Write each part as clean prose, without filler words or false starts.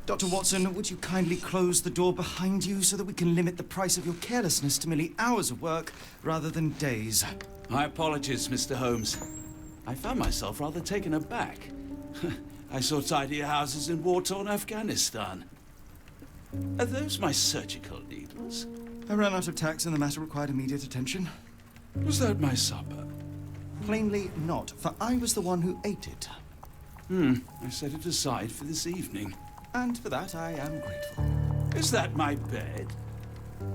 Dr. Watson, would you kindly close the door behind you so that we can limit the price of your carelessness to merely hours of work rather than days? My apologies, Mr. Holmes. I found myself rather taken aback. I saw tidier houses in war-torn Afghanistan. Are those my surgical needles? I ran out of tacks and the matter required immediate attention. Was that my supper? Plainly not, for I was the one who ate it. I set it aside for this evening. And for that, I am grateful. Is that my bed?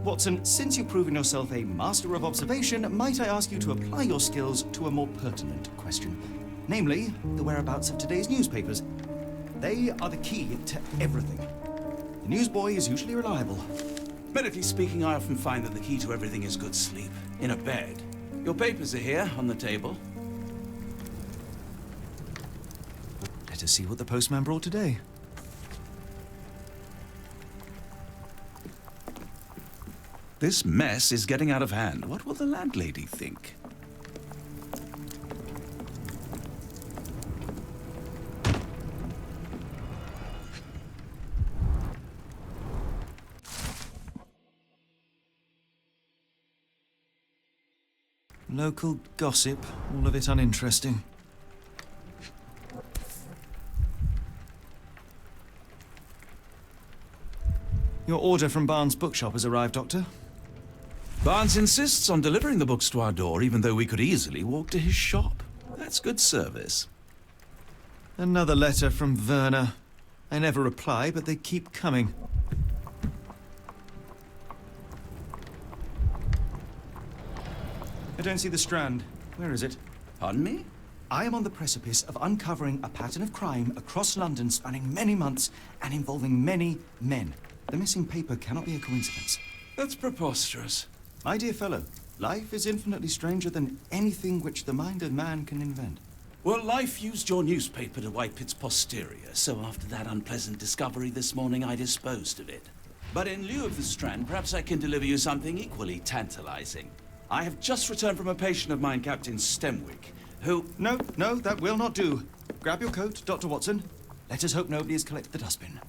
Watson, since you've proven yourself a master of observation, might I ask you to apply your skills to a more pertinent question? Namely, the whereabouts of today's newspapers. They are the key to everything. The newsboy is usually reliable. Medically speaking, I often find that the key to everything is good sleep. In a bed. Your papers are here, on the table. Let us see what the postman brought today. This mess is getting out of hand. What will the landlady think? Local gossip, all of it uninteresting. Your order from Barnes' bookshop has arrived, Doctor. Barnes insists on delivering the books to our door, even though we could easily walk to his shop. That's good service. Another letter from Werner. I never reply, but they keep coming. I don't see the Strand. Where is it? Pardon me? I am on the precipice of uncovering a pattern of crime across London spanning many months and involving many men. The missing paper cannot be a coincidence. That's preposterous. My dear fellow, life is infinitely stranger than anything which the mind of man can invent. Well, life used your newspaper to wipe its posterior, so after that unpleasant discovery this morning, I disposed of it. But in lieu of the Strand, perhaps I can deliver you something equally tantalizing. I have just returned from a patient of mine, Captain Stemwick, who... No, that will not do. Grab your coat, Dr. Watson. Let us hope nobody has collected the dustbin.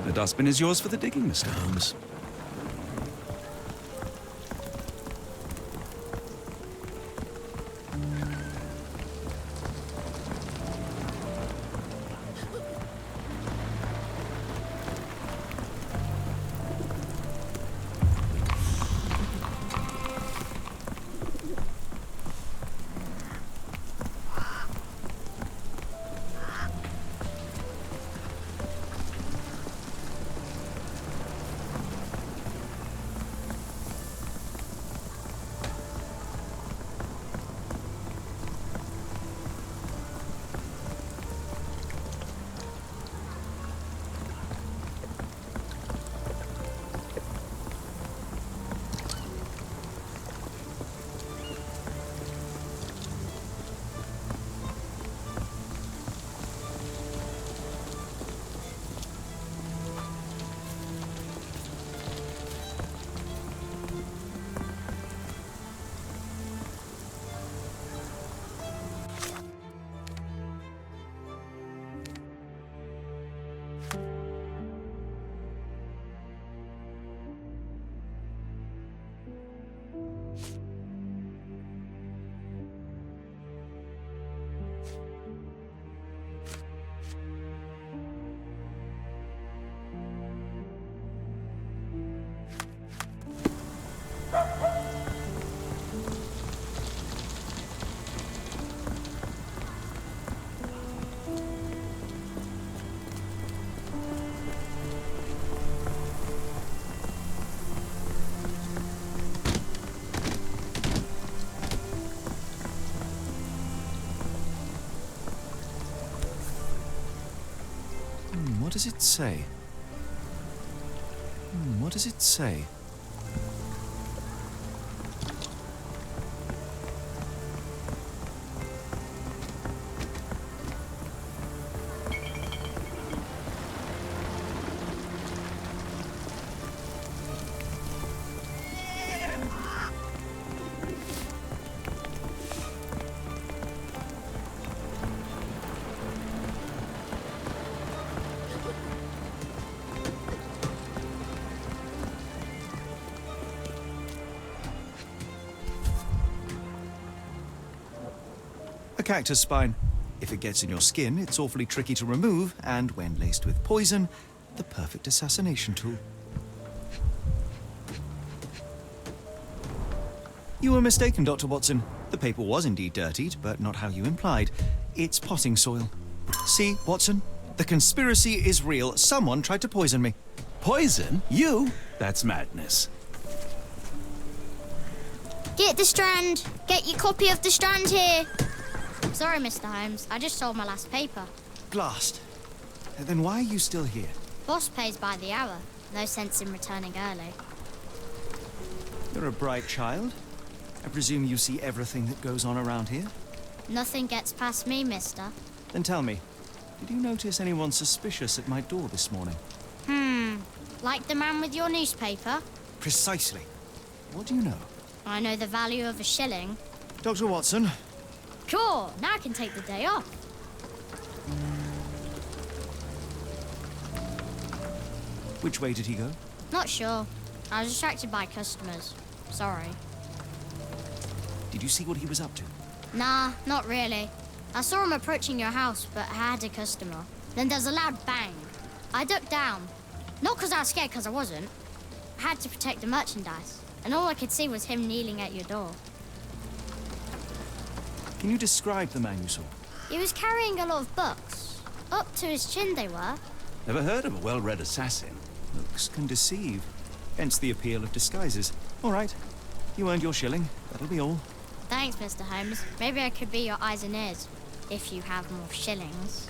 The dustbin is yours for the digging, Mr. Holmes. What does it say? What does it say? A cactus spine. If it gets in your skin, it's awfully tricky to remove, and when laced with poison, the perfect assassination tool. You were mistaken, Dr. Watson. The paper was indeed dirtied, but not how you implied. It's potting soil. See, Watson? The conspiracy is real. Someone tried to poison me. Poison? You? That's madness. Get the Strand! Get your copy of the Strand here! Sorry, Mr. Holmes. I just sold my last paper. Blast. Then why are you still here? Boss pays by the hour. No sense in returning early. You're a bright child. I presume you see everything that goes on around here? Nothing gets past me, mister. Then tell me, did you notice anyone suspicious at my door this morning? Like the man with your newspaper? Precisely. What do you know? I know the value of a shilling. Dr. Watson, Cool, now I can take the day off. which way did he go? Not sure. I was distracted by customers. Sorry. Did you see what he was up to? Nah, not really. I saw him approaching your house, but I had a customer. Then there's a loud bang. I ducked down. Not because I was scared, because I wasn't. I had to protect the merchandise, and all I could see was him kneeling at your door. Can you describe the man you saw? He was carrying a lot of books. Up to his chin they were. Never heard of a well-read assassin. Looks can deceive. Hence the appeal of disguises. All right. You earned your shilling. That'll be all. Thanks, Mr. Holmes. Maybe I could be your eyes and ears, if you have more shillings.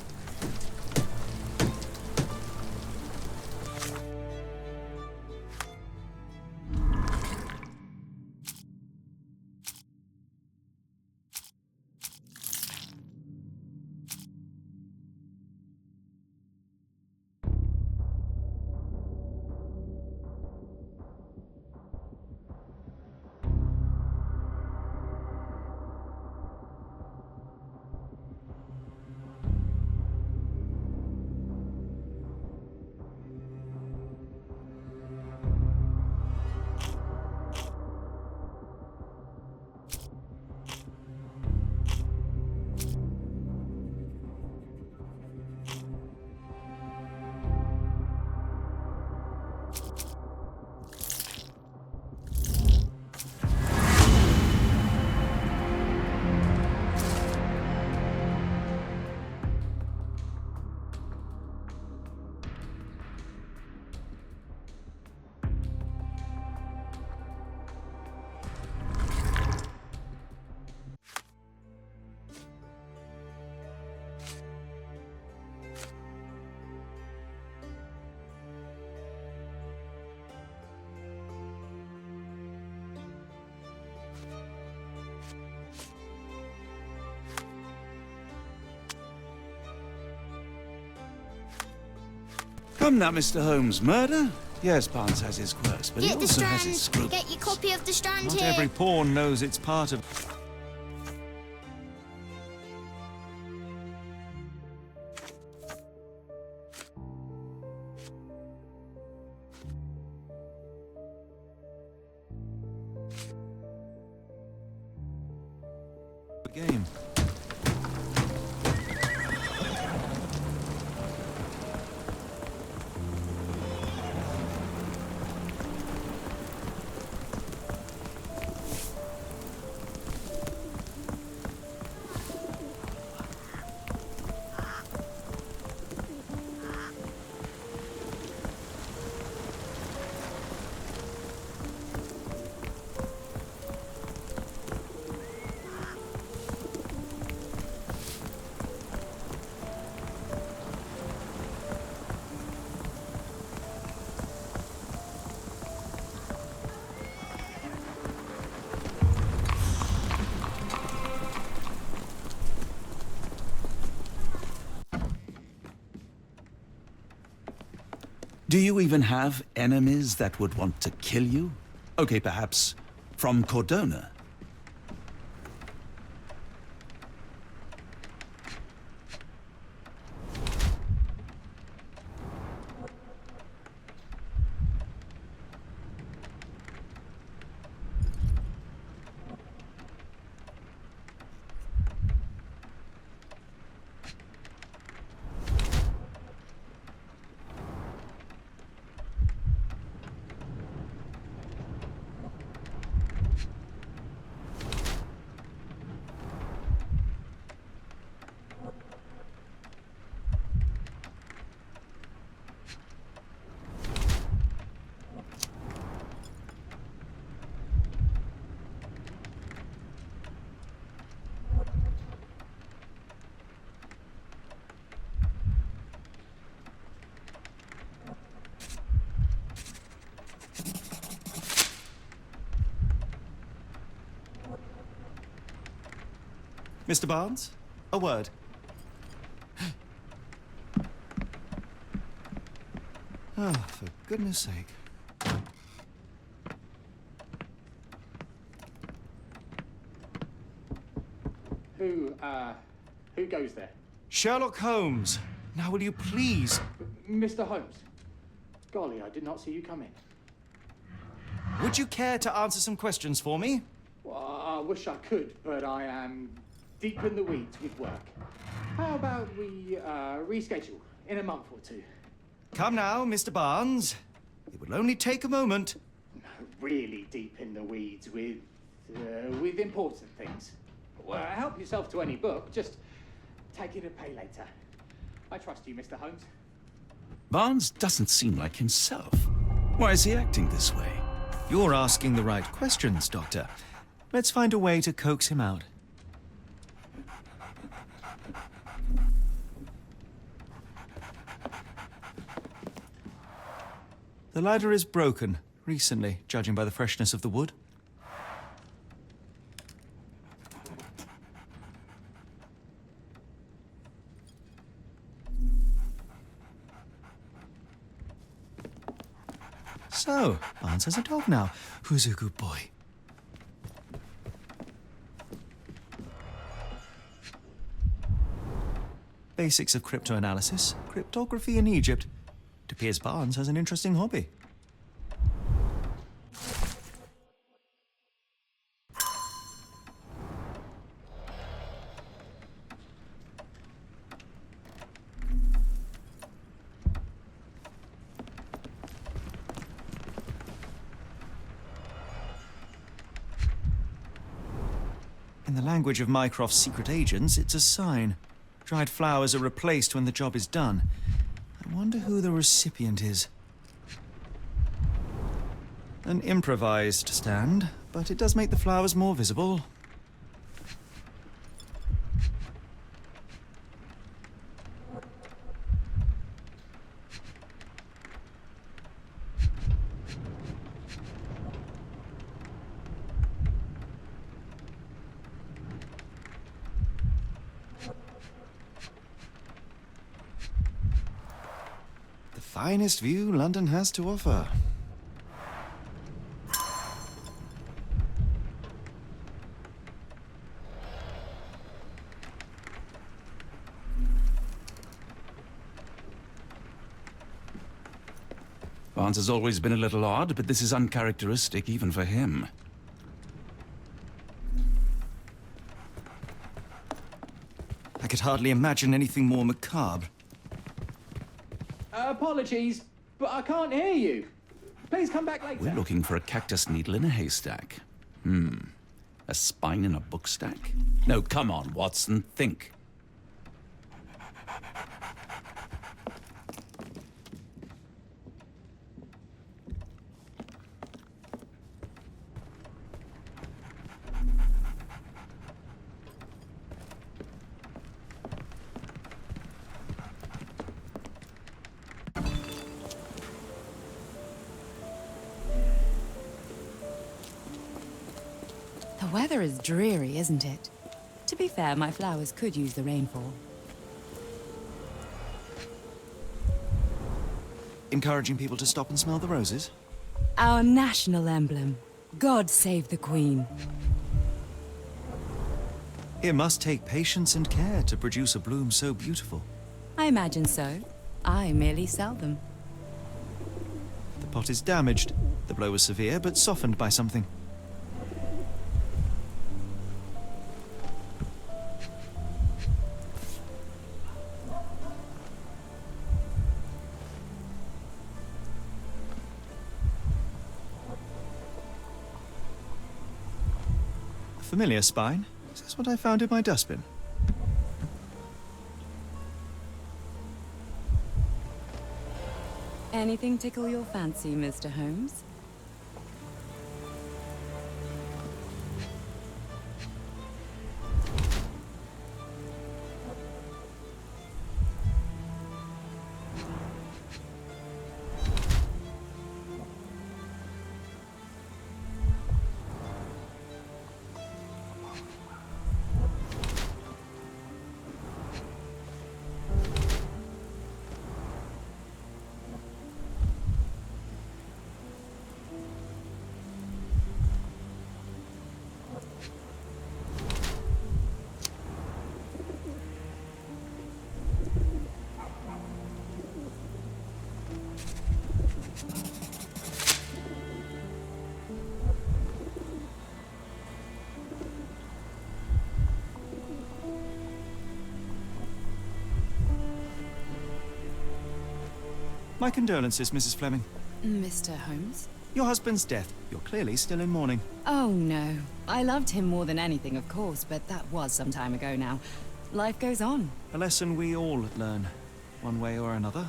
Come now, Mr. Holmes. Murder? Yes, Barnes has his quirks, but he Get the also has his Strand! scruples. Get your copy of the Strand Not here! every pawn knows it's part of... the game. Do you even have enemies that would want to kill you? Okay, perhaps from Cordona. Mr. Barnes, a word. Oh, for goodness sake. Who goes there? Sherlock Holmes. Now will you please... Mr. Holmes. Golly, I did not see you come in. Would you care to answer some questions for me? Well, I wish I could, but I am deep in the weeds with work. How about we reschedule in a month or two? Come now, Mr. Barnes. It will only take a moment. Really deep in the weeds with important things. Well, help yourself to any book. Just take it and pay later. I trust you, Mr. Holmes. Barnes doesn't seem like himself. Why is he acting this way? You're asking the right questions, Doctor. Let's find a way to coax him out. The ladder is broken, recently, judging by the freshness of the wood. So, Barnes has a dog now. Who's a good boy? Basics of cryptoanalysis, cryptography in Egypt. It appears Barnes has an interesting hobby. In the language of Mycroft's secret agents, it's a sign. Dried flowers are replaced when the job is done. I wonder who the recipient is. An improvised stand, but it does make the flowers more visible. Finest view London has to offer. Barnes has always been a little odd, but this is uncharacteristic even for him. I could hardly imagine anything more macabre. Apologies, but I can't hear you. Please come back later. We're looking for a cactus needle in a haystack. A spine in a book stack? No, come on, Watson, think. The weather is dreary, isn't it? To be fair, my flowers could use the rainfall. Encouraging people to stop and smell the roses? Our national emblem. God save the Queen. It must take patience and care to produce a bloom so beautiful. I imagine so. I merely sell them. The pot is damaged. The blow was severe, but softened by something. A familiar spine. Is this what I found in my dustbin? Anything tickle your fancy, Mr. Holmes? My condolences, Mrs. Fleming. Mr. Holmes? Your husband's death. You're clearly still in mourning. Oh, no. I loved him more than anything, of course, but that was some time ago now. Life goes on. A lesson we all learn, one way or another.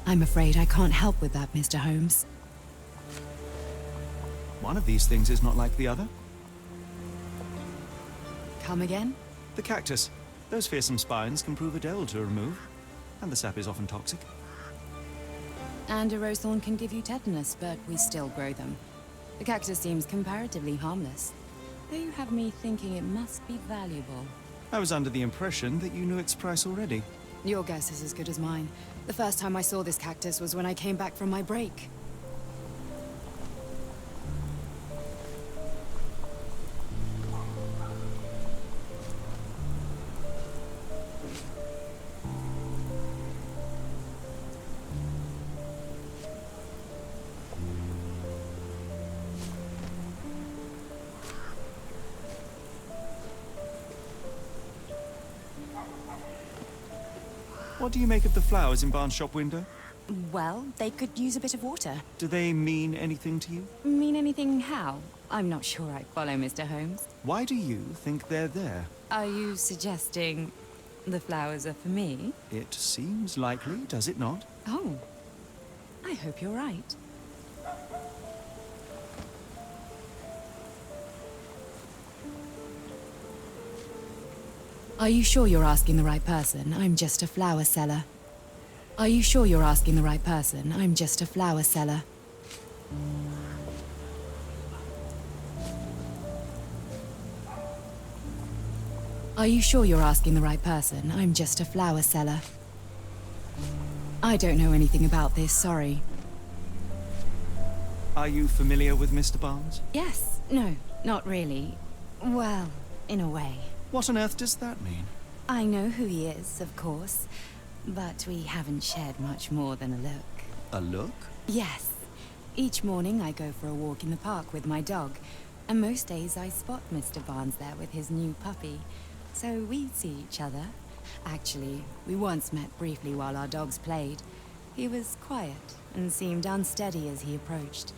I'm afraid I can't help with that, Mr. Holmes. One of these things is not like the other. Come again? The cactus. Those fearsome spines can prove a devil to remove, and the sap is often toxic. And a rose thorn can give you tetanus, but we still grow them. The cactus seems comparatively harmless, though you have me thinking it must be valuable. I was under the impression that you knew its price already. Your guess is as good as mine. The first time I saw this cactus was when I came back from my break. What do you make of the flowers in Barnes' shop window? Well, they could use a bit of water. Do they mean anything to you? Mean anything how? I'm not sure I follow, Mr. Holmes. Why do you think they're there? Are you suggesting the flowers are for me? It seems likely, does it not? Oh, I hope you're right. Are you sure you're asking the right person? I'm just a flower seller. Are you sure you're asking the right person? I'm just a flower seller. Are you sure you're asking the right person? I'm just a flower seller. I don't know anything about this, sorry. Are you familiar with Mr. Barnes? Yes, no, not really. Well, in a way. What on earth does that mean? I know who he is, of course, but we haven't shared much more than a look. A look? Yes. Each morning I go for a walk in the park with my dog, and most days I spot Mr. Barnes there with his new puppy. So we see each other. Actually, we once met briefly while our dogs played. He was quiet and seemed unsteady as he approached.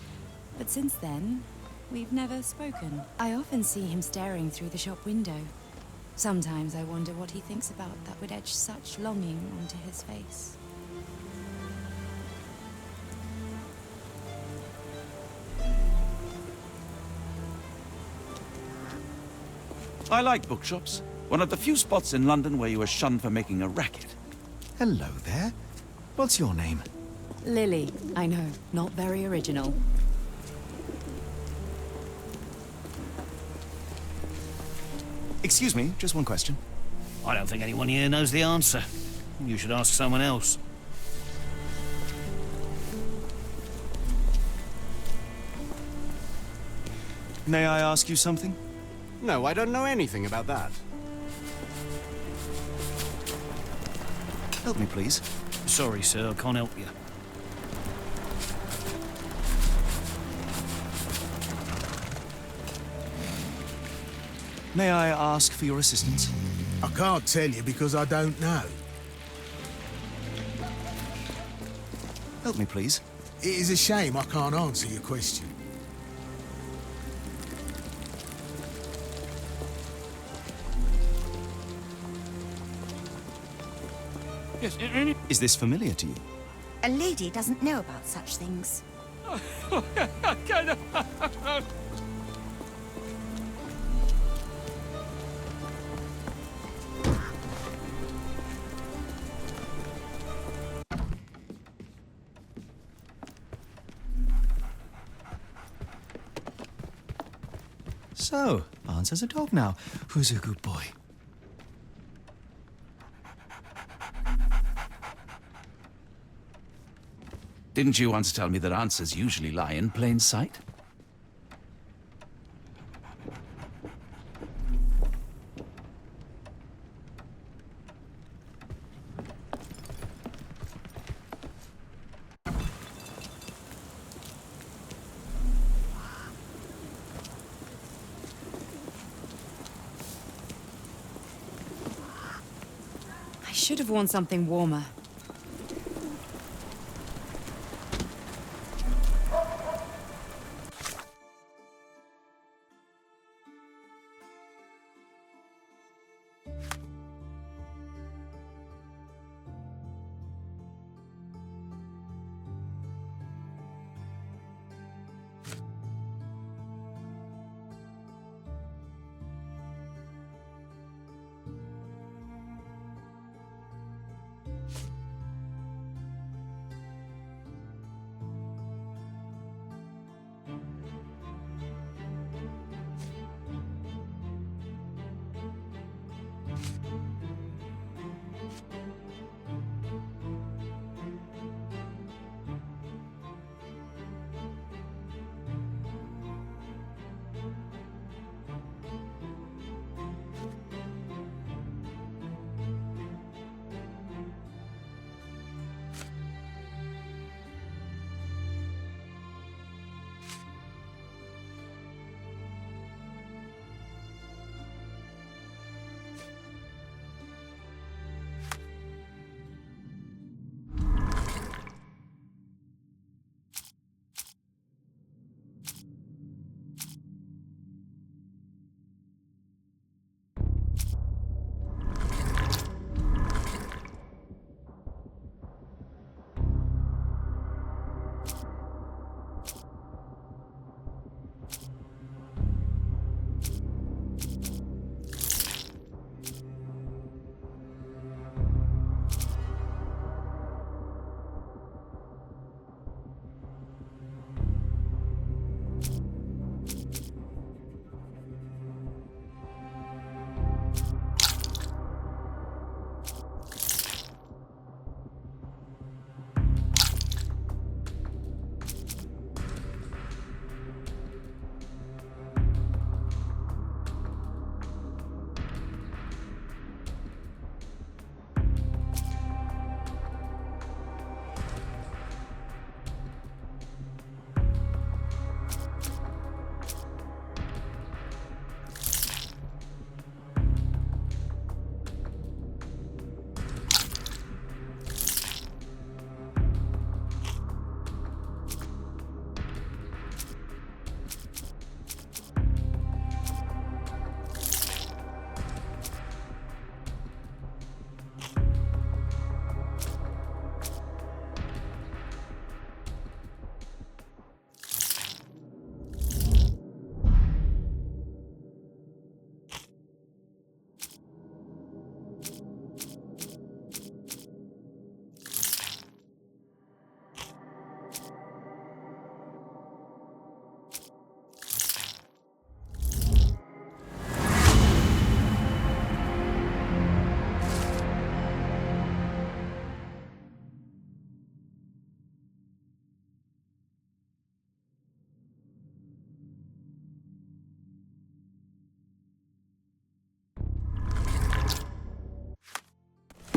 But since then, we've never spoken. I often see him staring through the shop window. Sometimes I wonder what he thinks about that would etch such longing onto his face. I like bookshops. One of the few spots in London where you are shunned for making a racket. Hello there. What's your name? Lily, I know, not very original. Excuse me, just one question. I don't think anyone here knows the answer. You should ask someone else. May I ask you something? No, I don't know anything about that. Help me, please. Sorry, sir, I can't help you. May I ask for your assistance? I can't tell you because I don't know. Help me, please. It is a shame I can't answer your question. Yes, Is this familiar to you? A lady doesn't know about such things. So, Barnes has a dog now. Who's a good boy? Didn't you once tell me that answers usually lie in plain sight? I should have worn something warmer.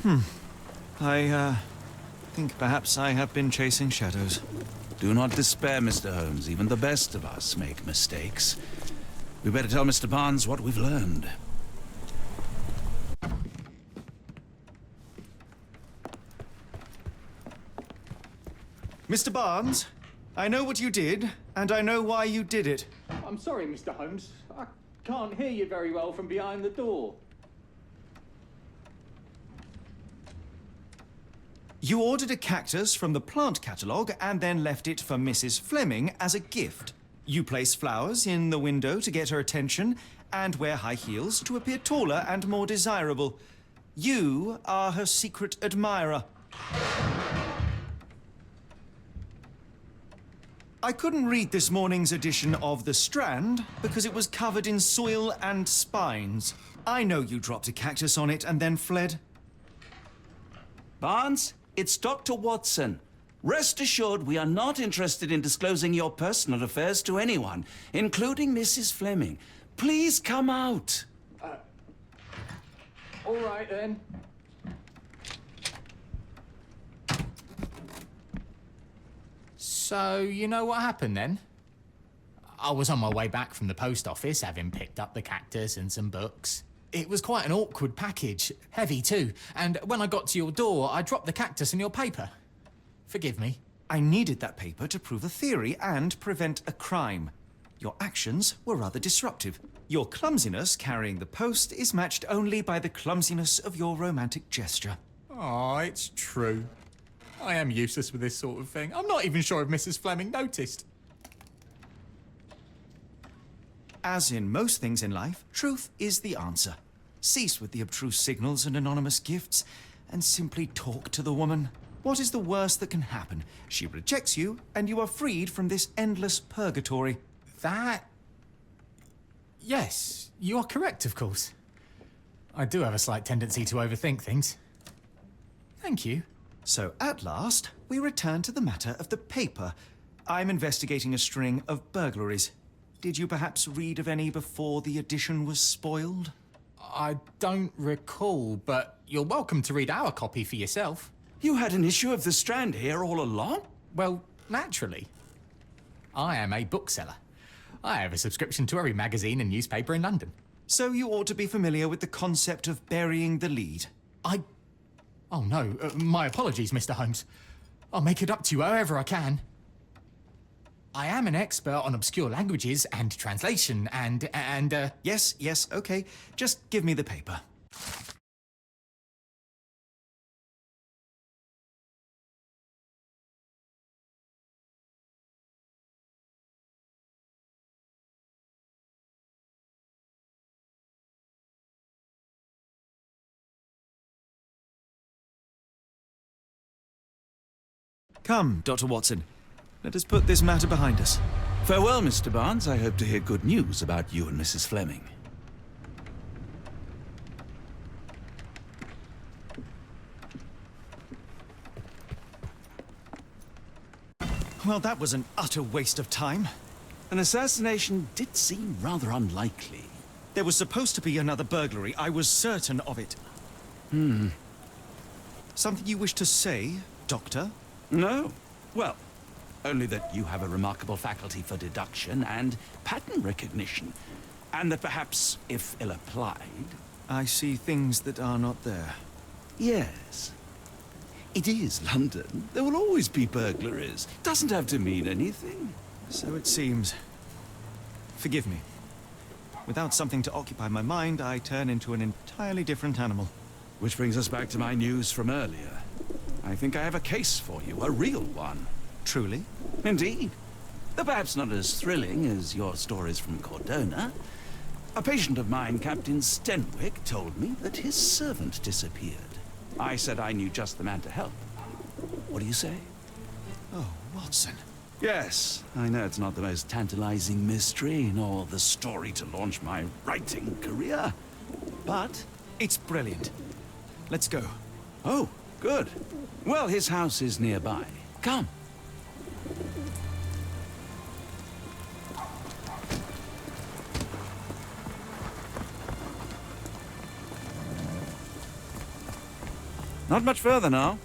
I think perhaps I have been chasing shadows. Do not despair, Mr. Holmes. Even the best of us make mistakes. We better tell Mr. Barnes what we've learned. Mr. Barnes, I know what you did, and I know why you did it. I'm sorry, Mr. Holmes. I can't hear you very well from behind the door. You ordered a cactus from the plant catalogue and then left it for Mrs. Fleming as a gift. You place flowers in the window to get her attention and wear high heels to appear taller and more desirable. You are her secret admirer. I couldn't read this morning's edition of The Strand because it was covered in soil and spines. I know you dropped a cactus on it and then fled. Barnes, it's Dr. Watson. Rest assured we are not interested in disclosing your personal affairs to anyone, including Mrs. Fleming. Please come out. All right, then. So, you know what happened then? I was on my way back from the post office, having picked up the cactus and some books. It was quite an awkward package, heavy too, and when I got to your door, I dropped the cactus in your paper. Forgive me. I needed that paper to prove a theory and prevent a crime. Your actions were rather disruptive. Your clumsiness carrying the post is matched only by the clumsiness of your romantic gesture. Oh, it's true. I am useless with this sort of thing. I'm not even sure if Mrs. Fleming noticed. As in most things in life, truth is the answer. Cease with the abstruse signals and anonymous gifts, and simply talk to the woman. What is the worst that can happen? She rejects you, and you are freed from this endless purgatory. That... Yes, you are correct, of course. I do have a slight tendency to overthink things. Thank you. So, at last, we return to the matter of the paper. I'm investigating a string of burglaries. Did you perhaps read of any before the edition was spoiled? I don't recall, but you're welcome to read our copy for yourself. You had an issue of The Strand here all along? Well, naturally. I am a bookseller. I have a subscription to every magazine and newspaper in London. So you ought to be familiar with the concept of burying the lead. Oh no, my apologies, Mr. Holmes. I'll make it up to you however I can. I am an expert on obscure languages and translation and Yes, okay. Just give me the paper. Come, Dr. Watson. Let us put this matter behind us. Farewell, Mr. Barnes. I hope to hear good news about you and Mrs. Fleming. Well, that was an utter waste of time. An assassination did seem rather unlikely. There was supposed to be another burglary. I was certain of it. Something you wish to say, Doctor? No. Well, only that you have a remarkable faculty for deduction and pattern recognition. And that perhaps, if ill-applied... I see things that are not there. Yes. It is London. There will always be burglaries. Doesn't have to mean anything. So it seems. Forgive me. Without something to occupy my mind, I turn into an entirely different animal. Which brings us back to my news from earlier. I think I have a case for you, a real one. Truly? Indeed. Though perhaps not as thrilling as your stories from Cordona. A patient of mine, Captain Stenwick, told me that his servant disappeared. I said I knew just the man to help. What do you say? Oh, Watson. Yes, I know it's not the most tantalizing mystery, nor the story to launch my writing career. But it's brilliant. Let's go. Oh, good. Well, his house is nearby. Come. Not much further now.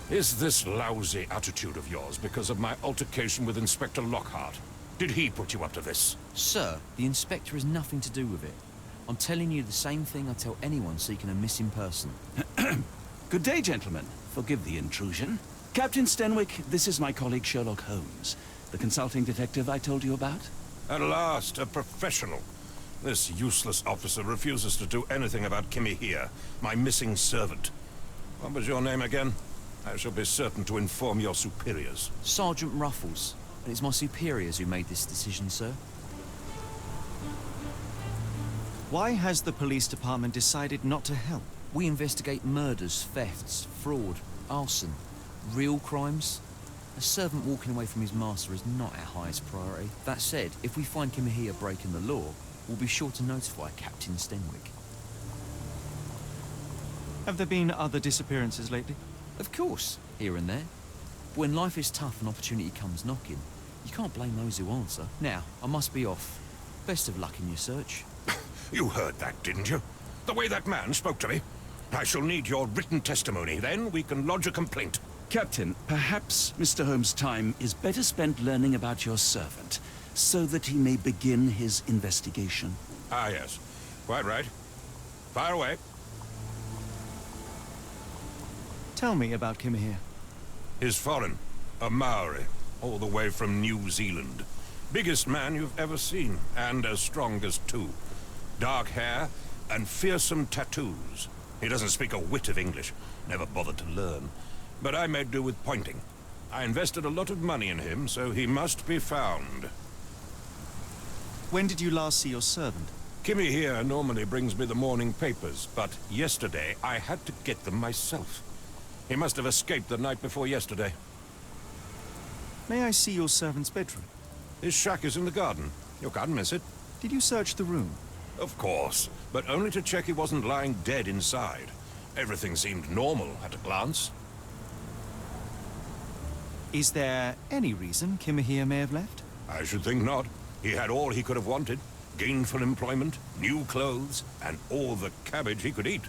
Is this lousy attitude of yours because of my altercation with Inspector Lockhart? Did he put you up to this? Sir, the inspector has nothing to do with it. I'm telling you the same thing I tell anyone seeking a missing person. Good day, gentlemen. Forgive the intrusion. Captain Stenwick, this is my colleague Sherlock Holmes, the consulting detective I told you about. At last, a professional. This useless officer refuses to do anything about Kimmy here, my missing servant. What was your name again? I shall be certain to inform your superiors. Sergeant Ruffles. And it's my superiors who made this decision, sir. Why has the police department decided not to help? We investigate murders, thefts, fraud, arson, real crimes. A servant walking away from his master is not our highest priority. That said, if we find Kimahia breaking the law, we'll be sure to notify Captain Stenwick. Have there been other disappearances lately? Of course, here and there. But when life is tough and opportunity comes knocking, you can't blame those who answer. Now, I must be off. Best of luck in your search. You heard that, didn't you? The way that man spoke to me. I shall need your written testimony. Then we can lodge a complaint. Captain, perhaps Mr. Holmes' time is better spent learning about your servant, so that he may begin his investigation. Ah, yes. Quite right. Fire away. Tell me about Kimahia. He's foreign. A Maori. All the way from New Zealand. Biggest man you've ever seen, and as strong as two. Dark hair and fearsome tattoos. He doesn't speak a whit of English. Never bothered to learn. But I made do with pointing. I invested a lot of money in him, so he must be found. When did you last see your servant? Kimmy here normally brings me the morning papers, but yesterday I had to get them myself. He must have escaped the night before yesterday. May I see your servant's bedroom? His shack is in the garden. You can't miss it. Did you search the room? Of course, but only to check he wasn't lying dead inside. Everything seemed normal at a glance. Is there any reason Kimahia may have left? I should think not. He had all he could have wanted. Gainful employment, new clothes, and all the cabbage he could eat.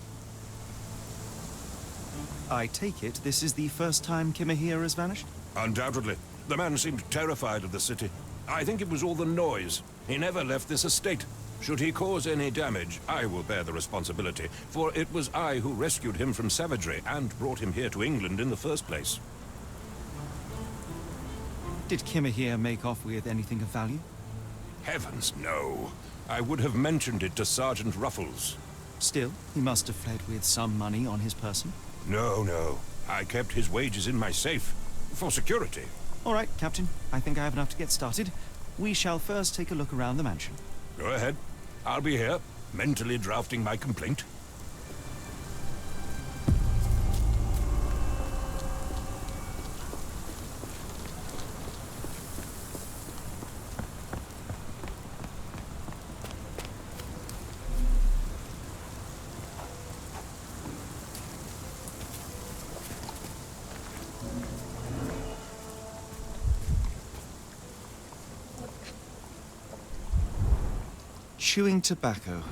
I take it this is the first time Kimahia has vanished? Undoubtedly. The man seemed terrified of the city. I think it was all the noise. He never left this estate. Should he cause any damage, I will bear the responsibility, for it was I who rescued him from savagery and brought him here to England in the first place. Did Kimahia make off with anything of value? Heavens, no. I would have mentioned it to Sergeant Ruffles. Still, he must have fled with some money on his person. No. I kept his wages in my safe. For security. All right, Captain. I think I have enough to get started. We shall first take a look around the mansion. Go ahead. I'll be here, mentally drafting my complaint. Chewing tobacco.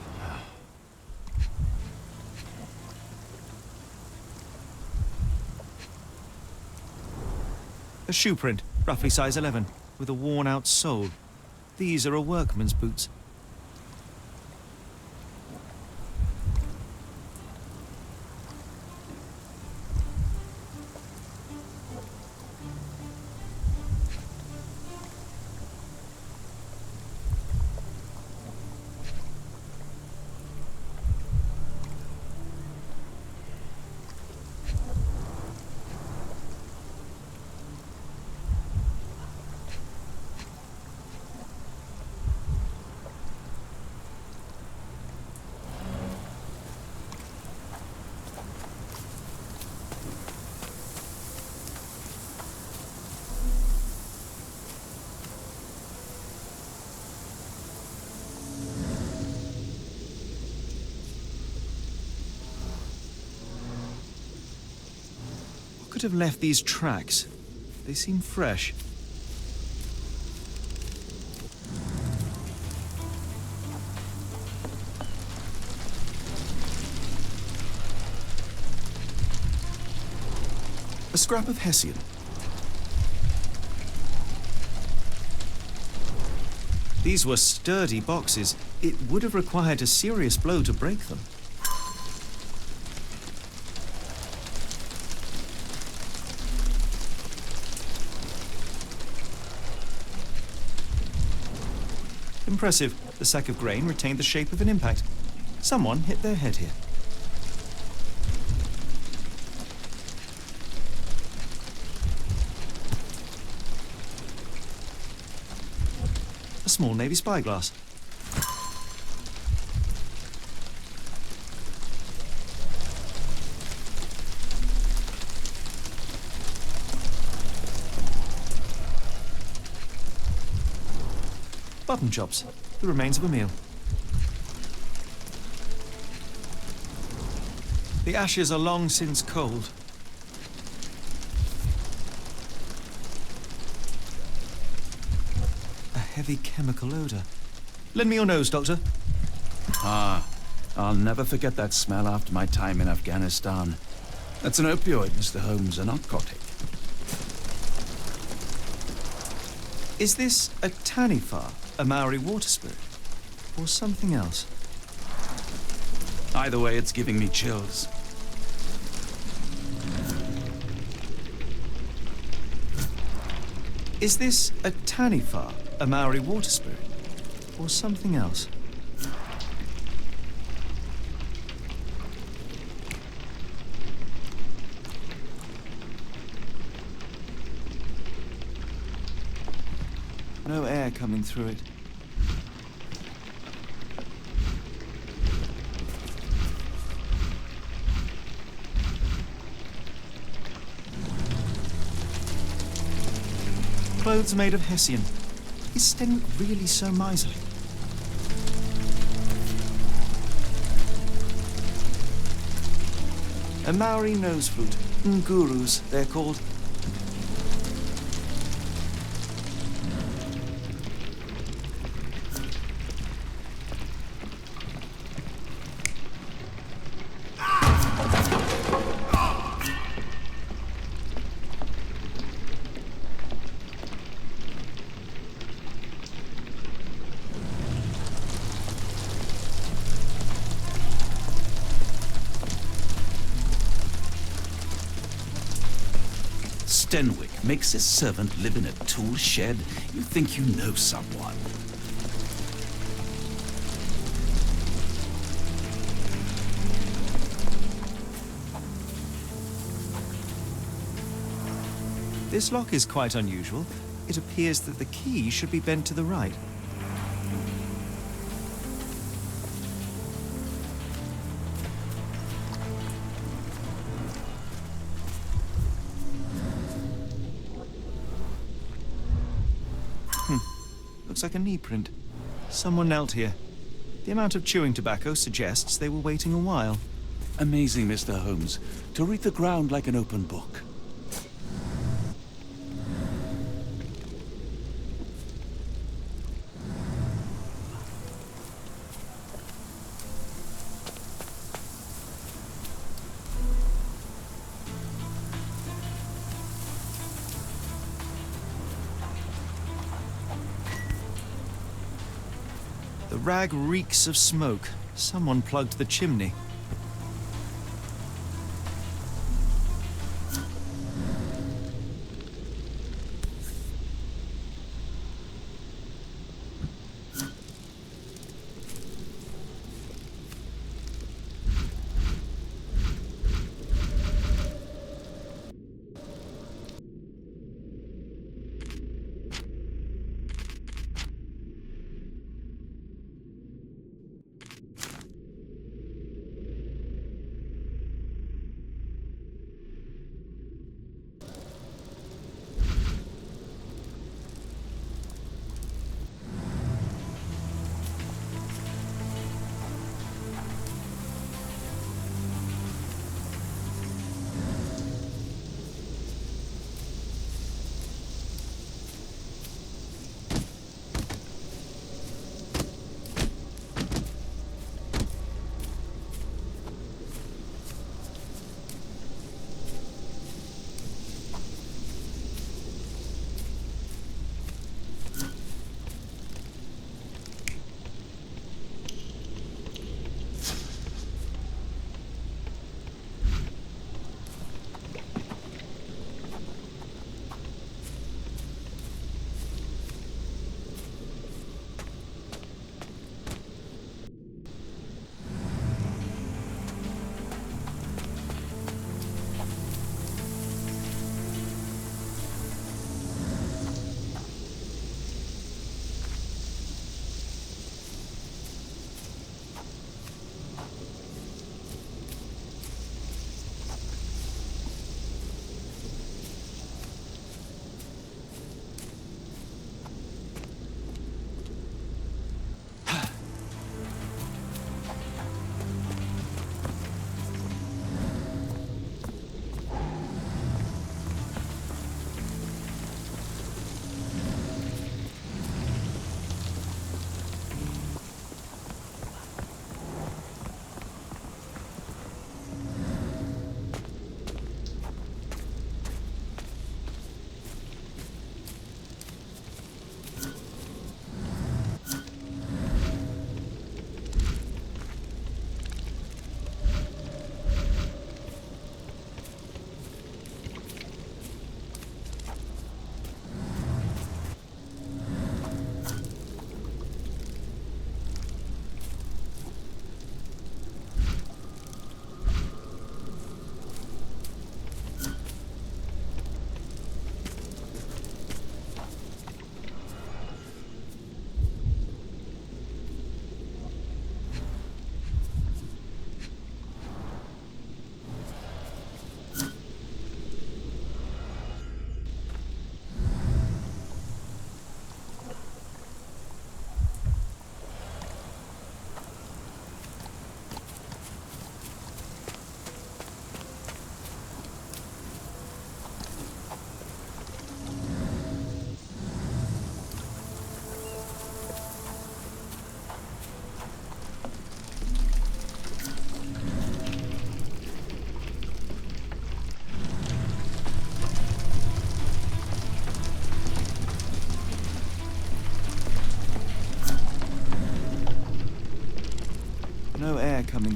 A shoe print, roughly size 11, with a worn-out sole. These are a workman's boots. Could have left these tracks. They seem fresh. A scrap of Hessian. These were sturdy boxes. It would have required a serious blow to break them. Impressive. The sack of grain retained the shape of an impact. Someone hit their head here. A small navy spyglass. Button chops, the remains of a meal. The ashes are long since cold. A heavy chemical odor. Lend me your nose, Doctor. Ah, I'll never forget that smell after my time in Afghanistan. That's an opioid, Mr. Holmes, a narcotic. Is this a Tanifar, a Maori water spirit, or something else? Either way, it's giving me chills. Is this a Tanifar, a Maori water spirit, or something else? No air coming through it. Clothes made of Hessian. Is Sten really so miserly? A Maori nose flute. Ngurus, they're called. Stenwick makes his servant live in a tool shed? You think you know someone? This lock is quite unusual. It appears that the key should be bent to the right. Looks like a knee print. Someone knelt here. The amount of chewing tobacco suggests they were waiting a while. Amazing, Mr. Holmes. To read the ground like an open book. The rag reeks of smoke. Someone plugged the chimney.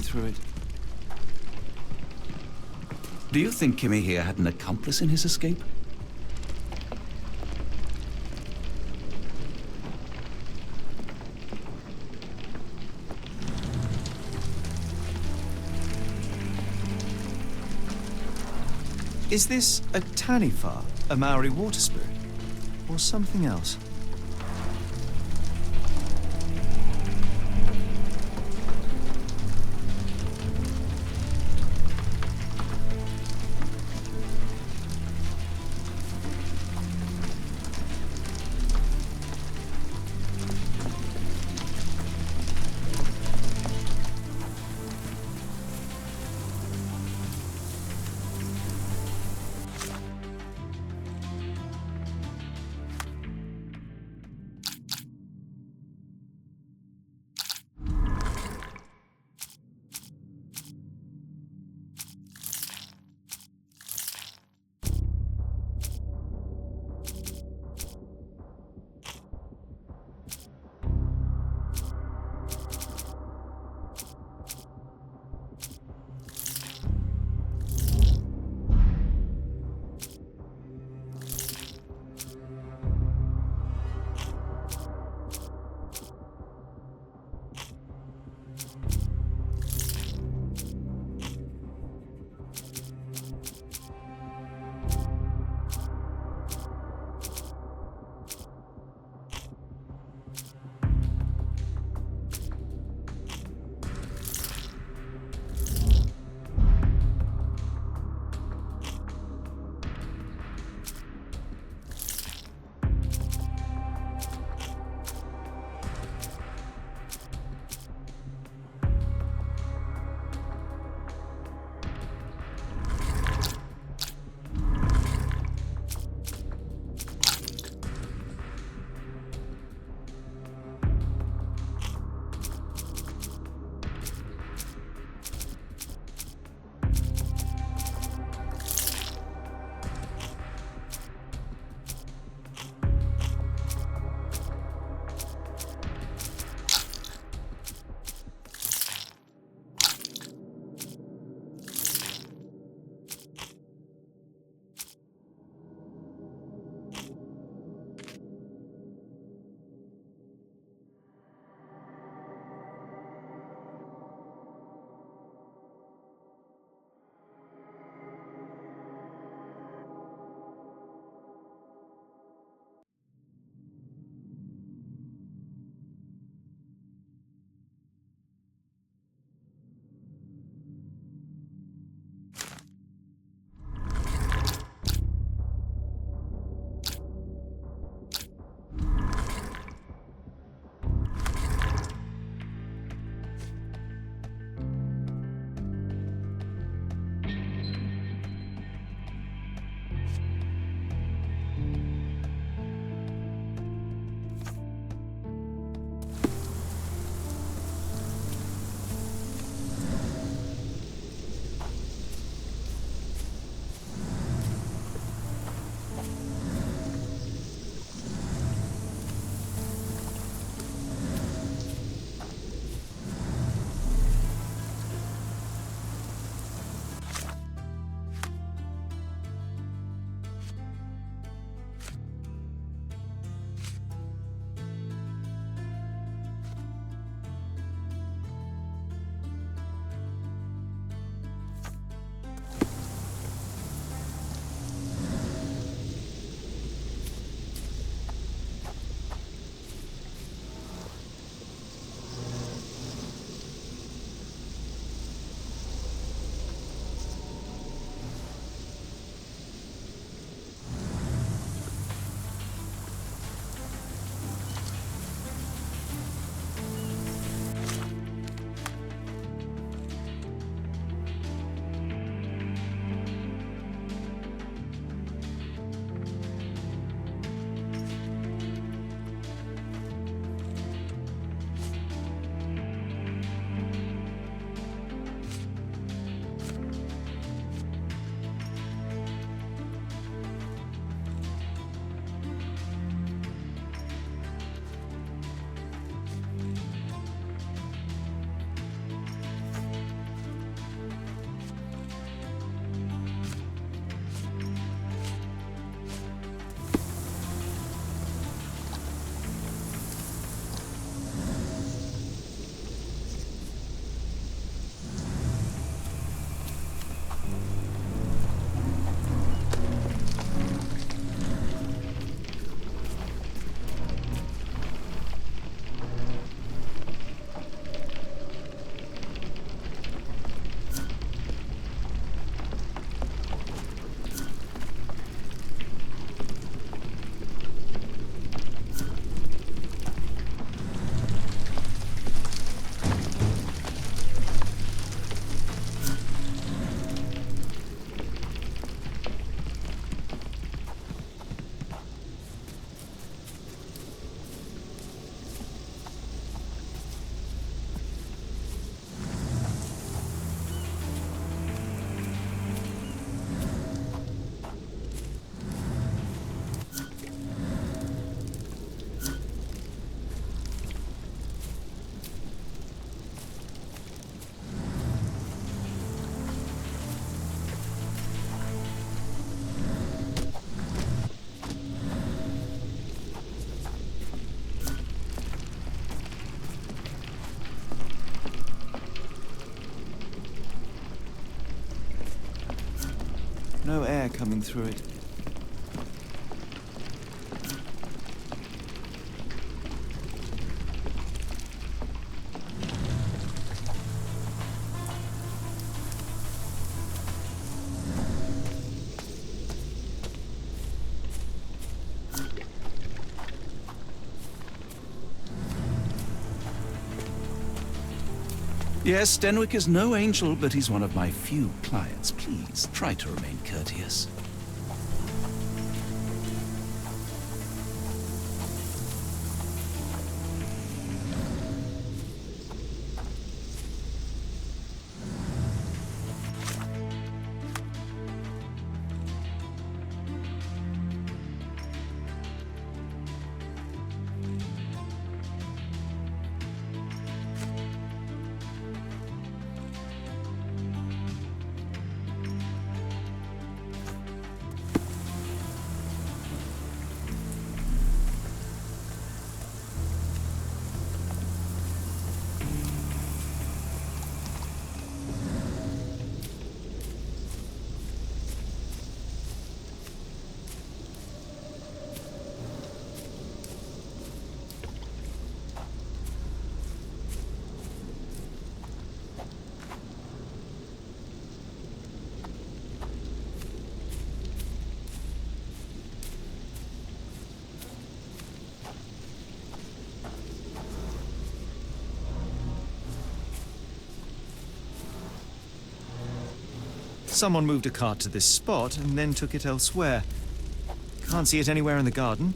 through it. Do you think Kimmy here had an accomplice in his escape? Is this a Taniwha, a Maori water spirit, or something else? air coming through it. Yes, Denwick is no angel, but he's one of my few clients. Please, try to remain courteous. Someone moved a cart to this spot and then took it elsewhere. Can't see it anywhere in the garden.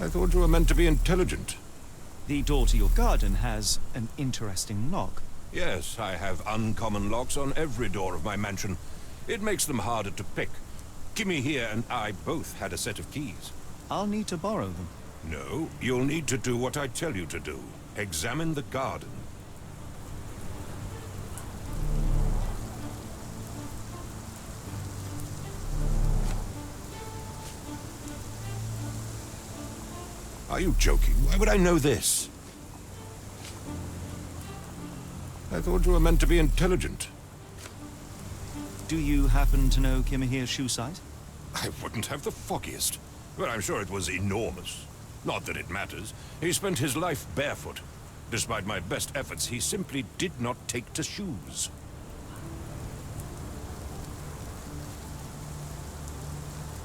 I thought you were meant to be intelligent. The door to your garden has an interesting lock. Yes, I have uncommon locks on every door of my mansion. It makes them harder to pick. Kimmy here and I both had a set of keys. I'll need to borrow them. No, you'll need to do what I tell you to do. Examine the garden. Are you joking? Why would I know this? I I thought you were meant to be intelligent. Do you happen to know Kimahir's shoe size? I wouldn't have the foggiest. But I'm sure it was enormous. Not that it matters. He spent his life barefoot. Despite my best efforts, he simply did not take to shoes.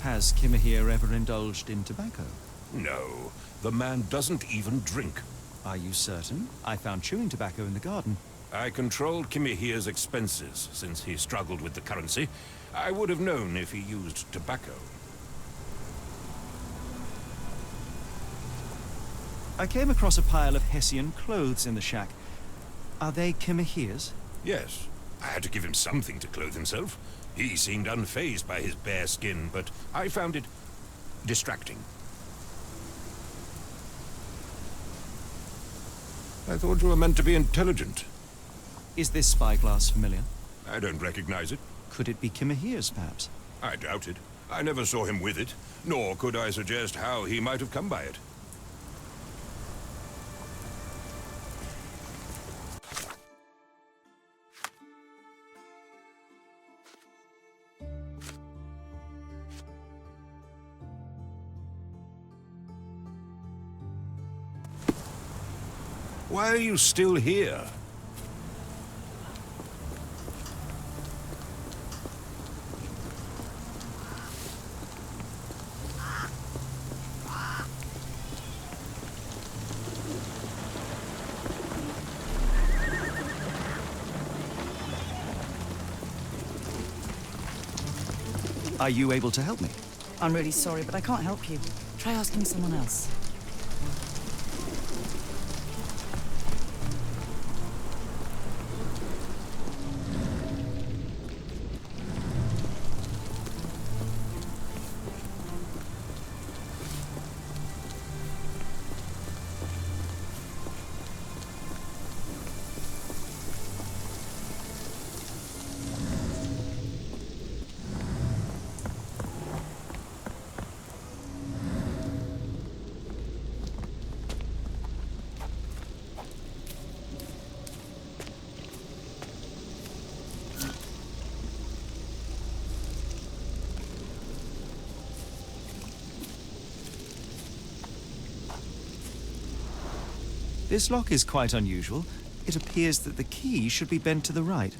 Has Kimahir ever indulged in tobacco? No, the man doesn't even drink. Are you certain? I found chewing tobacco in the garden. I controlled Kimahir's expenses since he struggled with the currency. I would have known if he used tobacco. I came across a pile of Hessian clothes in the shack. Are they Kimahir's? Yes. I had to give him something to clothe himself. He seemed unfazed by his bare skin, but I found it distracting. I thought you were meant to be intelligent. Is this spyglass familiar? I don't recognize it. Could it be Kimahir's, perhaps? I doubt it. I never saw him with it, nor could I suggest how he might have come by it. Why are you still here? Are you able to help me? I'm really sorry, but I can't help you. Try asking someone else. This lock is quite unusual. It appears that the key should be bent to the right.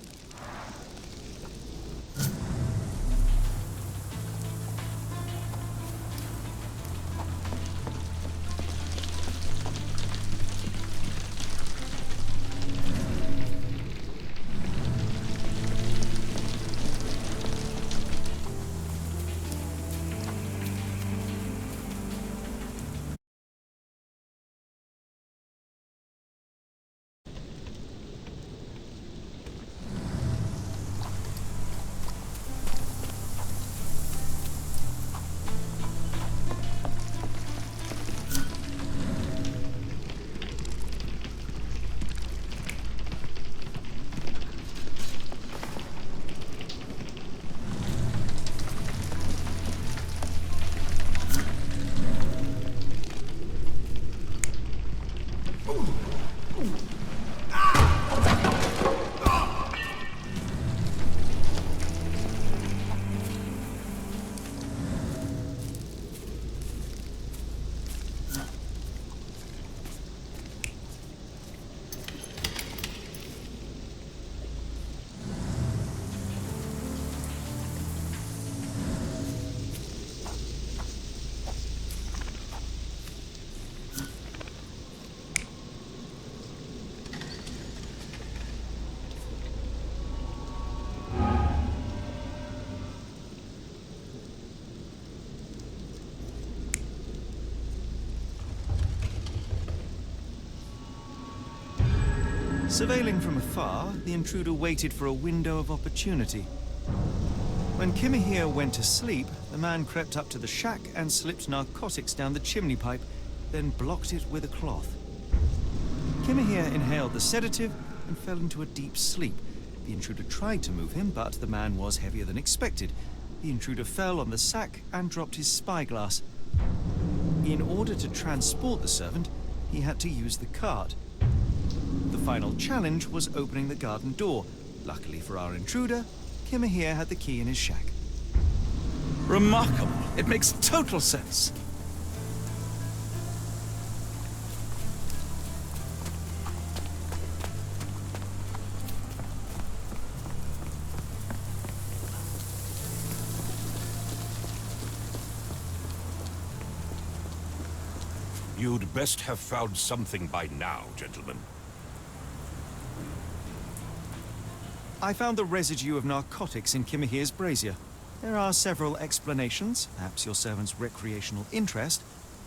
Surveilling from afar, the intruder waited for a window of opportunity. When Kimahir went to sleep, the man crept up to the shack and slipped narcotics down the chimney pipe, then blocked it with a cloth. Kimahir inhaled the sedative and fell into a deep sleep. The intruder tried to move him, but the man was heavier than expected. The intruder fell on the sack and dropped his spyglass. In order to transport the servant, he had to use the cart. The final challenge was opening the garden door. Luckily for our intruder, Kimahir had the key in his shack. Remarkable. It makes total sense. You'd best have found something by now, gentlemen. I found the residue of narcotics in Kimahir's brazier. There are several explanations, perhaps your servant's recreational interest,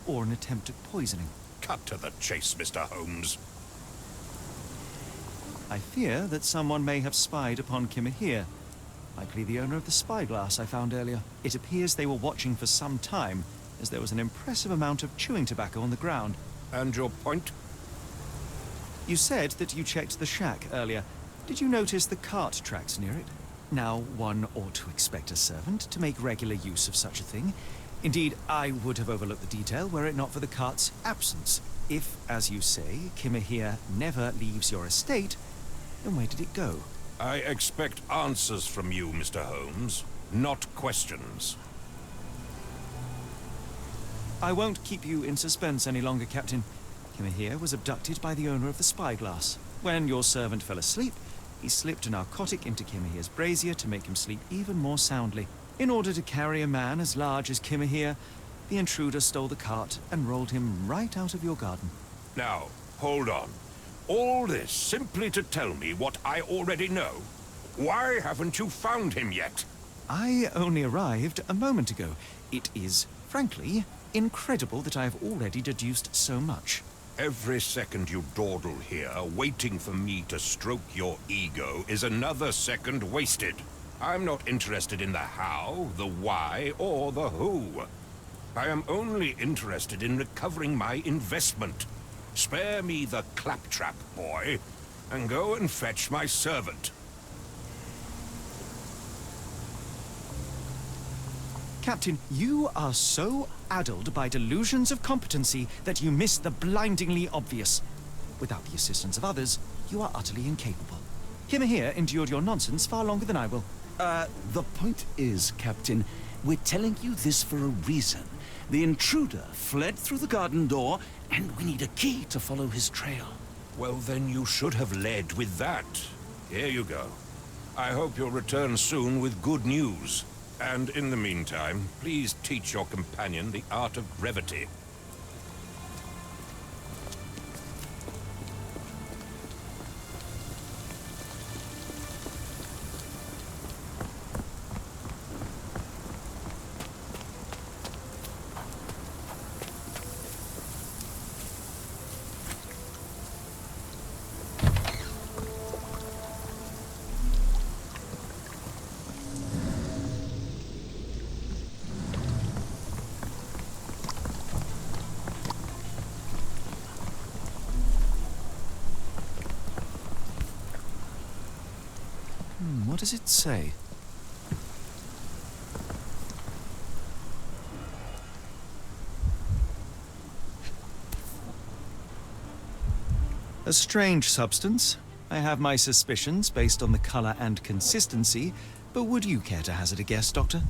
or an attempt at poisoning. Cut to the chase, Mr. Holmes. I fear that someone may have spied upon Kimahir. Likely the owner of the spyglass I found earlier. It appears they were watching for some time, as there was an impressive amount of chewing tobacco on the ground. And your point? You said that you checked the shack earlier. Did you notice the cart tracks near it? Now, one ought to expect a servant to make regular use of such a thing. Indeed, I would have overlooked the detail were it not for the cart's absence. If, as you say, Kimahir never leaves your estate, then where did it go? I expect answers from you, Mr. Holmes, not questions. I won't keep you in suspense any longer, Captain. Kimahir was abducted by the owner of the spyglass. When your servant fell asleep, he slipped a narcotic into Kimahir's brazier to make him sleep even more soundly. In order to carry a man as large as Kimahir, the intruder stole the cart and rolled him right out of your garden. Now, hold on. All this simply to tell me what I already know? Why haven't you found him yet? I only arrived a moment ago. It is, frankly, incredible that I have already deduced so much. Every second you dawdle here, waiting for me to stroke your ego, is another second wasted. I'm not interested in the how, the why, or the who. I am only interested in recovering my investment. Spare me the claptrap, boy, and go and fetch my servant. Captain, you are so addled by delusions of competency that you miss the blindingly obvious. Without the assistance of others, you are utterly incapable. Kimahir endured your nonsense far longer than I will. The point is, Captain, we're telling you this for a reason. The intruder fled through the garden door, and we need a key to follow his trail. Well, then you should have led with that. Here you go. I hope you'll return soon with good news. And in the meantime, please teach your companion the art of brevity. What does it say? A strange substance. I have my suspicions based on the color and consistency, but would you care to hazard a guess, Doctor?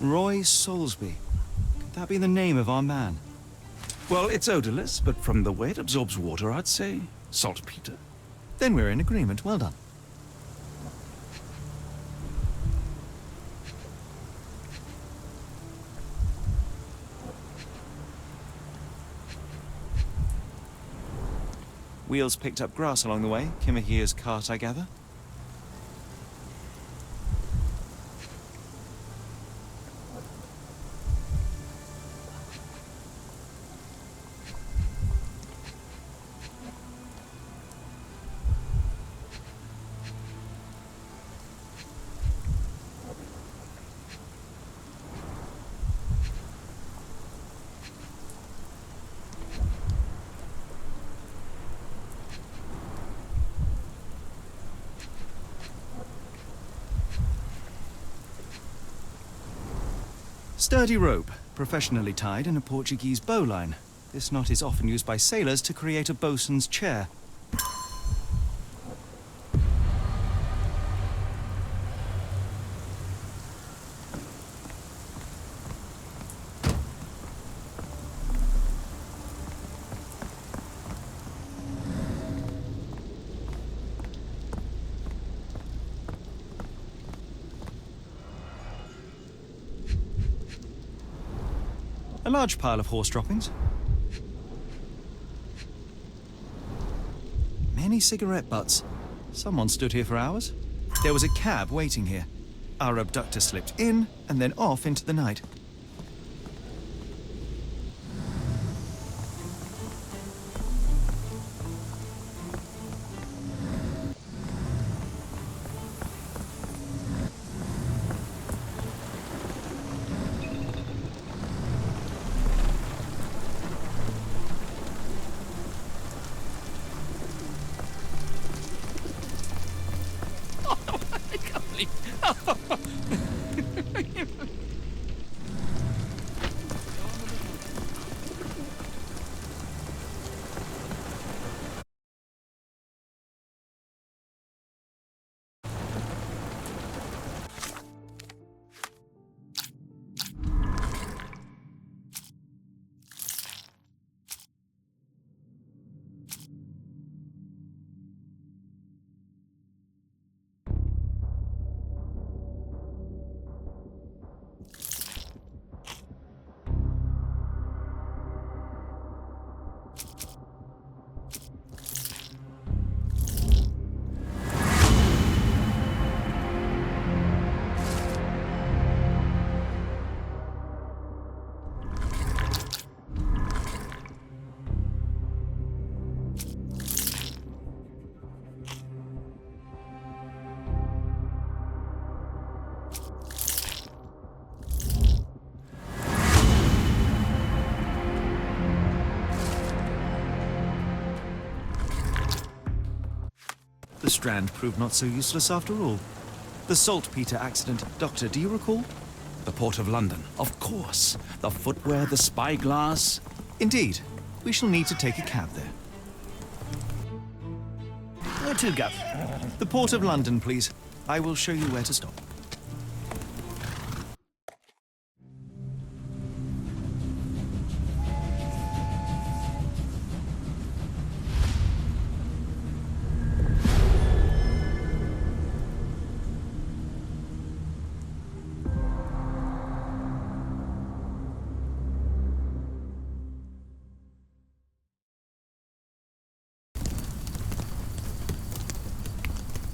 Roy Soulsby. Could that be the name of our man? Well, it's odorless, but from the way it absorbs water, I'd say saltpeter. Then we're in agreement. Well done. Wheels picked up grass along the way. Kimahir's cart, I gather. Sturdy rope, professionally tied in a Portuguese bowline. This knot is often used by sailors to create a bosun's chair. A large pile of horse droppings. Many cigarette butts. Someone stood here for hours. There was a cab waiting here. Our abductor slipped in and then off into the night. The Strand proved not so useless after all. The saltpeter accident. Doctor, do you recall? The Port of London. Of course. The footwear, the spyglass. Indeed. We shall need to take a cab there. Where to, Guv? The Port of London, please. I will show you where to stop.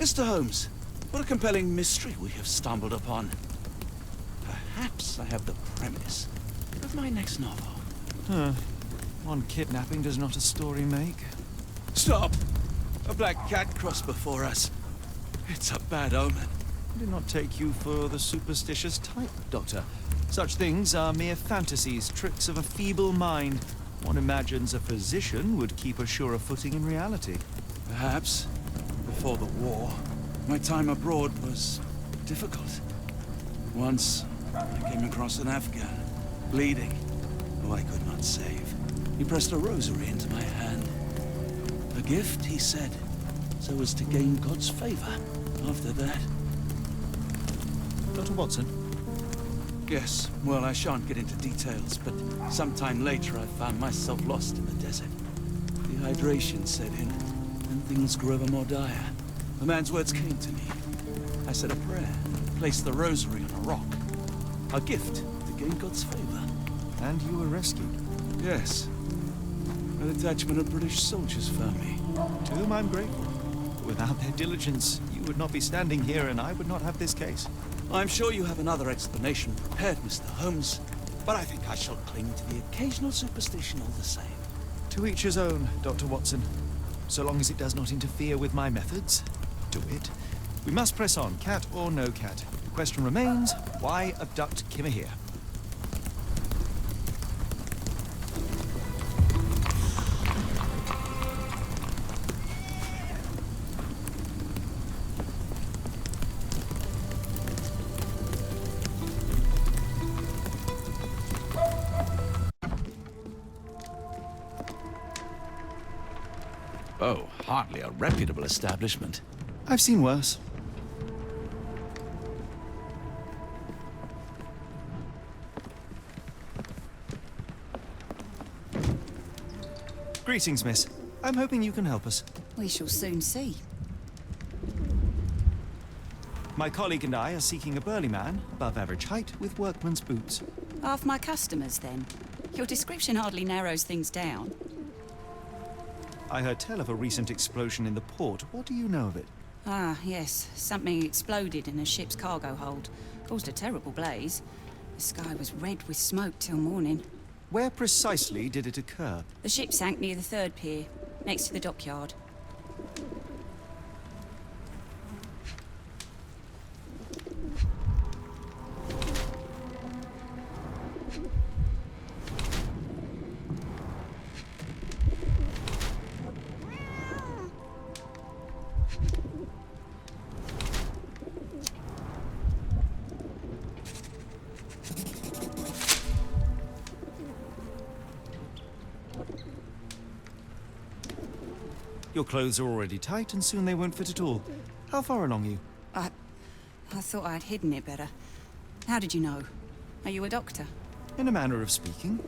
Mr. Holmes, what a compelling mystery we have stumbled upon. Perhaps I have the premise of my next novel. One kidnapping does not a story make. Stop! A black cat crossed before us. It's a bad omen. I do not take you for the superstitious type, Doctor. Such things are mere fantasies, tricks of a feeble mind. One imagines a physician would keep a surer footing in reality. Perhaps. Before the war, my time abroad was difficult. Once, I came across an Afghan, bleeding, who I could not save. He pressed a rosary into my hand. A gift, he said, so as to gain God's favor. After that... Dr. Watson? Yes, well, I shan't get into details, but sometime later I found myself lost in the desert. Dehydration set in, and things grew ever more dire. The man's words came to me. I said a prayer, placed the rosary on a rock. A gift to gain God's favor. And you were rescued? Yes. A detachment of British soldiers found me. To whom I'm grateful. Without their diligence, you would not be standing here and I would not have this case. I'm sure you have another explanation prepared, Mr. Holmes, but I think I shall cling to the occasional superstition all the same. To each his own, Dr. Watson. So long as it does not interfere with my methods, do it. We must press on, cat or no cat. The question remains, why abduct Kimahir? Oh, hardly a reputable establishment. I've seen worse. Greetings, miss. I'm hoping you can help us. We shall soon see. My colleague and I are seeking a burly man, above average height, with workman's boots. Half my customers, then. Your description hardly narrows things down. I heard tell of a recent explosion in the port. What do you know of it? Ah, yes. Something exploded in a ship's cargo hold. Caused a terrible blaze. The sky was red with smoke till morning. Where precisely did it occur? The ship sank near the third pier, next to the dockyard. Your clothes are already tight, and soon they won't fit at all. How far along are you? I thought I'd hidden it better. How did you know? Are you a doctor? In a manner of speaking.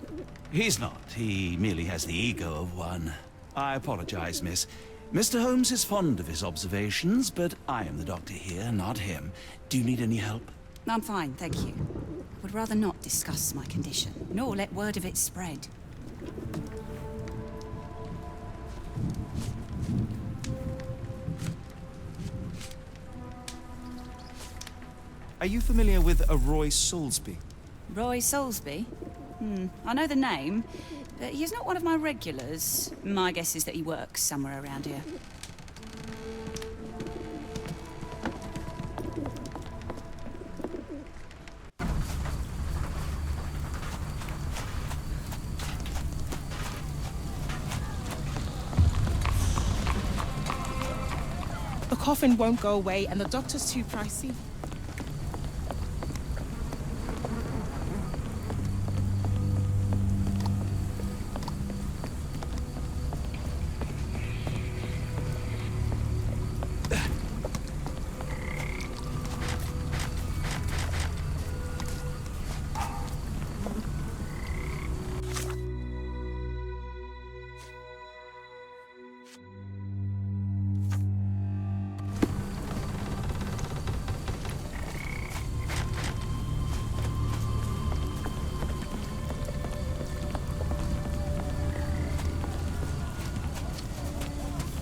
He's not. He merely has the ego of one. I apologize, miss. Mr. Holmes is fond of his observations, but I am the doctor here, not him. Do you need any help? I'm fine, thank you. Would rather not discuss my condition, nor let word of it spread. Are you familiar with a Roy Soulsby? Roy Soulsby? I know the name, but he's not one of my regulars. My guess is that he works somewhere around here. The coffin won't go away and the doctor's too pricey.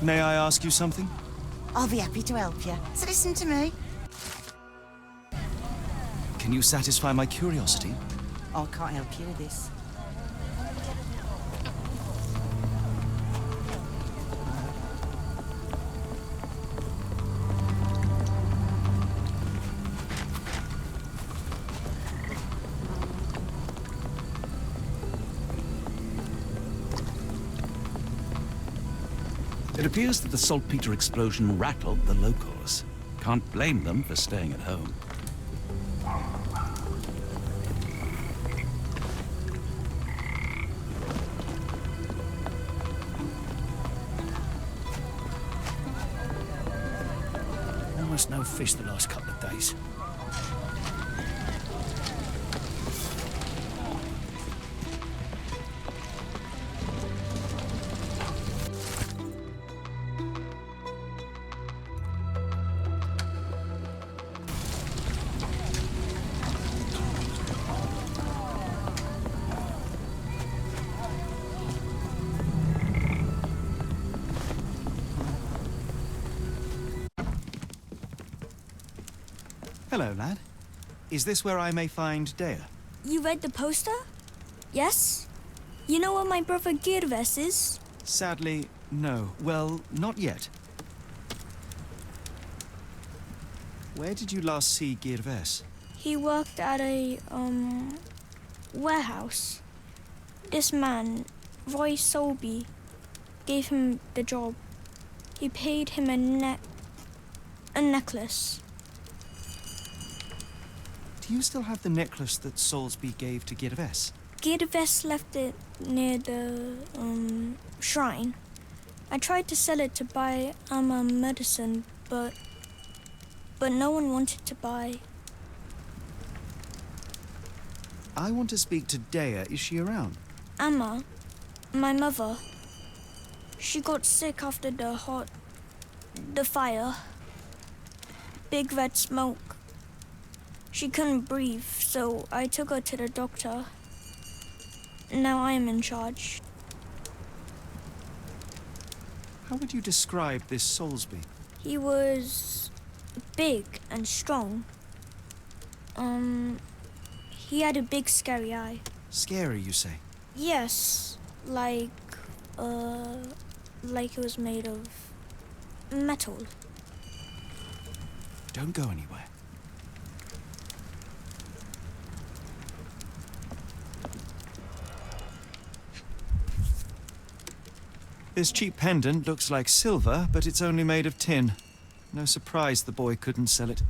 May I ask you something? I'll be happy to help you. So listen to me. Can you satisfy my curiosity? I can't help you with this. It appears that the saltpeter explosion rattled the locals. Can't blame them for staying at home. Almost no fish the last couple of days. Hello, lad. Is this where I may find Dea? You read the poster? Yes? You know where my brother Girves is? Sadly, no. Well, not yet. Where did you last see Girves? He worked at a, warehouse. This man, Roy Soulsby, gave him the job. He paid him a necklace. Do you still have the necklace that Soulsby gave to Girves? Girves left it near the, shrine. I tried to sell it to buy Amma medicine, but no one wanted to buy. I want to speak to Dea. Is she around? Amma, my mother, she got sick after the fire. Big red smoke. She couldn't breathe, so I took her to the doctor. Now I am in charge. How would you describe this Soulsby? He was big and strong. He had a big scary eye. Scary, you say? Yes, like it was made of metal. Don't go anywhere. This cheap pendant looks like silver, but it's only made of tin. No surprise the boy couldn't sell it.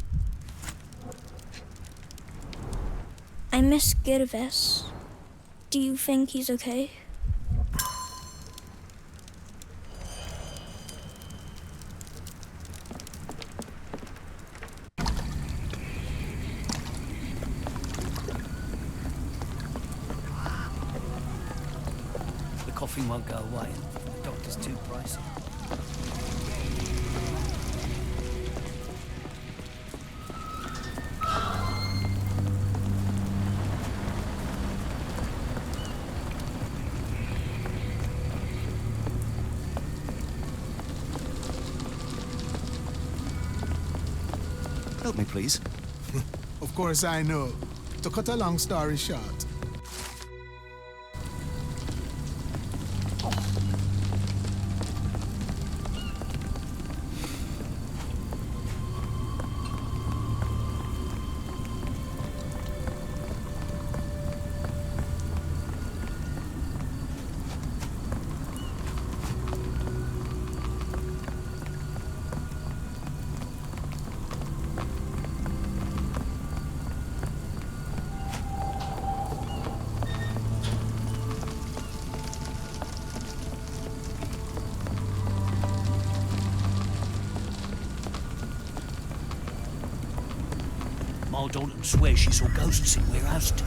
I miss Gervais. Do you think he's okay? The coughing won't go away. The doctor's too pricey. Help me, please. Of course I know. To cut a long story short. Ma Dalton swears she saw ghosts in Warehouse too.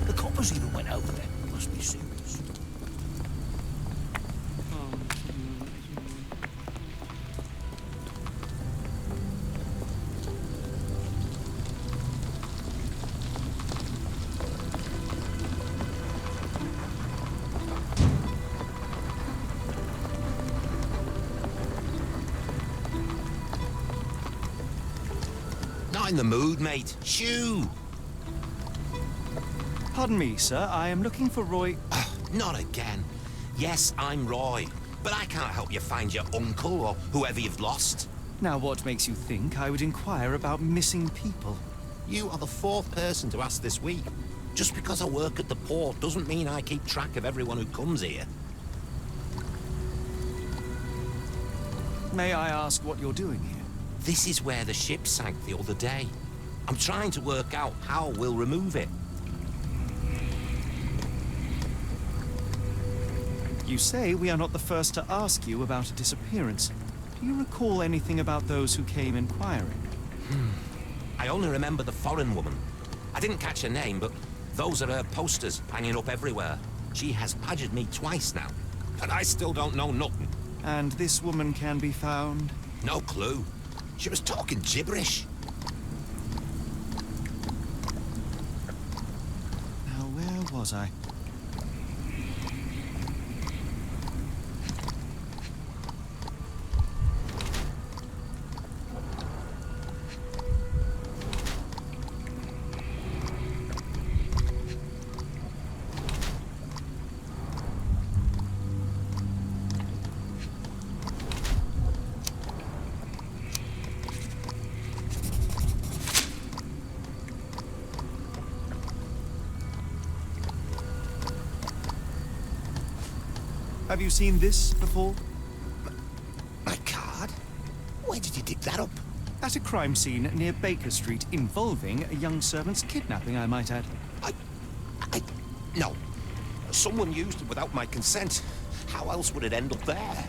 The coppers even went over there. Must be serious. Not in the mood, mate. Shoo! Pardon me, sir. I am looking for Roy... Not again. Yes, I'm Roy. But I can't help you find your uncle or whoever you've lost. Now, what makes you think I would inquire about missing people? You are the fourth person to ask this week. Just because I work at the port doesn't mean I keep track of everyone who comes here. May I ask what you're doing here? This is where the ship sank the other day. I'm trying to work out how we'll remove it. You say we are not the first to ask you about a disappearance. Do you recall anything about those who came inquiring? I only remember the foreign woman. I didn't catch her name, but those are her posters hanging up everywhere. She has badgered me twice now, and I still don't know nothing. And this woman can be found? No clue. She was talking gibberish. Now, where was I? Have you seen this before? My card? Where did you dig that up? At a crime scene near Baker Street involving a young servant's kidnapping, I might add. No. Someone used it without my consent. How else would it end up there?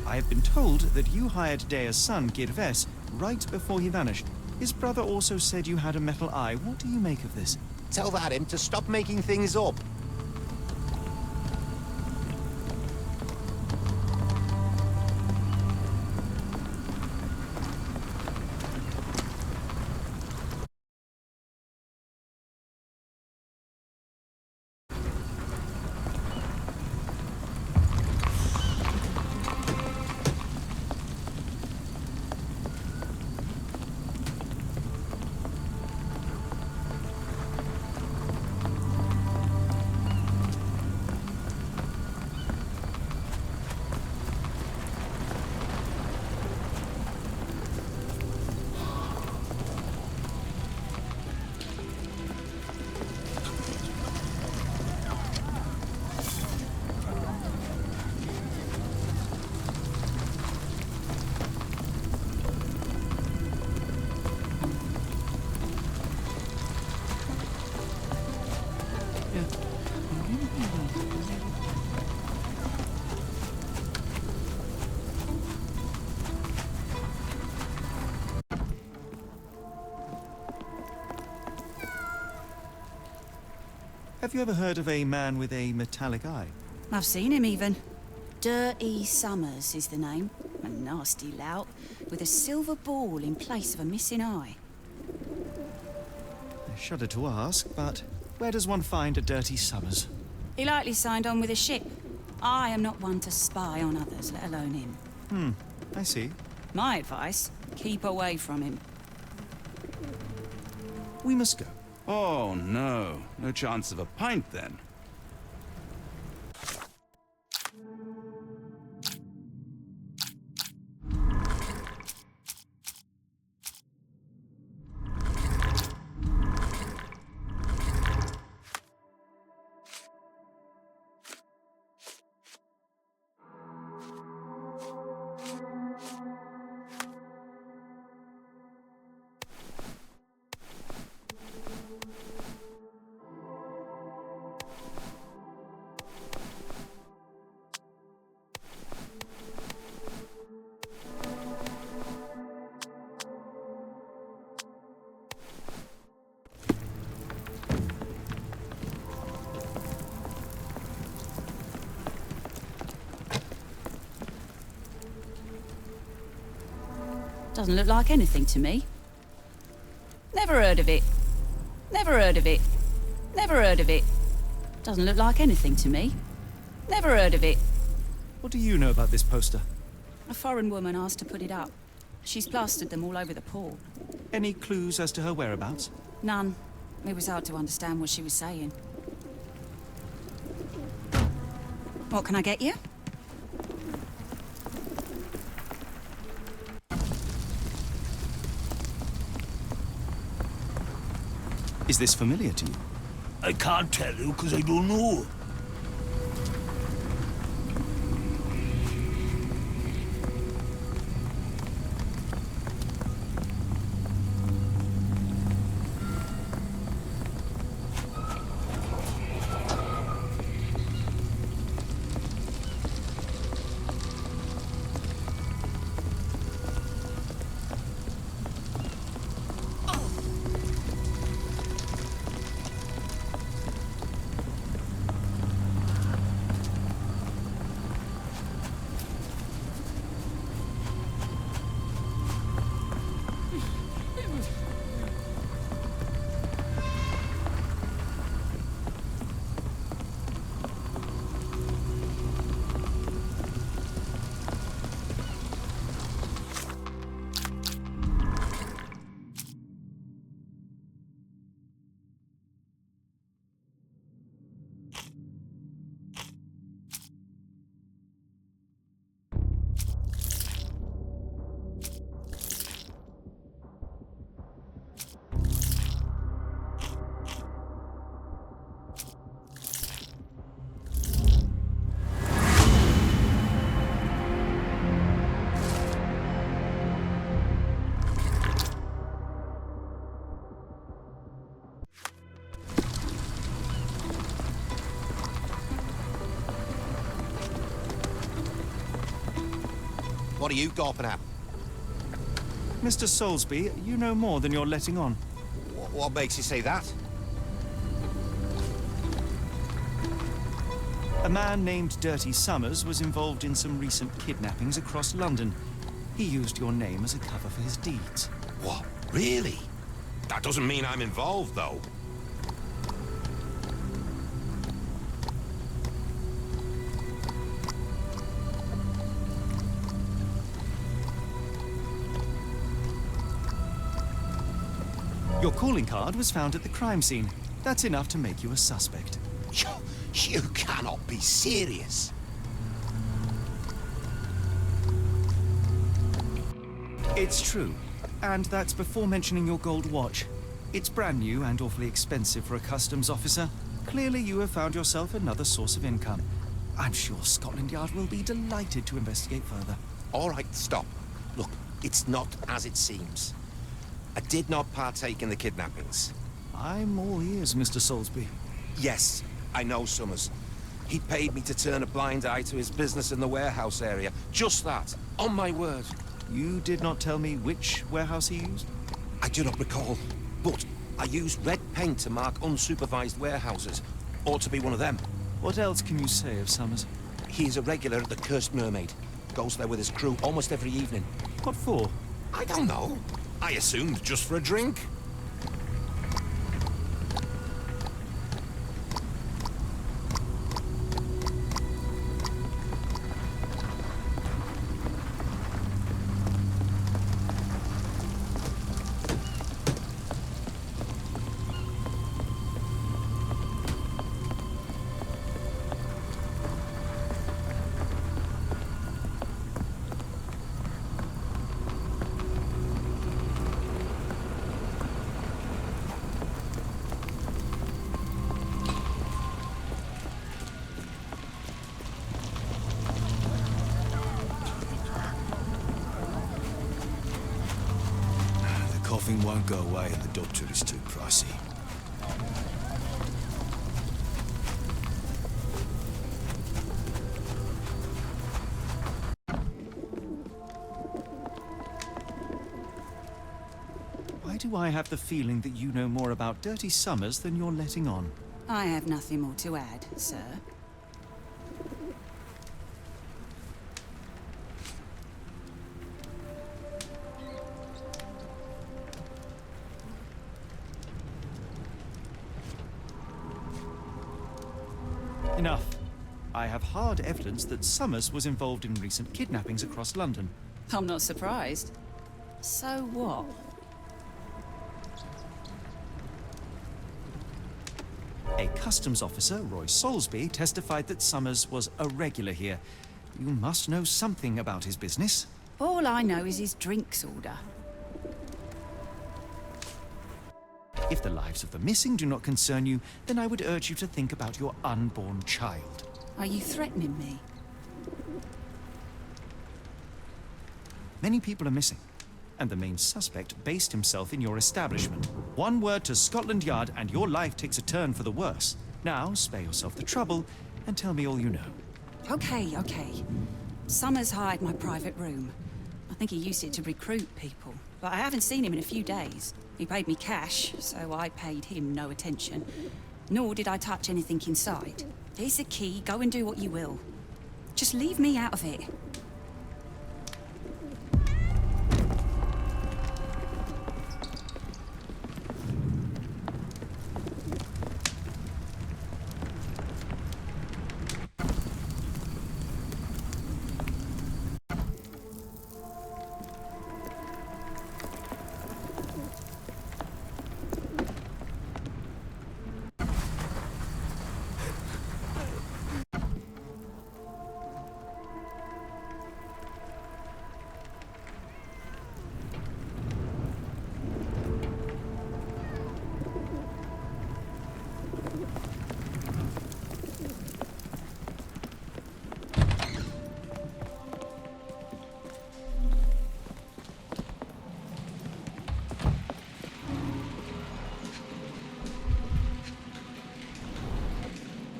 I have been told that you hired Dea's son, Girves, right before he vanished. His brother also said you had a metal eye. What do you make of this? Tell that him to stop making things up. Have you ever heard of a man with a metallic eye? I've seen him even. Dirty Summers is the name. A nasty lout with a silver ball in place of a missing eye. I shudder to ask, but where does one find a Dirty Summers? He likely signed on with a ship. I am not one to spy on others, let alone him. I see. My advice, keep away from him. We must go. Oh, no. No chance of a pint, then. Doesn't look like anything to me. Never heard of it. Never heard of it. Never heard of it. Doesn't look like anything to me. Never heard of it. What do you know about this poster? A foreign woman asked to put it up. She's plastered them all over the port. Any clues as to her whereabouts? None. It was hard to understand what she was saying. What can I get you? Is this familiar to you? I can't tell you because I don't know. What are you gawping at? Mr. Soulsby, you know more than you're letting on. What makes you say that? A man named Dirty Summers was involved in some recent kidnappings across London. He used your name as a cover for his deeds. What? Really? That doesn't mean I'm involved, though. Your calling card was found at the crime scene. That's enough to make you a suspect. You cannot be serious. It's true. And that's before mentioning your gold watch. It's brand new and awfully expensive for a customs officer. Clearly you have found yourself another source of income. I'm sure Scotland Yard will be delighted to investigate further. All right, stop. Look, it's not as it seems. I did not partake in the kidnappings. I'm all ears, Mr. Soulsby. Yes, I know Summers. He paid me to turn a blind eye to his business in the warehouse area. Just that, on my word. You did not tell me which warehouse he used? I do not recall, but I used red paint to mark unsupervised warehouses. Ought to be one of them. What else can you say of Summers? He is a regular at the Cursed Mermaid. Goes there with his crew almost every evening. What for? I don't know. I assumed just for a drink. Coughing won't go away and the doctor is too pricey. Why do I have the feeling that you know more about Dirty Summers than you're letting on? I have nothing more to add, sir. Enough. I have hard evidence that Summers was involved in recent kidnappings across London. I'm not surprised. So what? A customs officer, Roy Soulsby, testified that Summers was a regular here. You must know something about his business. All I know is his drinks order. If the lives of the missing do not concern you, then I would urge you to think about your unborn child. Are you threatening me? Many people are missing, and the main suspect based himself in your establishment. One word to Scotland Yard and your life takes a turn for the worse. Now, spare yourself the trouble and tell me all you know. Okay. Summers hired my private room. I think he used it to recruit people, but I haven't seen him in a few days. He paid me cash, so I paid him no attention. Nor did I touch anything inside. Here's the key, go and do what you will. Just leave me out of it.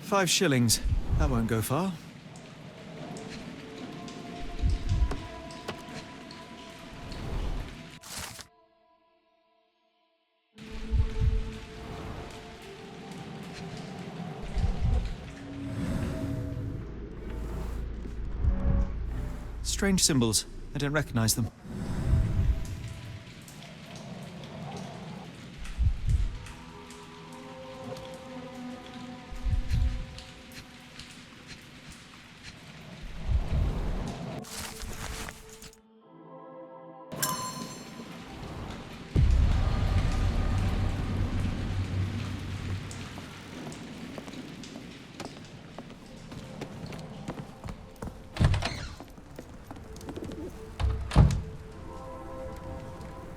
£5. That won't go far. Strange symbols. I don't recognize them.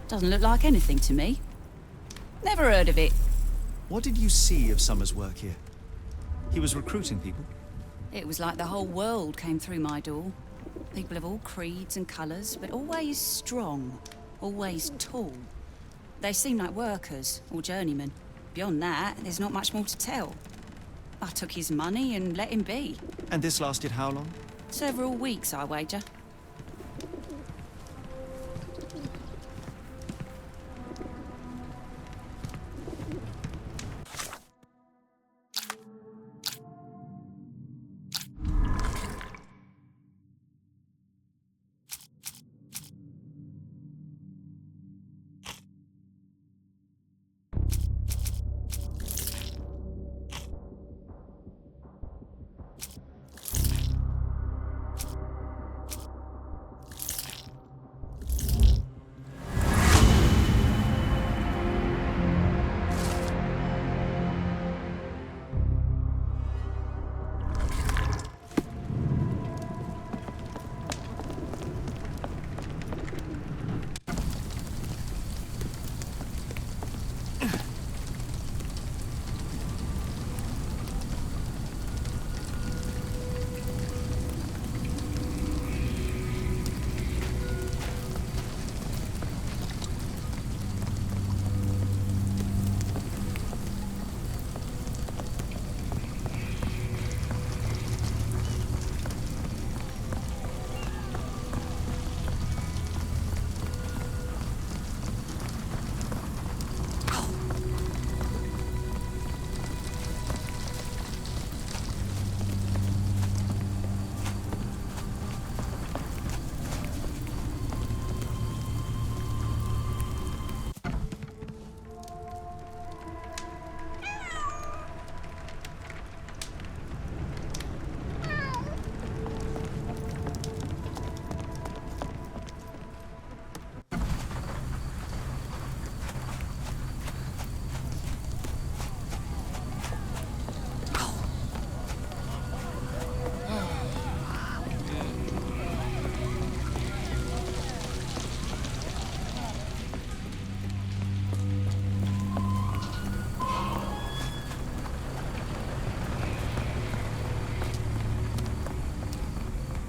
Doesn't look like anything to me. Never heard of it. What did you see of Summer's work here? He was recruiting people? It was like the whole world came through my door. People of all creeds and colours, but always strong, always tall. They seem like workers or journeymen. Beyond that, there's not much more to tell. I took his money and let him be. And this lasted how long? Several weeks, I wager.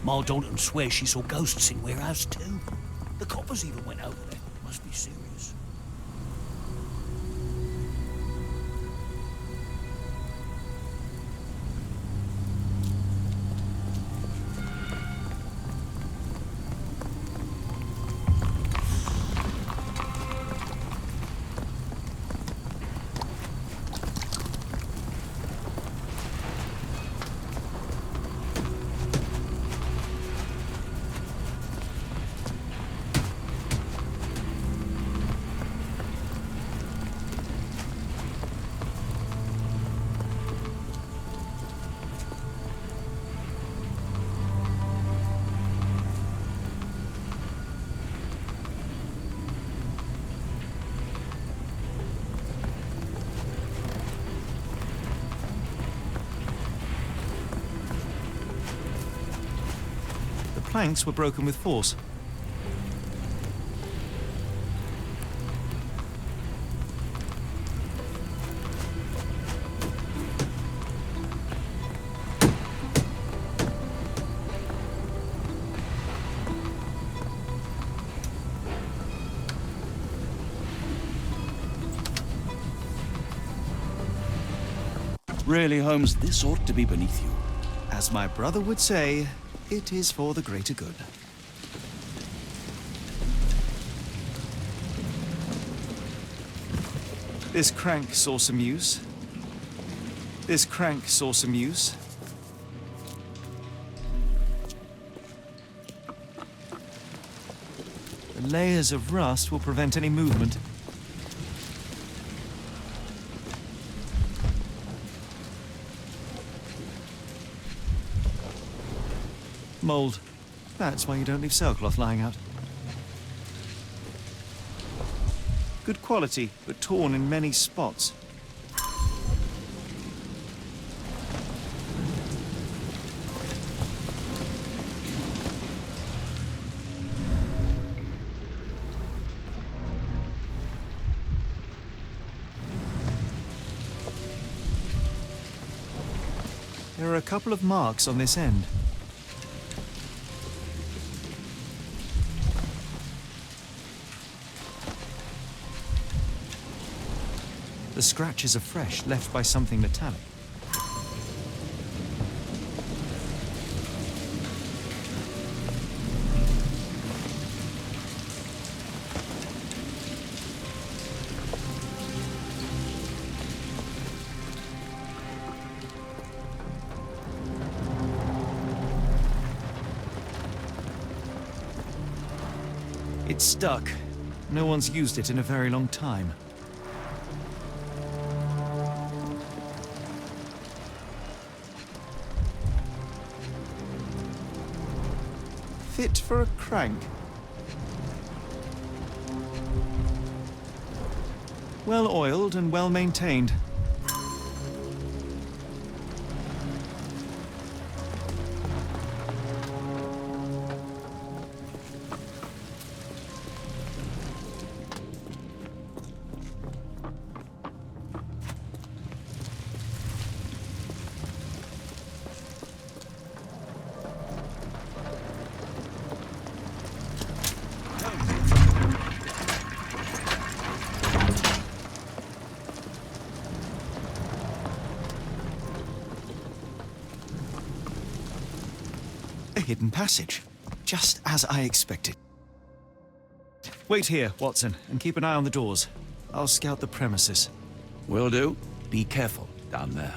Ma Dalton swears she saw ghosts in warehouse too. The coppers even went over there. Must be serious. Planks were broken with force. Really, Holmes, this ought to be beneath you. As my brother would say, it is for the greater good. This crank saw some use. This crank saw some use. The layers of rust will prevent any movement. Mold. That's why you don't leave sailcloth lying out. Good quality, but torn in many spots. There are a couple of marks on this end. The scratches are fresh, left by something metallic. It's stuck. No one's used it in a very long time. Fit for a crank. Well oiled and well maintained. A hidden passage, just as I expected. Wait here, Watson, and keep an eye on the doors. I'll scout the premises. Will do. Be careful down there.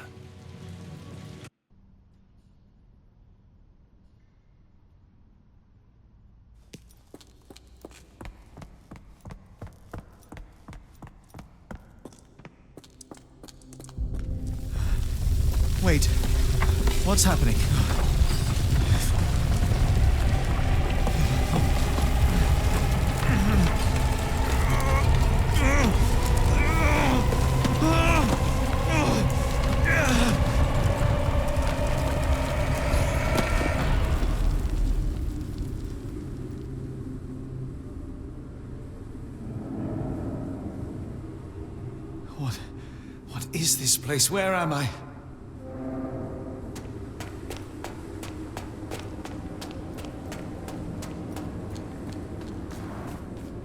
Wait, what's happening? What is this place? Where am I?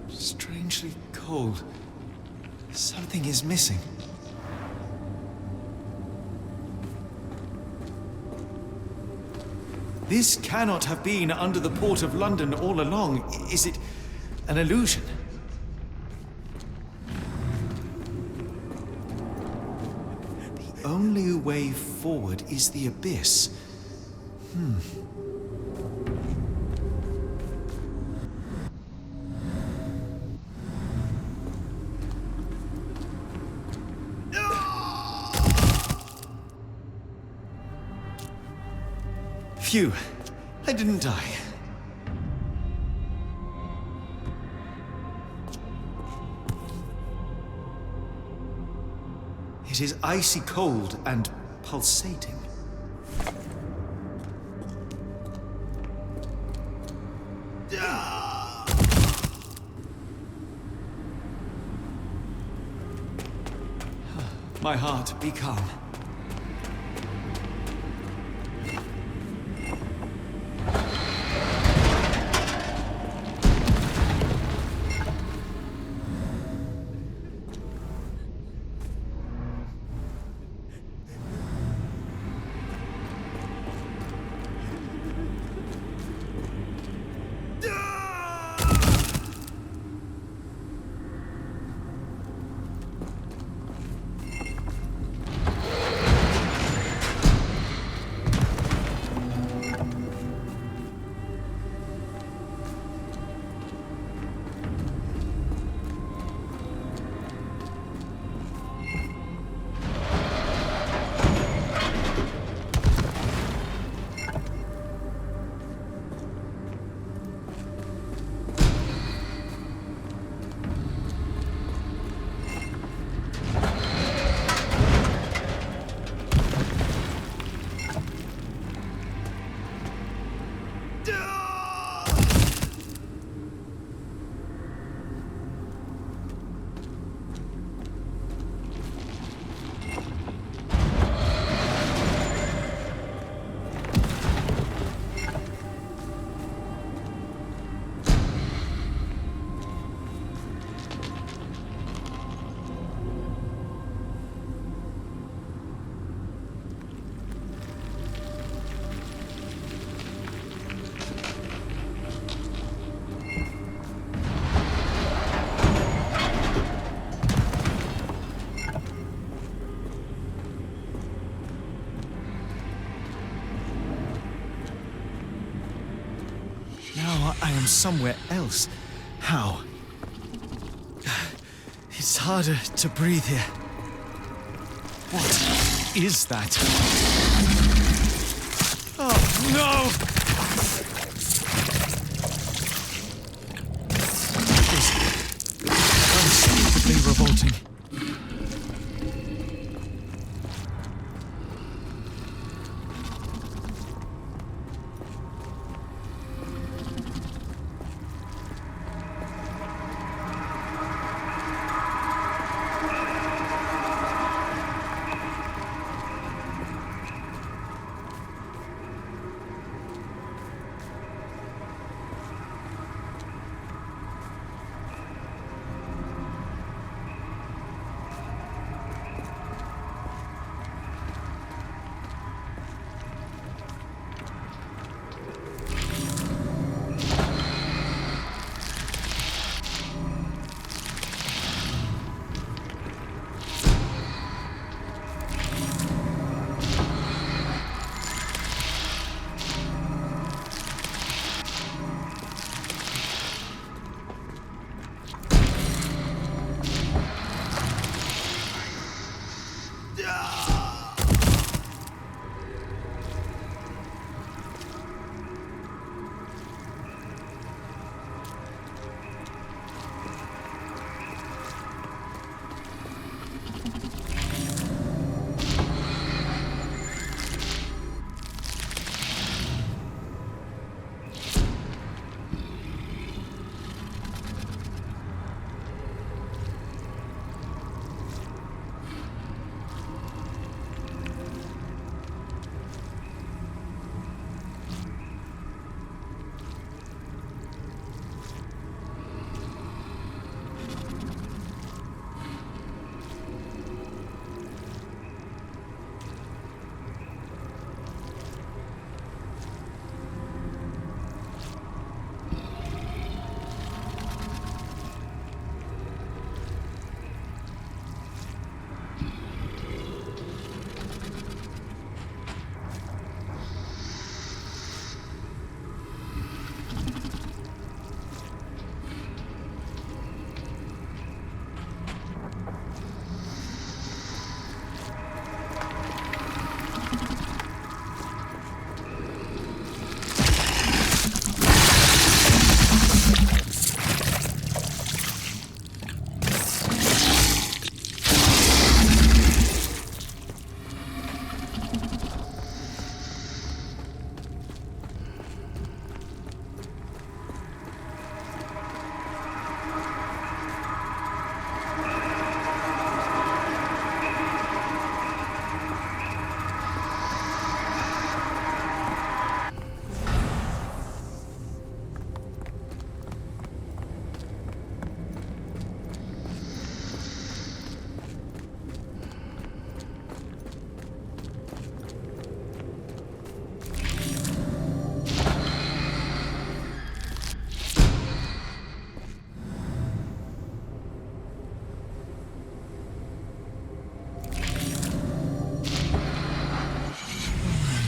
Strangely cold. Something is missing. This cannot have been under the port of London all along. Is it an illusion? The only way forward is the abyss. Phew, I didn't die. It is icy cold and pulsating. My heart, be calm. now I am somewhere else. How? It's harder to breathe here. What is that? Oh, no! This is unspeakably revolting.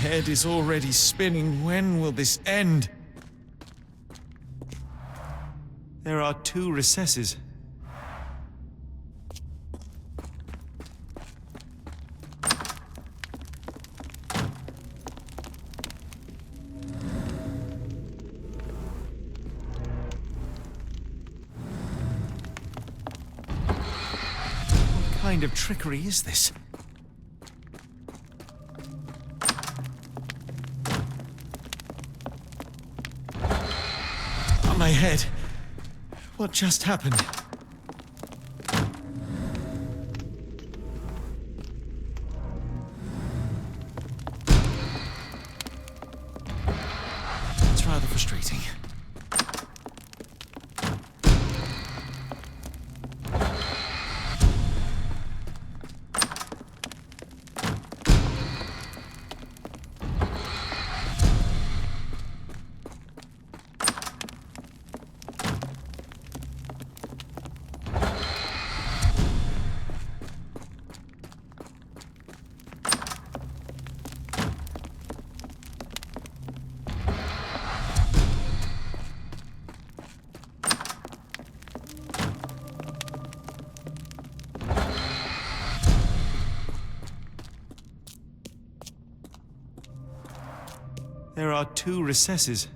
Head is already spinning. When will this end? There are 2 recesses. What kind of trickery is this? My head. What just happened? It's rather frustrating. There are 2 recesses.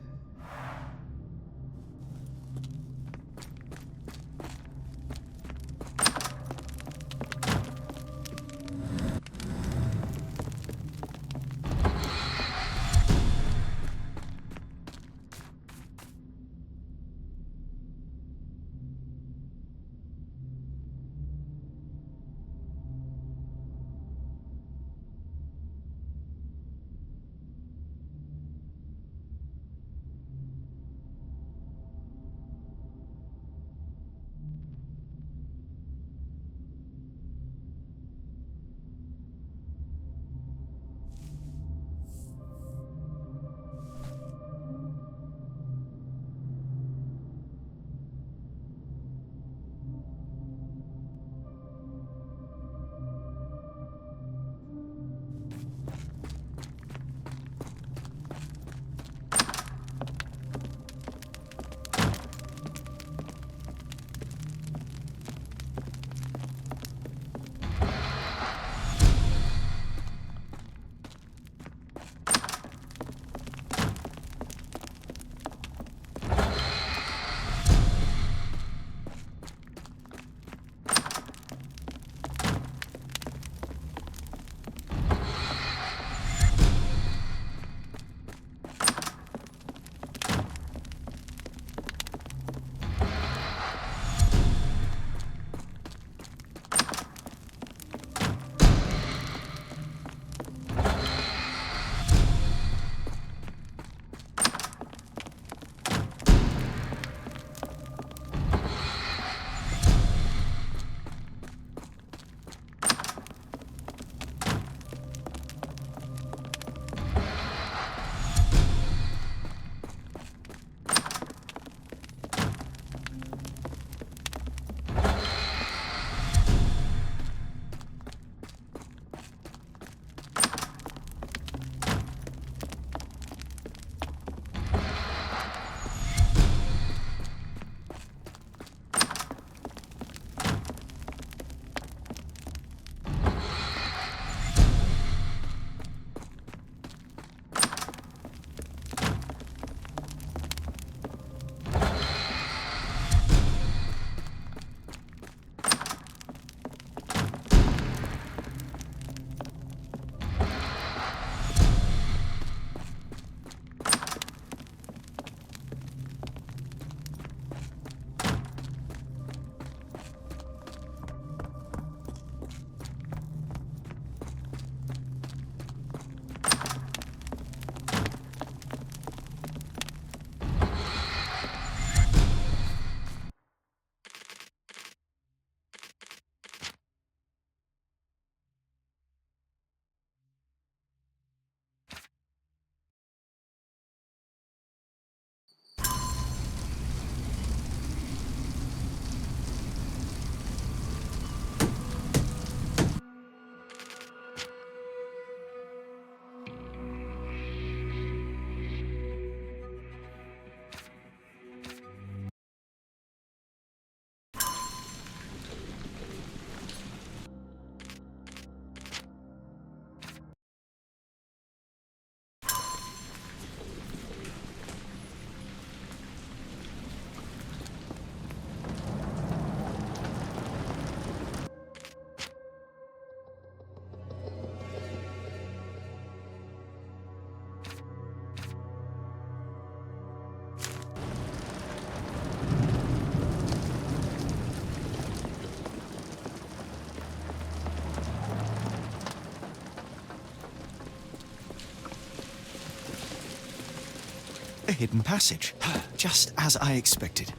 A hidden passage. Just as I expected.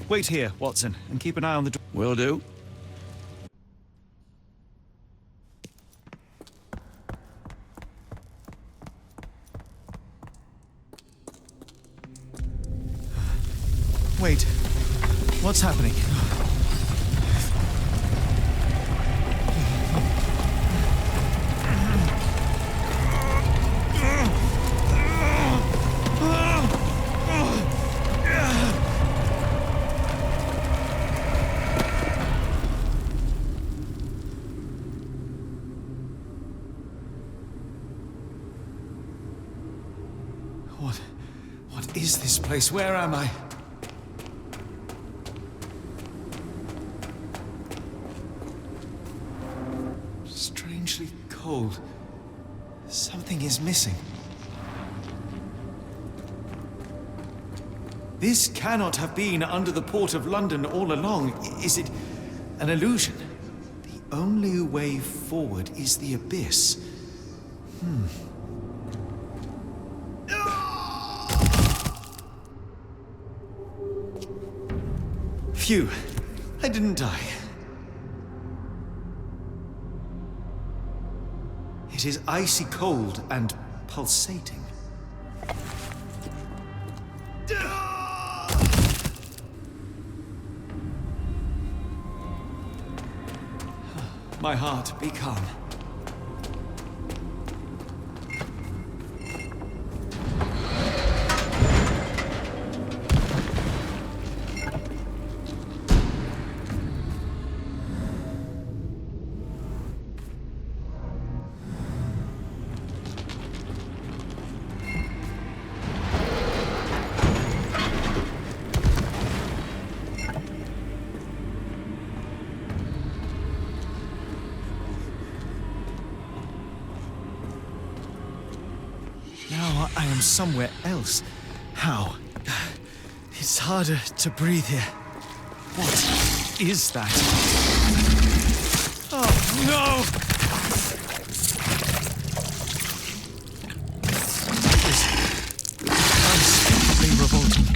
Wait here, Watson, and keep an eye on the door. Will do. Wait. What's happening? What is this place? Where am I? Strangely cold. Something is missing. This cannot have been under the port of London all along. Is it an illusion? The only way forward is the abyss. Phew, I didn't die. It is icy cold and pulsating. My heart, be calm. Now I am somewhere else. How? It's harder to breathe here. What is that? Oh, no! This is unspeakably revolting.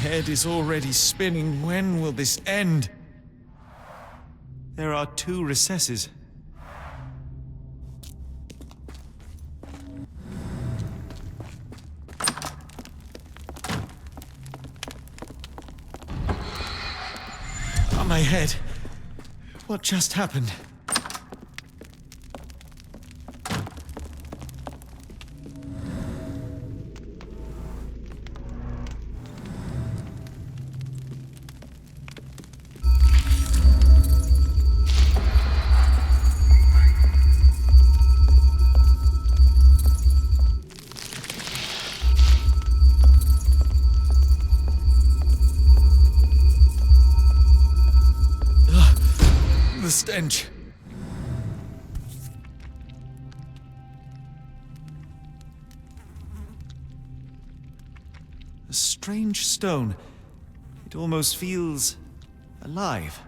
My head is already spinning. When will this end? There are 2 recesses. On my head. What just happened? The stench. A strange stone. It almost feels alive.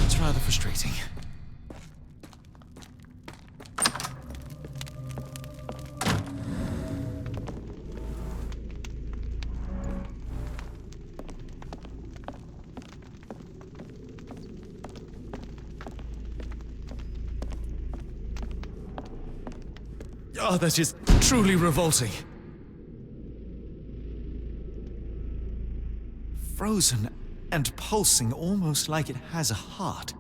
It's rather frustrating. Oh, that is truly revolting. Frozen and pulsing, almost like it has a heart.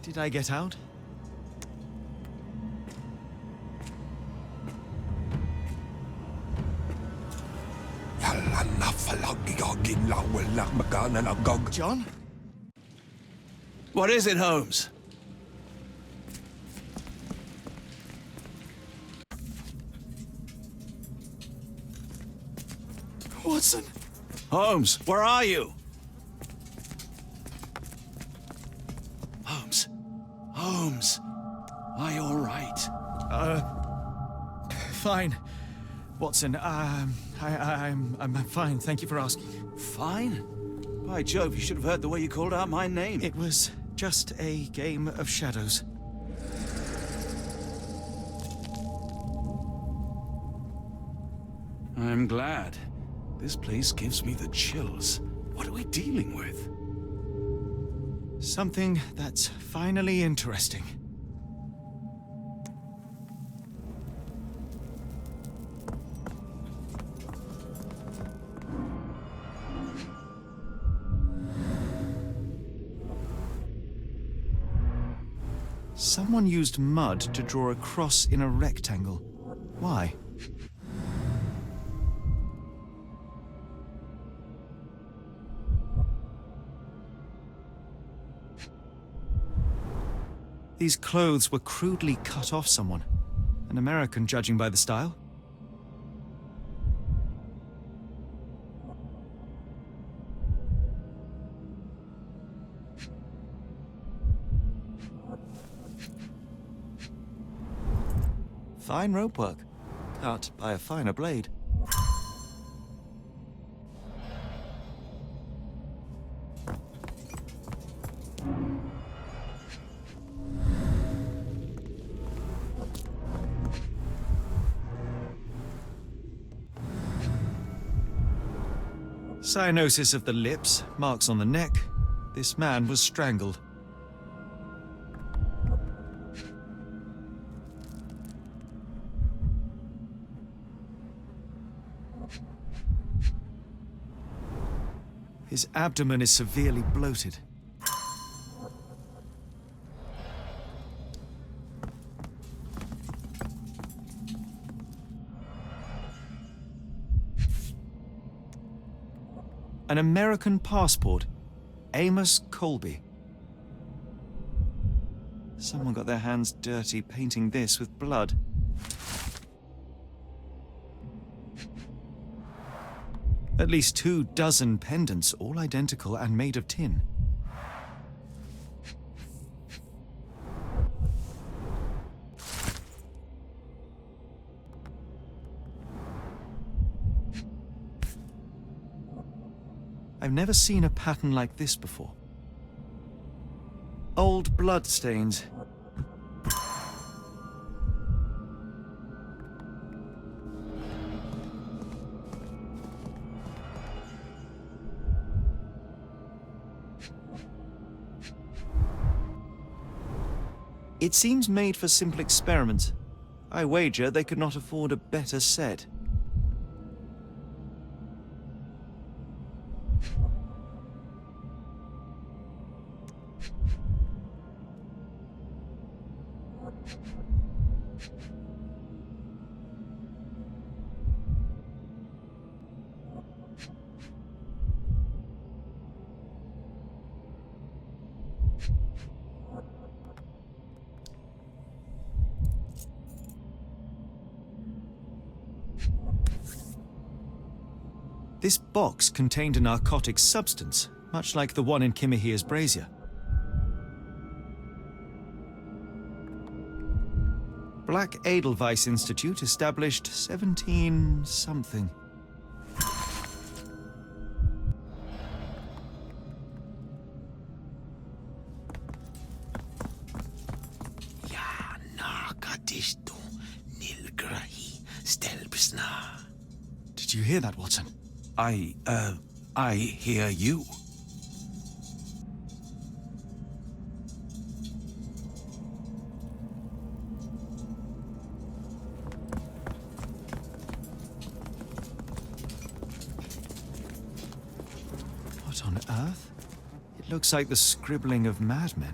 Did I get out? John? What is it, Holmes? Watson! Holmes, where are you? Holmes. Holmes. Are you all right? Fine. Watson, I'm fine. Thank you for asking. Fine? By Jove, you should have heard the way you called out my name. It was just a game of shadows. I'm glad. This place gives me the chills. What are we dealing with? Something that's finally interesting. Someone used mud to draw a cross in a rectangle. Why? These clothes were crudely cut off someone. An American, judging by the style. Fine rope work, cut by a finer blade. Cyanosis of the lips, marks on the neck. This man was strangled. His abdomen is severely bloated. An American passport. Amos Colby. Someone got their hands dirty painting this with blood. At least 24 pendants, all identical and made of tin. I've never seen a pattern like this before. Old blood stains. It seems made for simple experiments. I wager they could not afford a better set. This box contained a narcotic substance, much like the one in Kimihia's brazier. Black Edelweiss Institute established 17-something. Did you hear that, Watson? I hear you. What on earth? Looks like the scribbling of madmen.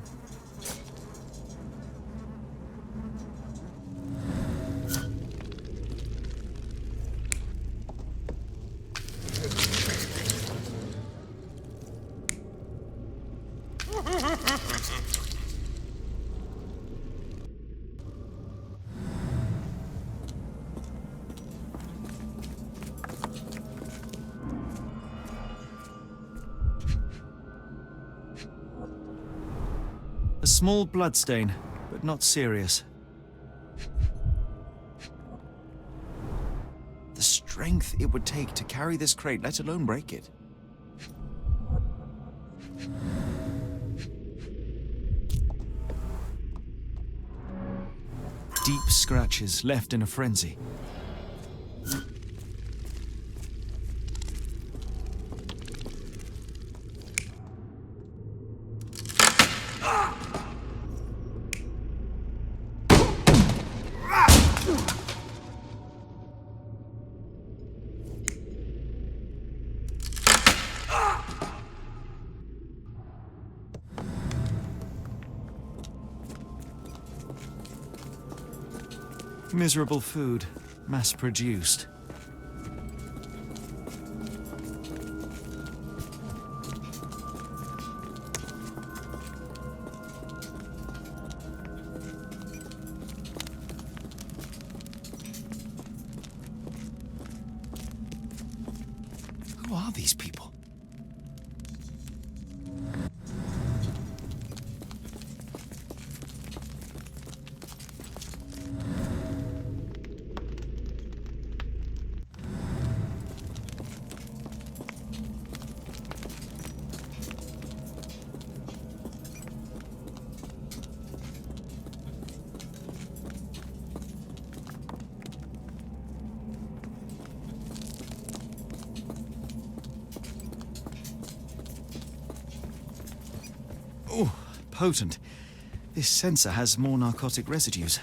A small bloodstain, but not serious. The strength it would take to carry this crate, let alone break it. Deep scratches left in a frenzy. Miserable food, mass-produced. Who are these people? Oh, potent. This sensor has more narcotic residues.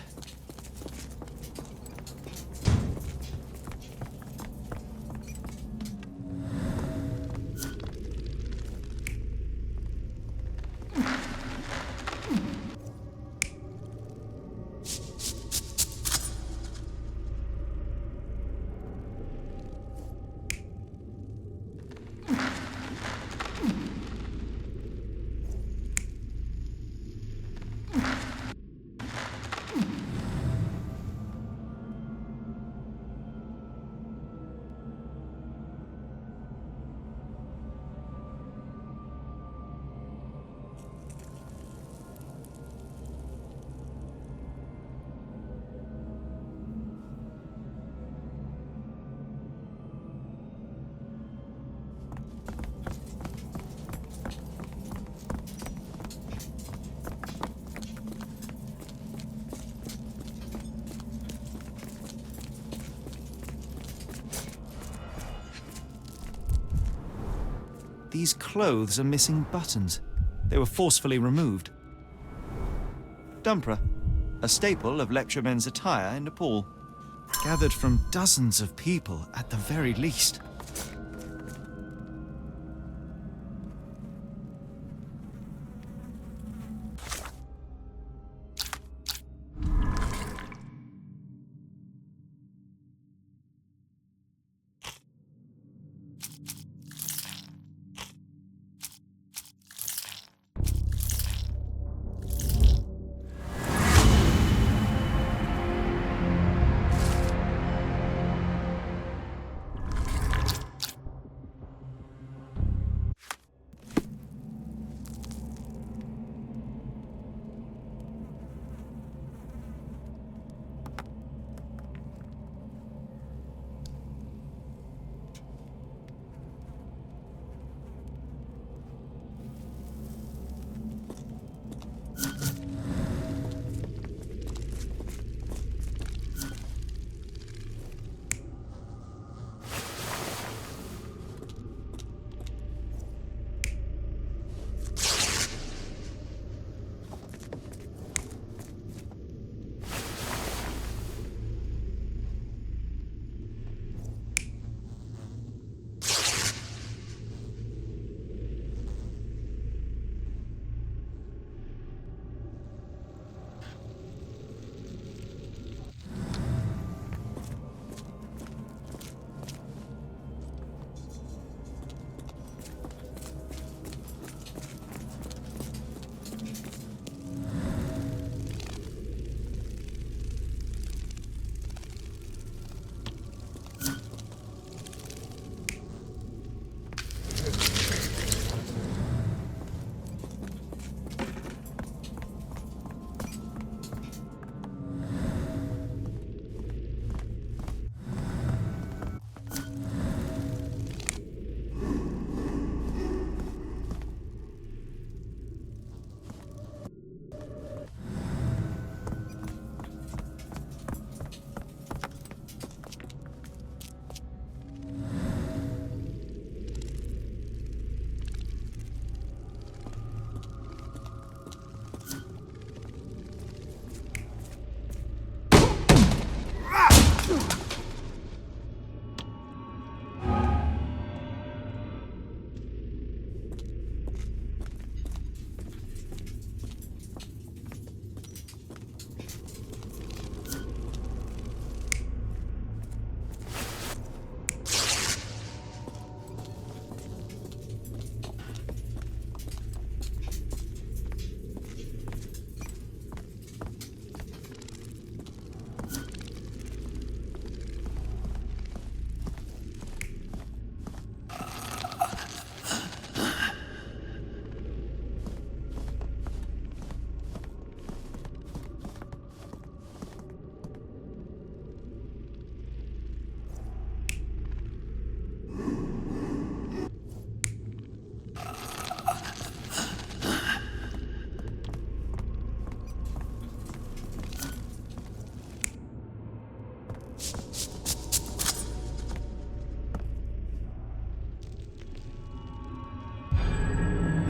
These clothes are missing buttons. They were forcefully removed. Dumpra, a staple of lecturemen's attire in Nepal. Gathered from dozens of people at the very least.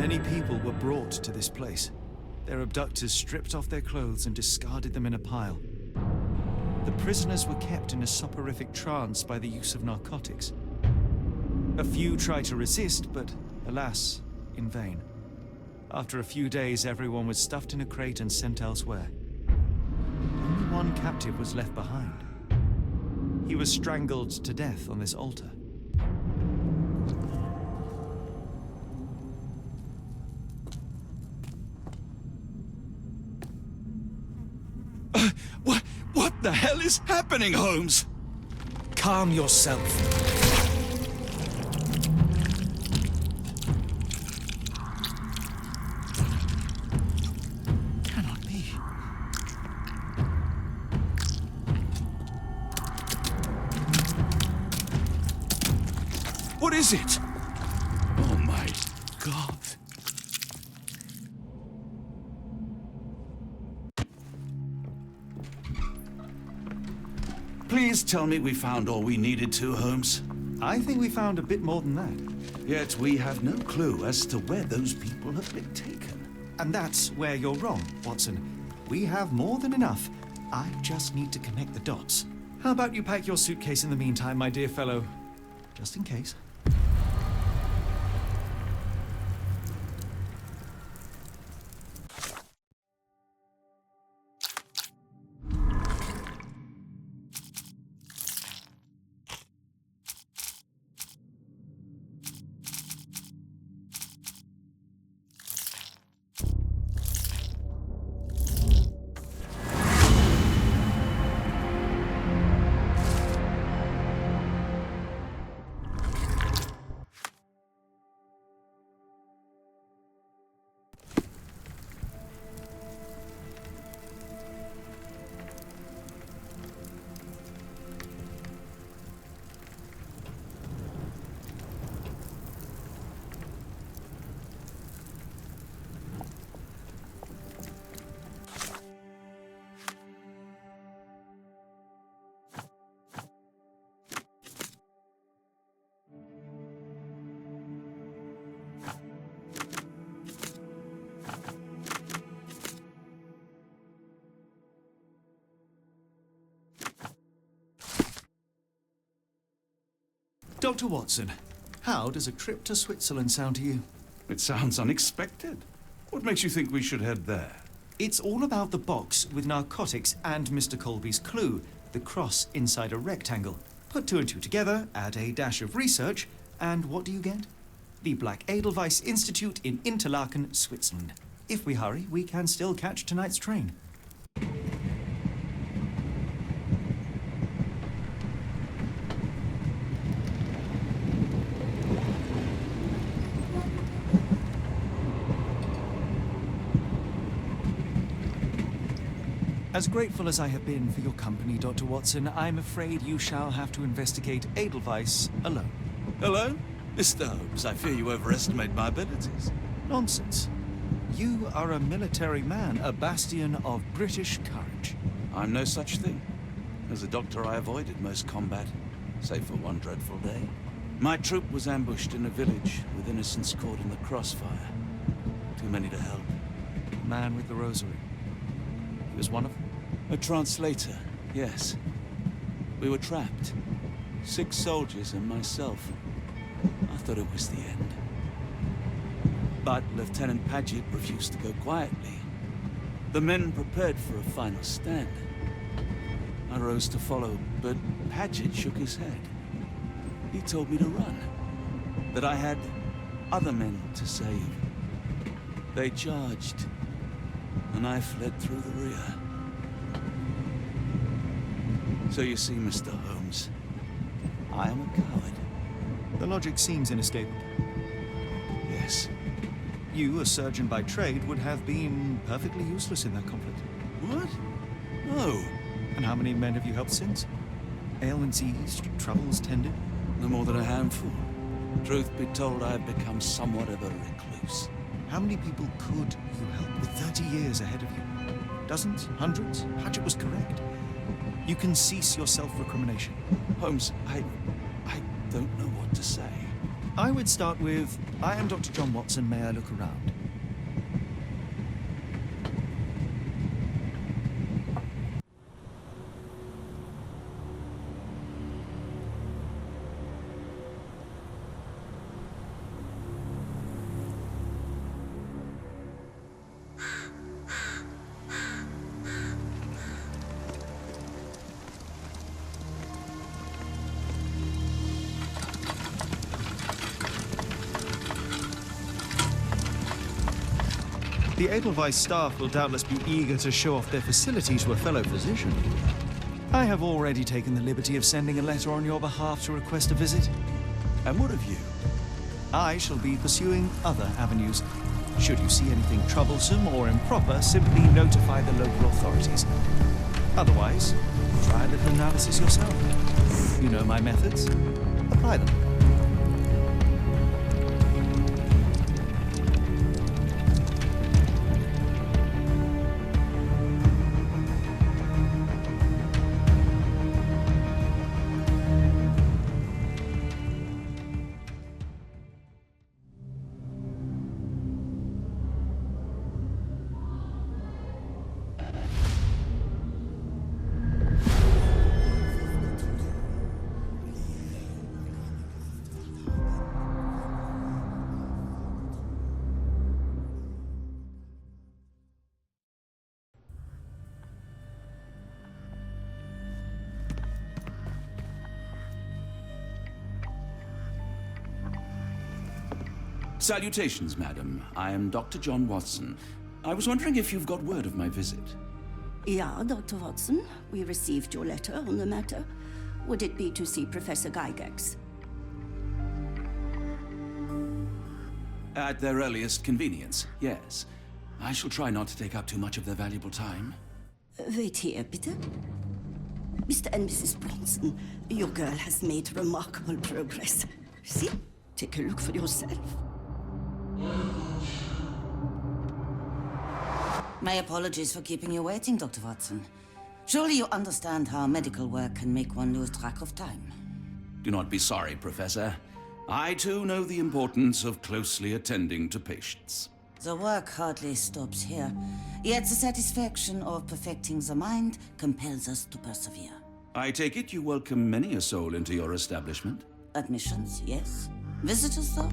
Many people were brought to this place. Their abductors stripped off their clothes and discarded them in a pile. The prisoners were kept in a soporific trance by the use of narcotics. A few tried to resist, but alas, in vain. After a few days, everyone was stuffed in a crate and sent elsewhere. Only one captive was left behind. He was strangled to death on this altar. What the hell is happening, Holmes? Calm yourself. Cannot be. What is it? Oh my God. Please tell me we found all we needed to, Holmes. I think we found a bit more than that. Yet we have no clue as to where those people have been taken. And that's where you're wrong, Watson. We have more than enough. I just need to connect the dots. How about you pack your suitcase in the meantime, my dear fellow? Just in case. Dr. Watson, how does a trip to Switzerland sound to you? It sounds unexpected. What makes you think we should head there? It's all about the box with narcotics and Mr. Colby's clue, the cross inside a rectangle. Put two and two together, add a dash of research, and what do you get? The Black Edelweiss Institute in Interlaken, Switzerland. If we hurry, we can still catch tonight's train. As grateful as I have been for your company, Dr. Watson, I'm afraid you shall have to investigate Edelweiss alone. Alone? Mr. Holmes, I fear you overestimate my abilities. Nonsense. You are a military man, a bastion of British courage. I'm no such thing. As a doctor, I avoided most combat, save for one dreadful day. My troop was ambushed in a village with innocents caught in the crossfire. Too many to help. The man with the rosary. He was one of them? A translator, yes. We were trapped. 6 soldiers and myself. I thought it was the end. But Lieutenant Paget refused to go quietly. The men prepared for a final stand. I rose to follow, but Paget shook his head. He told me to run. That I had other men to save. They charged, and I fled through the rear. So you see, Mr. Holmes, I am a coward. The logic seems inescapable. Yes. You, a surgeon by trade, would have been perfectly useless in that conflict. What? No. And how many men have you helped since? Ailments eased, troubles tended? No more than a handful. Truth be told, I have become somewhat of a recluse. How many people could you help with 30 years ahead of you? Dozens? Hundreds? Paget was correct. You can cease your self-recrimination. Holmes, I don't know what to say. I would start with, I am Dr. John Watson, may I look around? The Edelweiss staff will doubtless be eager to show off their facilities to a fellow physician. I have already taken the liberty of sending a letter on your behalf to request a visit. And what of you? I shall be pursuing other avenues. Should you see anything troublesome or improper, simply notify the local authorities. Otherwise, try a little analysis yourself. You know my methods. Apply them. Salutations, madam. I am Dr. John Watson. I was wondering if you've got word of my visit. Yeah, Dr. Watson. We received your letter on the matter. Would it be to see Professor Gygax? At their earliest convenience, yes. I shall try not to take up too much of their valuable time. Wait here, bitte. Mr. and Mrs. Bronson, your girl has made remarkable progress. See? Take a look for yourself. My apologies for keeping you waiting, Dr. Watson. Surely you understand how medical work can make one lose track of time. Do not be sorry, Professor. I too know the importance of closely attending to patients. The work hardly stops here, yet the satisfaction of perfecting the mind compels us to persevere. I take it you welcome many a soul into your establishment? Admissions, yes. Visitors, though?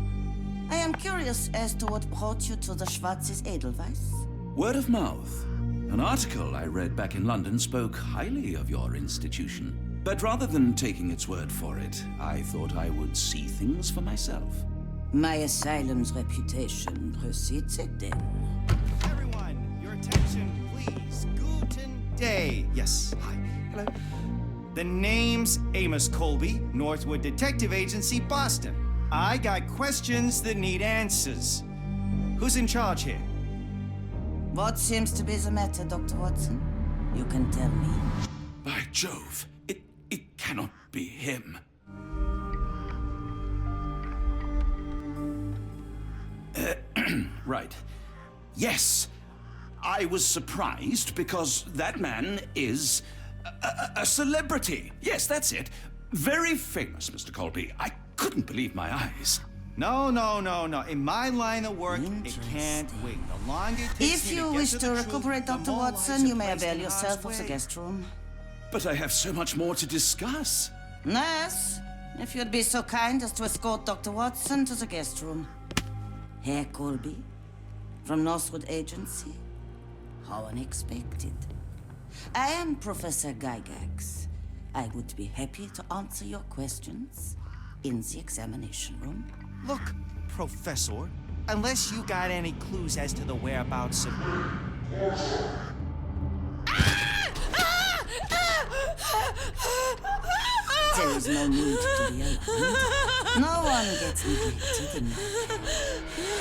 I am curious as to what brought you to the Schwarzes Edelweiss. Word of mouth. An article I read back in London spoke highly of your institution. But rather than taking its word for it, I thought I would see things for myself. My asylum's reputation precedes it, then. Everyone, your attention, please. Guten Day. Yes, hi. Hello. The name's Amos Colby, Northwood Detective Agency, Boston. I got questions that need answers. Who's in charge here? What seems to be the matter, Dr. Watson? You can tell me. By Jove, it cannot be him. Right. Yes, I was surprised because that man is a celebrity. Yes, that's it. Very famous, Mr. Colby. I couldn't believe my eyes. No. In my line of work, it can't wait. The longer it takes If me you to get wish to to the recuperate, truth, the Dr. more Watson, lives are you may placed avail in harm's yourself of the way. guest room. But I have so much more to discuss. Nurse, if you'd be so kind as to escort Dr. Watson to the guest room. Herr Colby, from Northwood Agency. How unexpected. I am Professor Gygax. I would be happy to answer your questions in the examination room. Look, Professor, unless you got any clues as to the whereabouts of... There is no need to be alarmed. No one gets neglected in my care.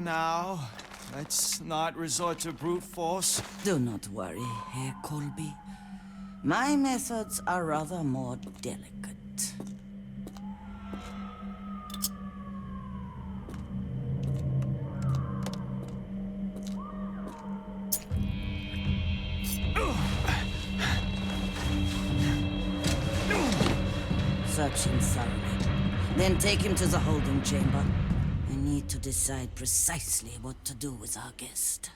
Now, let's not resort to brute force. Do not worry, Herr Colby. My methods are rather more delicate. Search him thoroughly. Then take him to the holding chamber. I need to decide precisely what to do with our guest.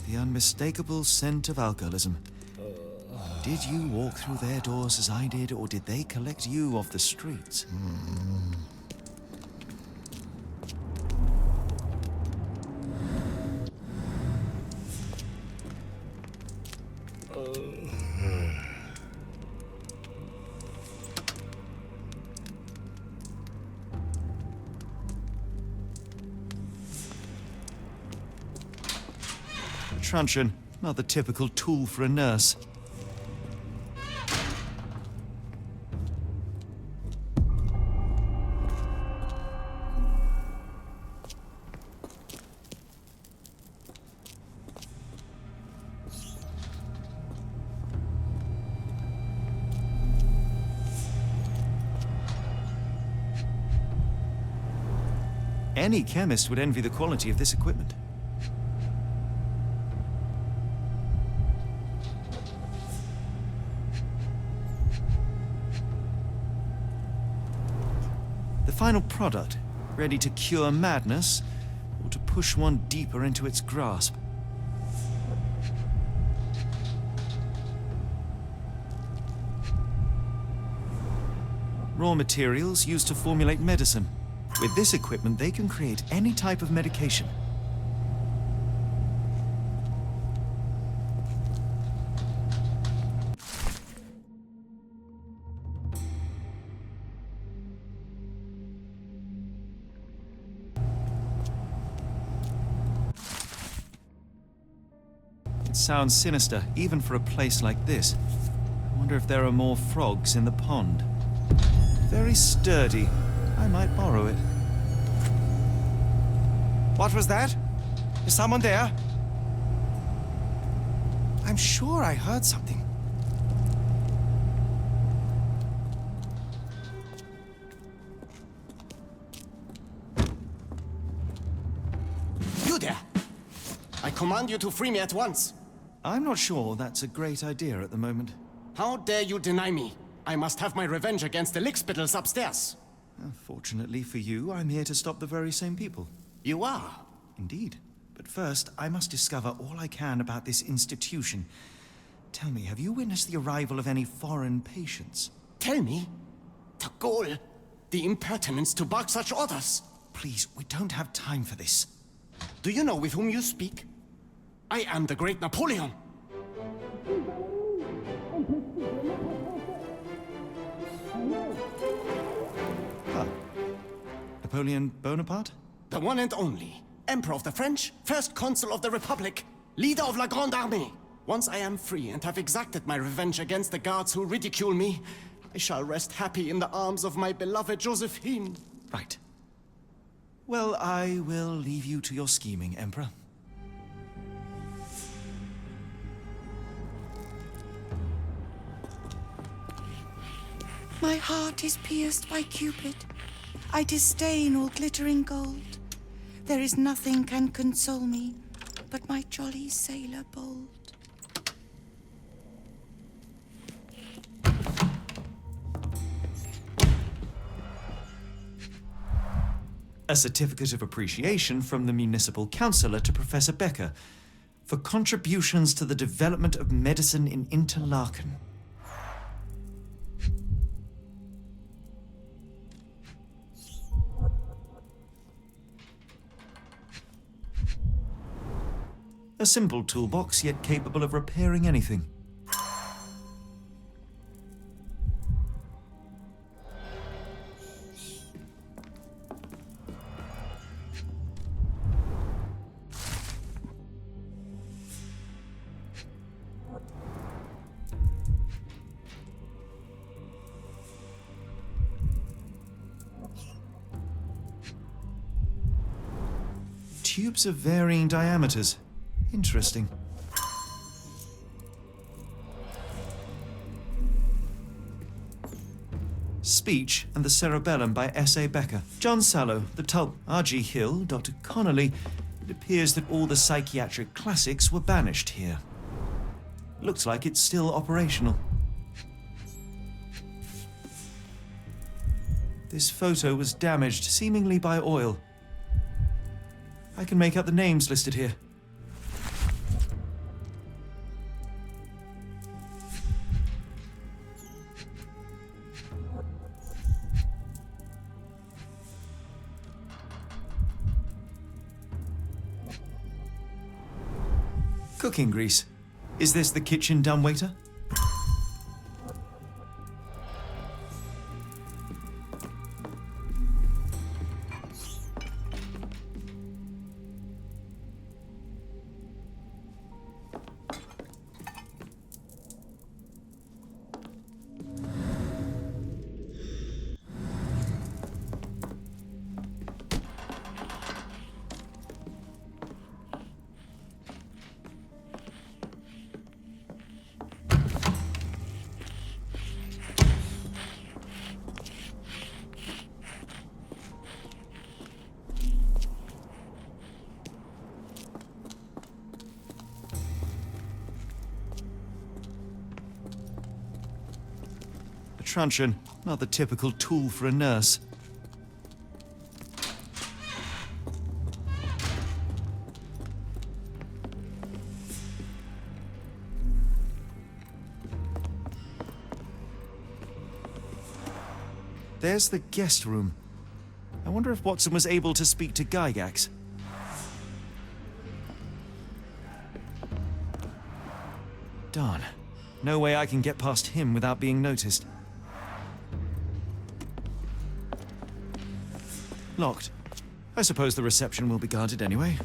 The unmistakable scent of alcoholism. Did you walk through their doors as I did, or did they collect you off the streets? Truncheon, not the typical tool for a nurse. Any chemist would envy the quality of this equipment. The final product, ready to cure madness, or to push one deeper into its grasp. Raw materials used to formulate medicine. With this equipment, they can create any type of medication. It sounds sinister, even for a place like this. I wonder if there are more frogs in the pond. Very sturdy. I might borrow it. What was that? Is someone there? I'm sure I heard something. You there! I command you to free me at once. I'm not sure that's a great idea at the moment. How dare you deny me? I must have my revenge against the lickspittles upstairs. Fortunately for you, I'm here to stop the very same people. You are? Indeed. But first, I must discover all I can about this institution. Tell me, have you witnessed the arrival of any foreign patients? Tell me? The gall, the impertinence to bark such orders. Please, we don't have time for this. Do you know with whom you speak? I am the great Napoleon. Napoleon Bonaparte? The one and only. Emperor of the French, first consul of the Republic, leader of La Grande Armée. Once I am free and have exacted my revenge against the guards who ridicule me, I shall rest happy in the arms of my beloved Josephine. Right. Well, I will leave you to your scheming, Emperor. My heart is pierced by Cupid. I disdain all glittering gold. There is nothing can console me but my jolly sailor bold. A certificate of appreciation from the municipal councillor to Professor Becker for contributions to the development of medicine in Interlaken. A simple toolbox, yet capable of repairing anything. Tubes of varying diameters. Interesting. Speech and the Cerebellum by S.A. Becker. John Sallow, The Tub. R.G. Hill, Dr. Connolly. It appears that all the psychiatric classics were banished here. Looks like it's still operational. This photo was damaged, seemingly by oil. I can make out the names listed here. Cooking grease. Is this the kitchen dumbwaiter? Truncheon, not the typical tool for a nurse. There's the guest room. I wonder if Watson was able to speak to Gygax. Darn. No way I can get past him without being noticed. Locked. I suppose the reception will be guarded anyway.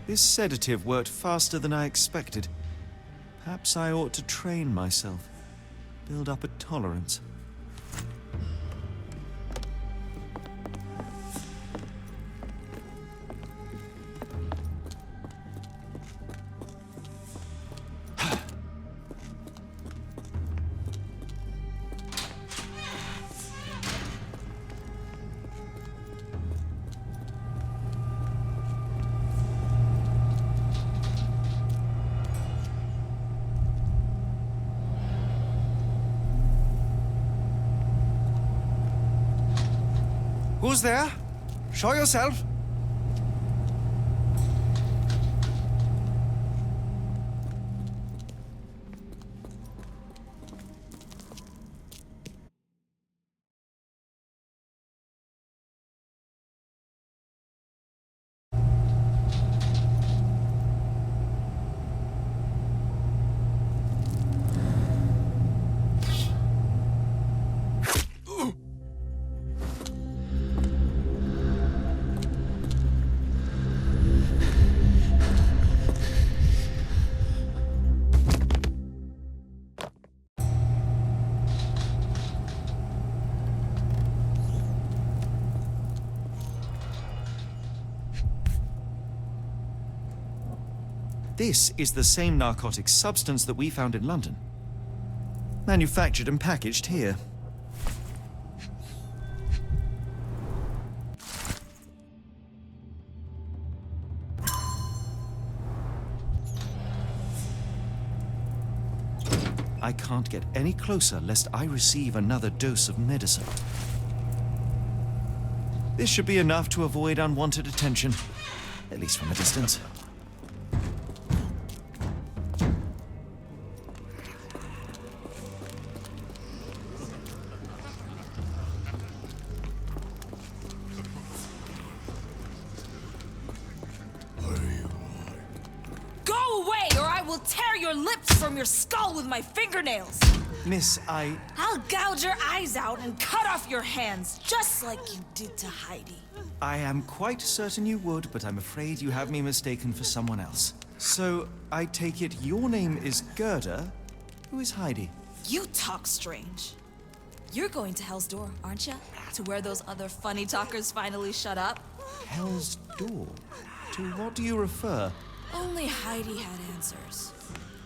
This sedative worked faster than I expected. Perhaps I ought to train myself. Build up a tolerance. Who's there? Show yourself. This is the same narcotic substance that we found in London. Manufactured and packaged here. I can't get any closer lest I receive another dose of medicine. This should be enough to avoid unwanted attention, at least from a distance. From your skull with my fingernails. Miss, I'll gouge your eyes out and cut off your hands, just like you did to Heidi. I am quite certain you would, but I'm afraid you have me mistaken for someone else. So, I take it your name is Gerda. Who is Heidi? You talk strange. You're going to Hell's Door, aren't you? To where those other funny talkers finally shut up? Hell's Door? To what do you refer? Only Heidi had answers.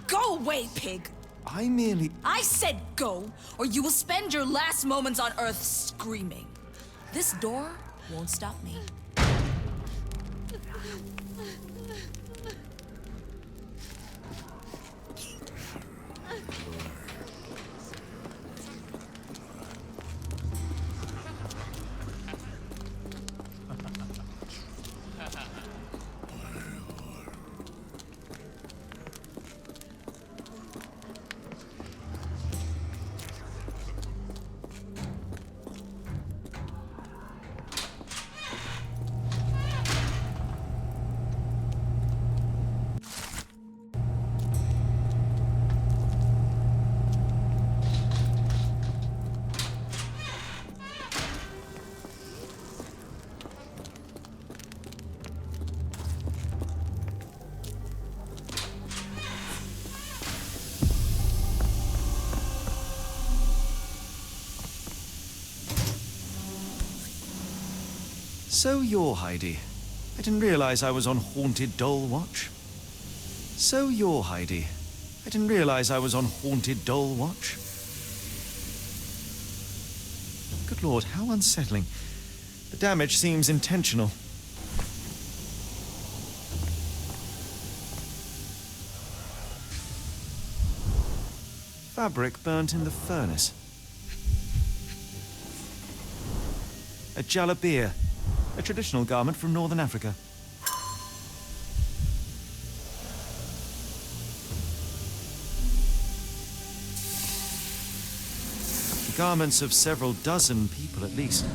Go away, pig! I merely... I said go, or you will spend your last moments on Earth screaming. This door won't stop me. So you're Heidi. I didn't realize I was on haunted doll watch. So you're Heidi. I didn't realize I was on haunted doll watch. Good Lord, how unsettling. The damage seems intentional. Fabric burnt in the furnace. A jalabia. A traditional garment from northern Africa. The garments of several dozen people at least.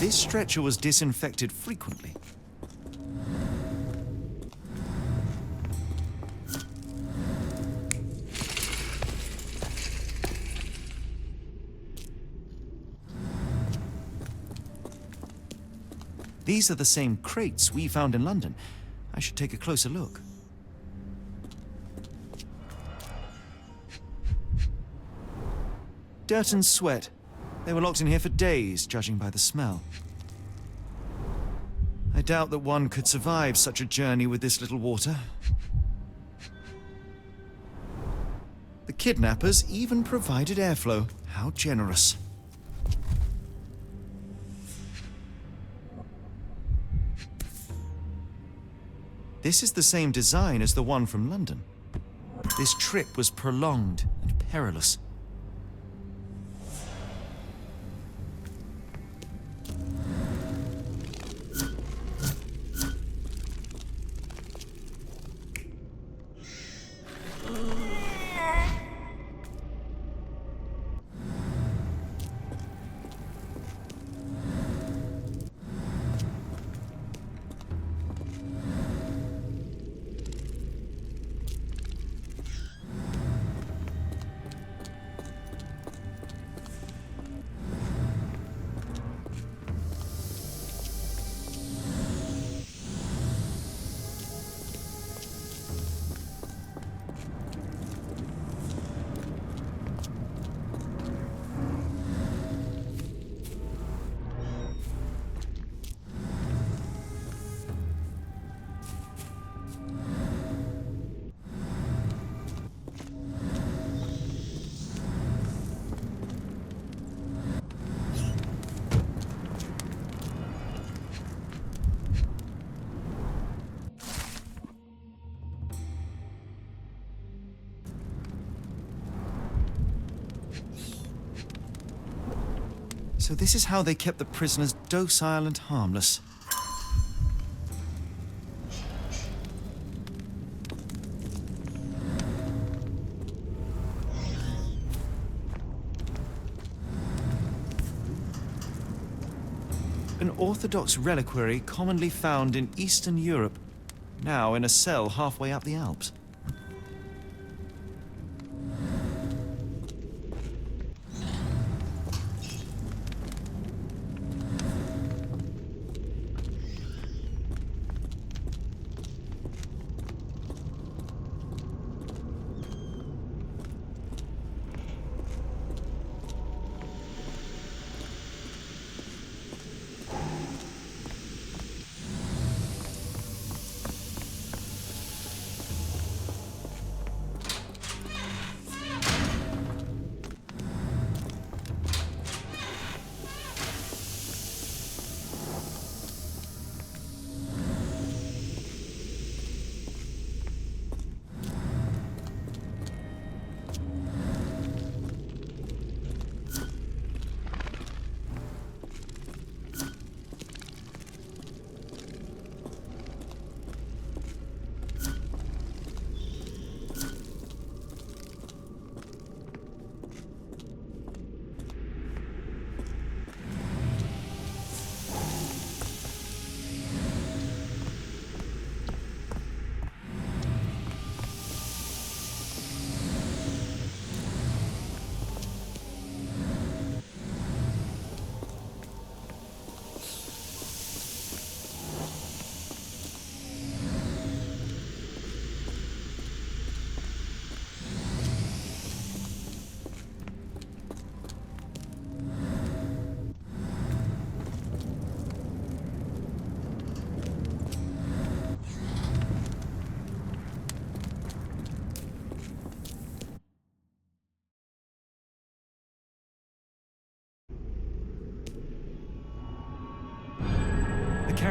This stretcher was disinfected frequently. These are the same crates we found in London. I should take a closer look. Dirt and sweat. They were locked in here for days, judging by the smell. I doubt that one could survive such a journey with this little water. The kidnappers even provided airflow. How generous. This is the same design as the one from London. This trip was prolonged and perilous. So this is how they kept the prisoners docile and harmless. An Orthodox reliquary commonly found in Eastern Europe, now in a cell halfway up the Alps.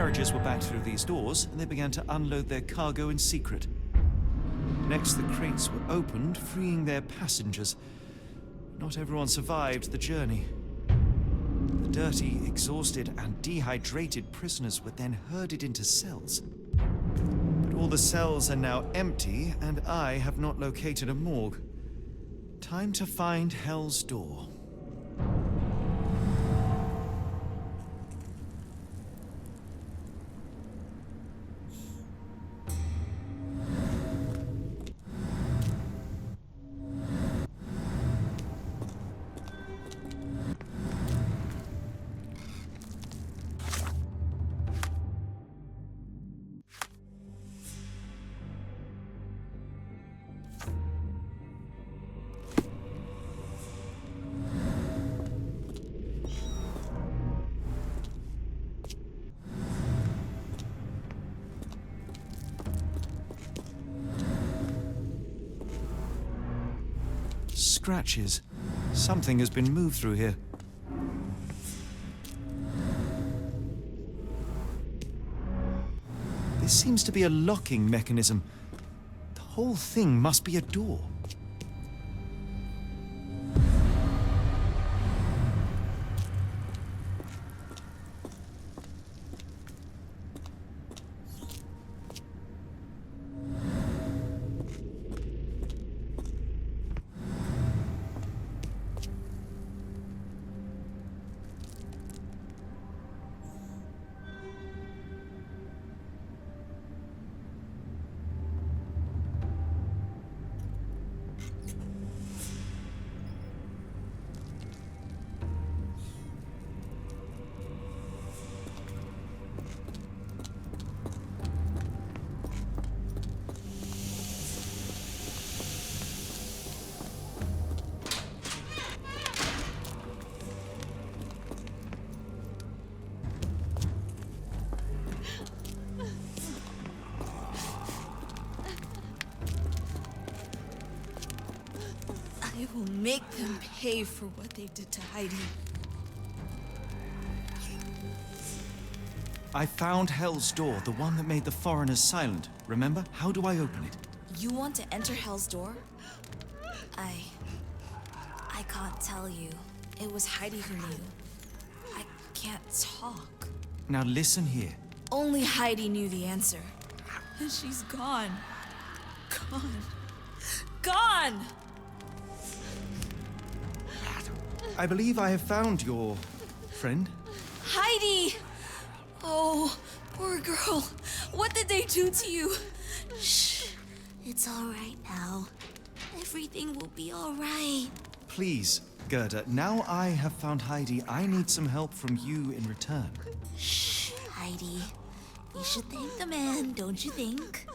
carriages were backed through these doors, and they began to unload their cargo in secret. Next, the crates were opened, freeing their passengers. Not everyone survived the journey. The dirty, exhausted, and dehydrated prisoners were then herded into cells. But all the cells are now empty, and I have not located a morgue. Time to find Hell's Door. Scratches. Something has been moved through here. This seems to be a locking mechanism. The whole thing must be a door. I will make them pay for what they did to Heidi. I found Hell's Door, the one that made the foreigners silent. Remember? How do I open it? You want to enter Hell's Door? I can't tell you. It was Heidi who knew. I can't talk. Now listen here. Only Heidi knew the answer. And she's gone. Gone. Gone! I believe I have found your friend. Heidi! Oh, poor girl. What did they do to you? Shh. It's all right now. Everything will be all right. Please, Gerda, now I have found Heidi, I need some help from you in return. Shh, Heidi. We should thank the man, don't you think?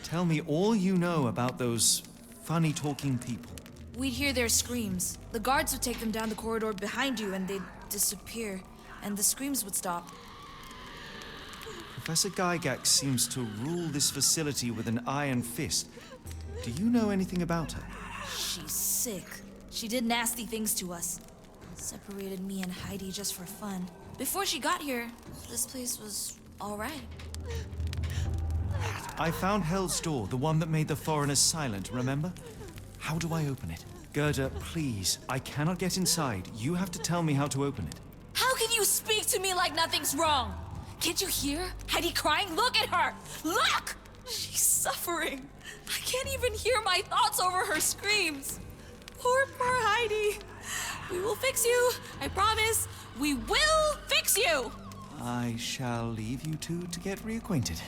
Tell me all you know about those funny-talking people. We'd hear their screams. The guards would take them down the corridor behind you and they'd disappear. And the screams would stop. Professor Gygax seems to rule this facility with an iron fist. Do you know anything about her? She's sick. She did nasty things to us. Separated me and Heidi just for fun. Before she got here, this place was all right. I found Hell's Door, the one that made the foreigners silent, remember? How do I open it? Gerda, please, I cannot get inside. You have to tell me how to open it. How can you speak to me like nothing's wrong? Can't you hear Heidi crying? Look at her! Look! She's suffering. I can't even hear my thoughts over her screams. Poor Heidi. We will fix you. I promise. We will fix you! I shall leave you two to get reacquainted.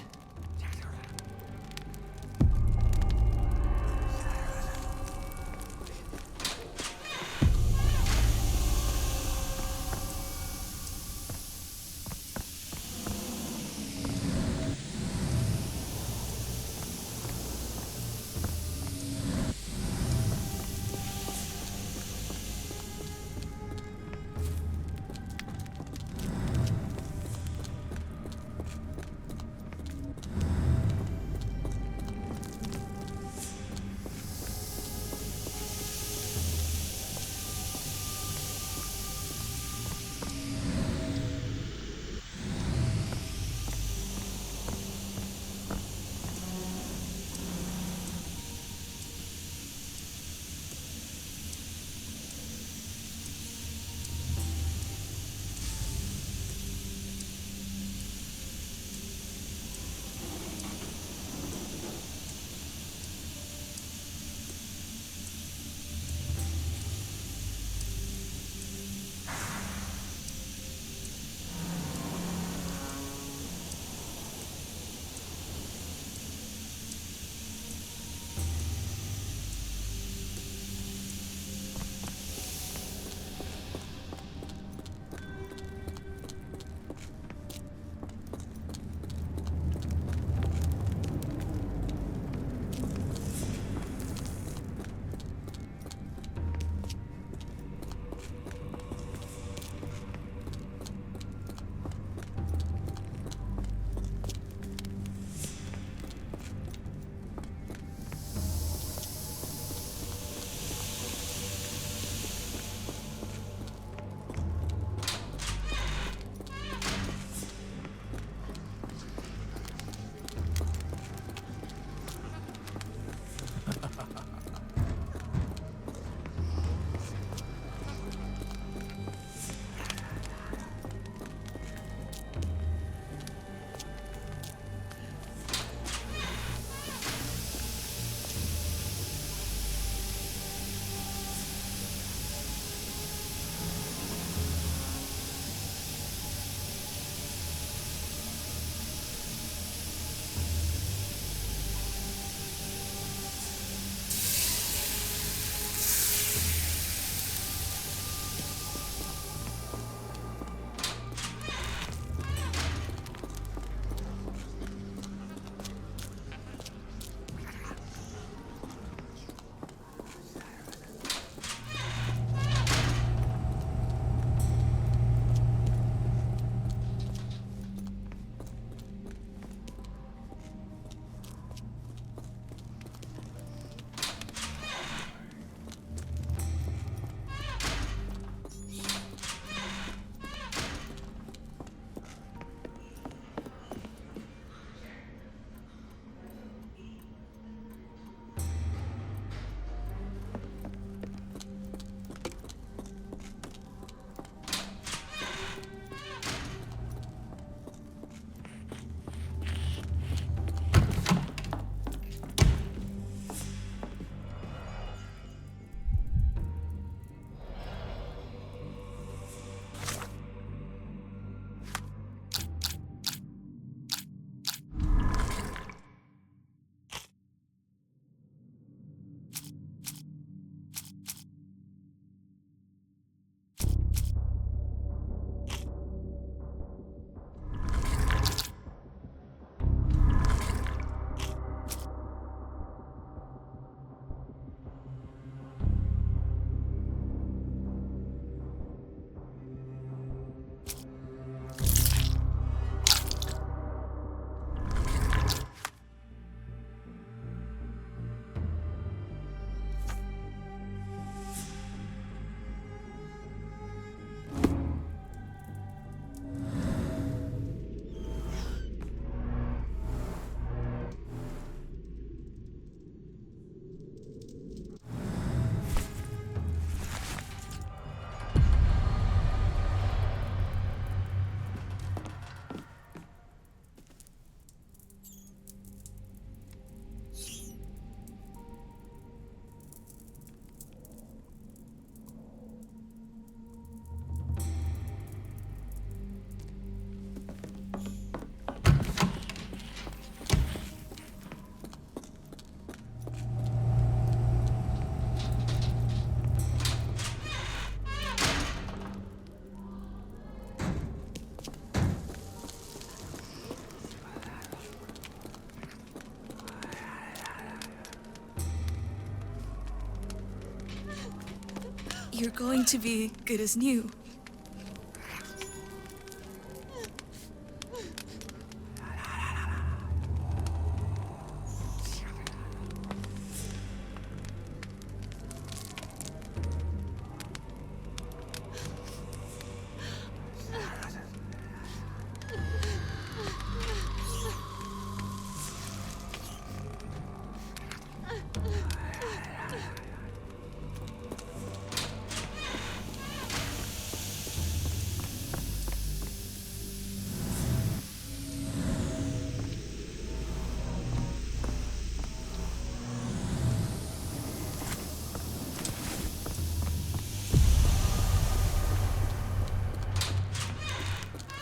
You're going to be good as new.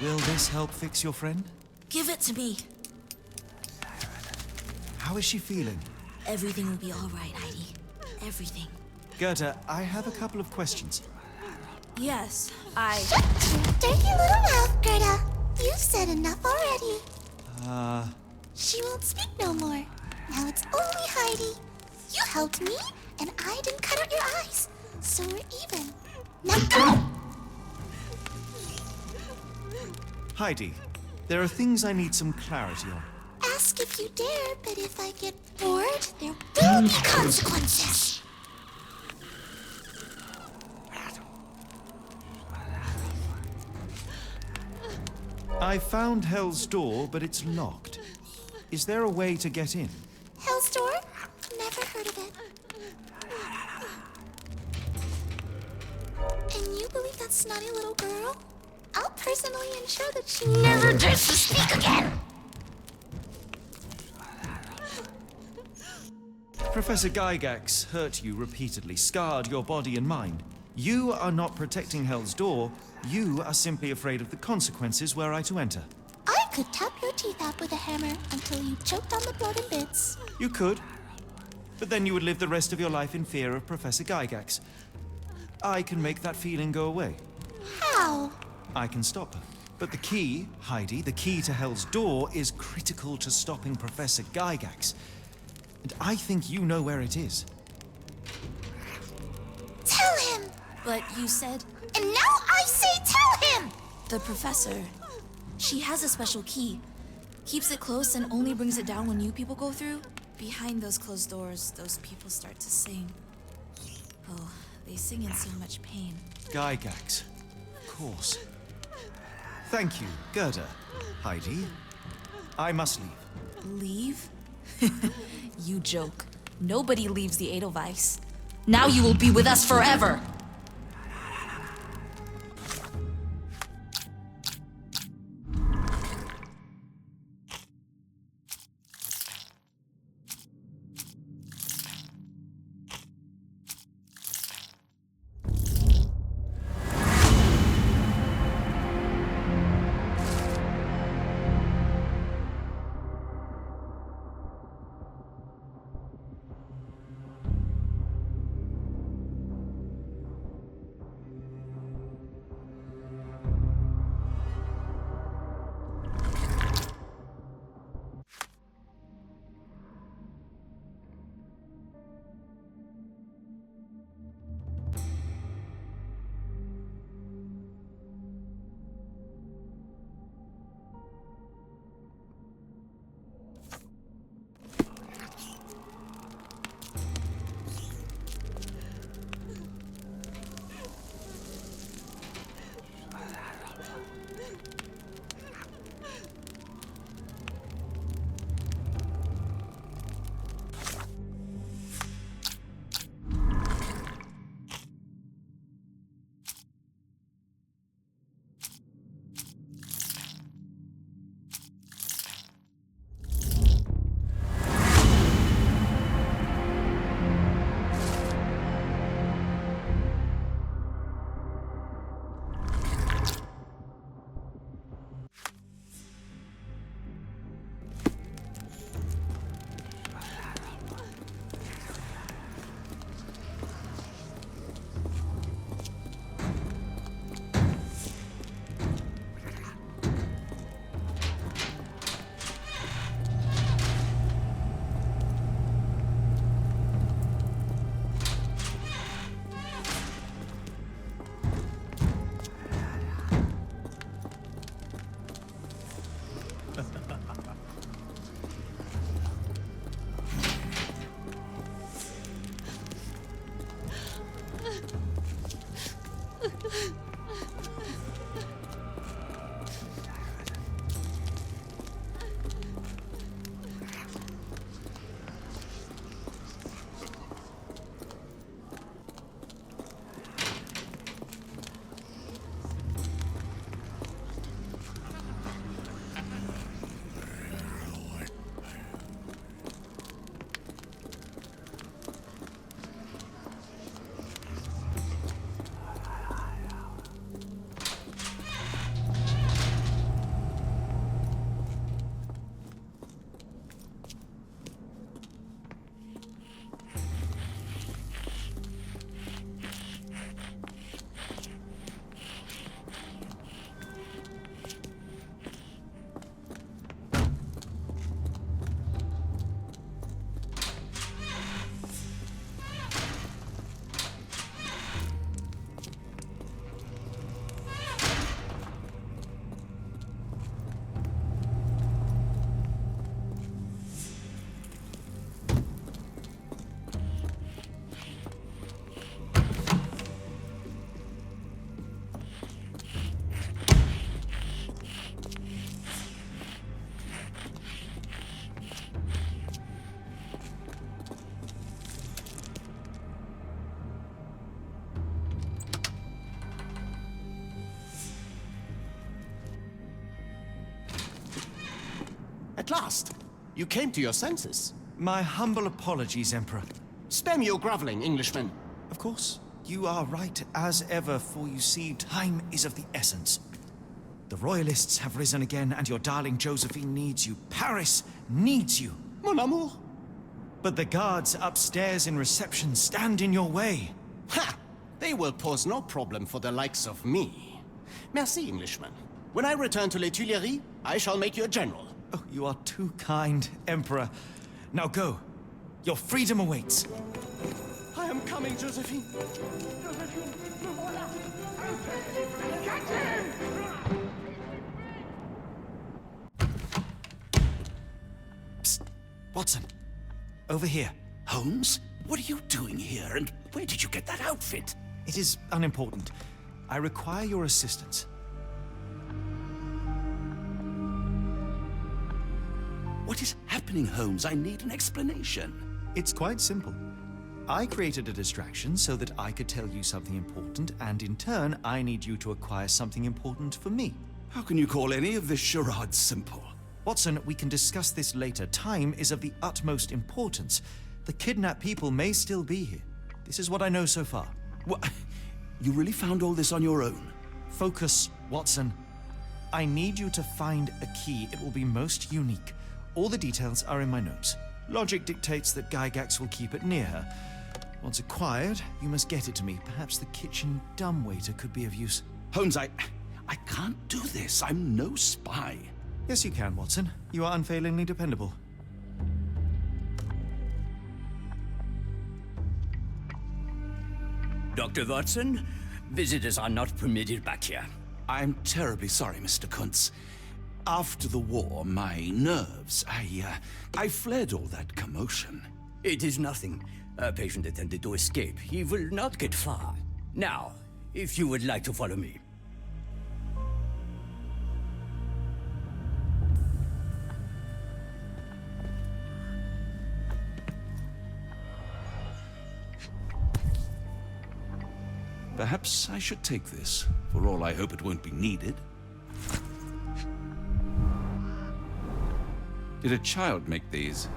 Will this help fix your friend? Give it to me. How is she feeling? Everything will be all right, Heidi. Everything. Goethe, I have a couple of questions. Yes, Shut your dirty little mouth, Gerda. You've said enough already. She won't speak no more. Now it's only Heidi. You helped me, and I didn't cut out your eyes. So we're even. Now go! Heidi, there are things I need some clarity on. Ask if you dare, but if I get bored, there will be consequences. I found Hell's Door, but it's locked. Is there a way to get in? Hell's Door? Never heard of it. And you believe that snotty little girl? I'll personally ensure that she never dares to speak again! Professor Gygax hurt you repeatedly, scarred your body and mind. You are not protecting Hell's Door. You are simply afraid of the consequences were I to enter. I could tap your teeth out with a hammer until you choked on the blood in bits. You could. But then you would live the rest of your life in fear of Professor Gygax. I can make that feeling go away. How? I can stop her. But the key, Heidi, the key to Hell's Door is critical to stopping Professor Gygax. And I think you know where it is. Tell him! but you said... And now I say tell him! The professor, she has a special key. Keeps it close and only brings it down when new people go through. Behind those closed doors, those people start to sing. Oh, they sing in so much pain. Gygax. Of course. Thank you, Gerda. Heidi. I must leave. Leave? You joke. Nobody leaves the Edelweiss. Now you will be with us forever! At last! You came to your senses. My humble apologies, Emperor. Spare me your groveling, Englishman. Of course, you are right as ever, for you see, time is of the essence. The Royalists have risen again, and your darling Josephine needs you. Paris needs you. Mon amour. But the guards upstairs in reception stand in your way. Ha! They will pose no problem for the likes of me. Merci, Englishman. When I return to Les Tuileries, I shall make you a general. Oh, you are too kind, Emperor. Now go. Your freedom awaits. I am coming, Josephine. Catch him! Psst. Watson. Over here. Holmes? What are you doing here, and where did you get that outfit? It is unimportant. I require your assistance. What is happening, Holmes? I need an explanation. It's quite simple. I created a distraction so that I could tell you something important, and in turn, I need you to acquire something important for me. How can you call any of this charade simple? Watson, we can discuss this later. Time is of the utmost importance. The kidnapped people may still be here. This is what I know so far. What? You really found all this on your own? Focus, Watson. I need you to find a key. It will be most unique. All the details are in my notes. Logic dictates that Gygax will keep it near her. Once acquired, you must get it to me. Perhaps the kitchen dumbwaiter could be of use. Holmes, I can't do this. I'm no spy. Yes, you can, Watson. You are unfailingly dependable. Dr. Watson, visitors are not permitted back here. I'm terribly sorry, Mr. Kuntz. After the war, my nerves, I fled all that commotion. It is nothing. A patient attempted to escape. He will not get far. Now, if you would like to follow me. Perhaps I should take this. For all I hope it won't be needed. Did a child make these?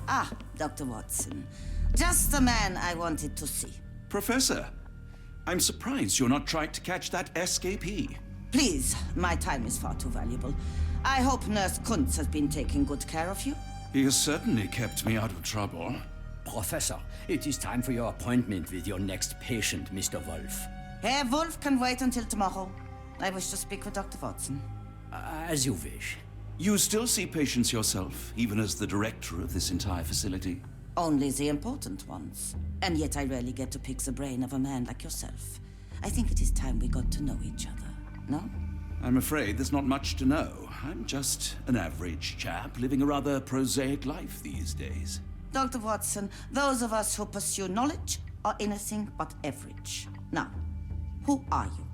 Ah, Dr. Watson. Just the man I wanted to see. Professor, I'm surprised you're not trying to catch that escapee. Please, my time is far too valuable. I hope Nurse Kuntz has been taking good care of you. He has certainly kept me out of trouble. Professor, it is time for your appointment with your next patient, Mr. Wolf. Herr Wolf can wait until tomorrow. I wish to speak with Dr. Watson. As you wish. You still see patients yourself, even as the director of this entire facility? Only the important ones. And yet I rarely get to pick the brain of a man like yourself. I think it is time we got to know each other, no? I'm afraid there's not much to know. I'm just an average chap living a rather prosaic life these days. Dr. Watson, those of us who pursue knowledge are anything but average. Now, who are you?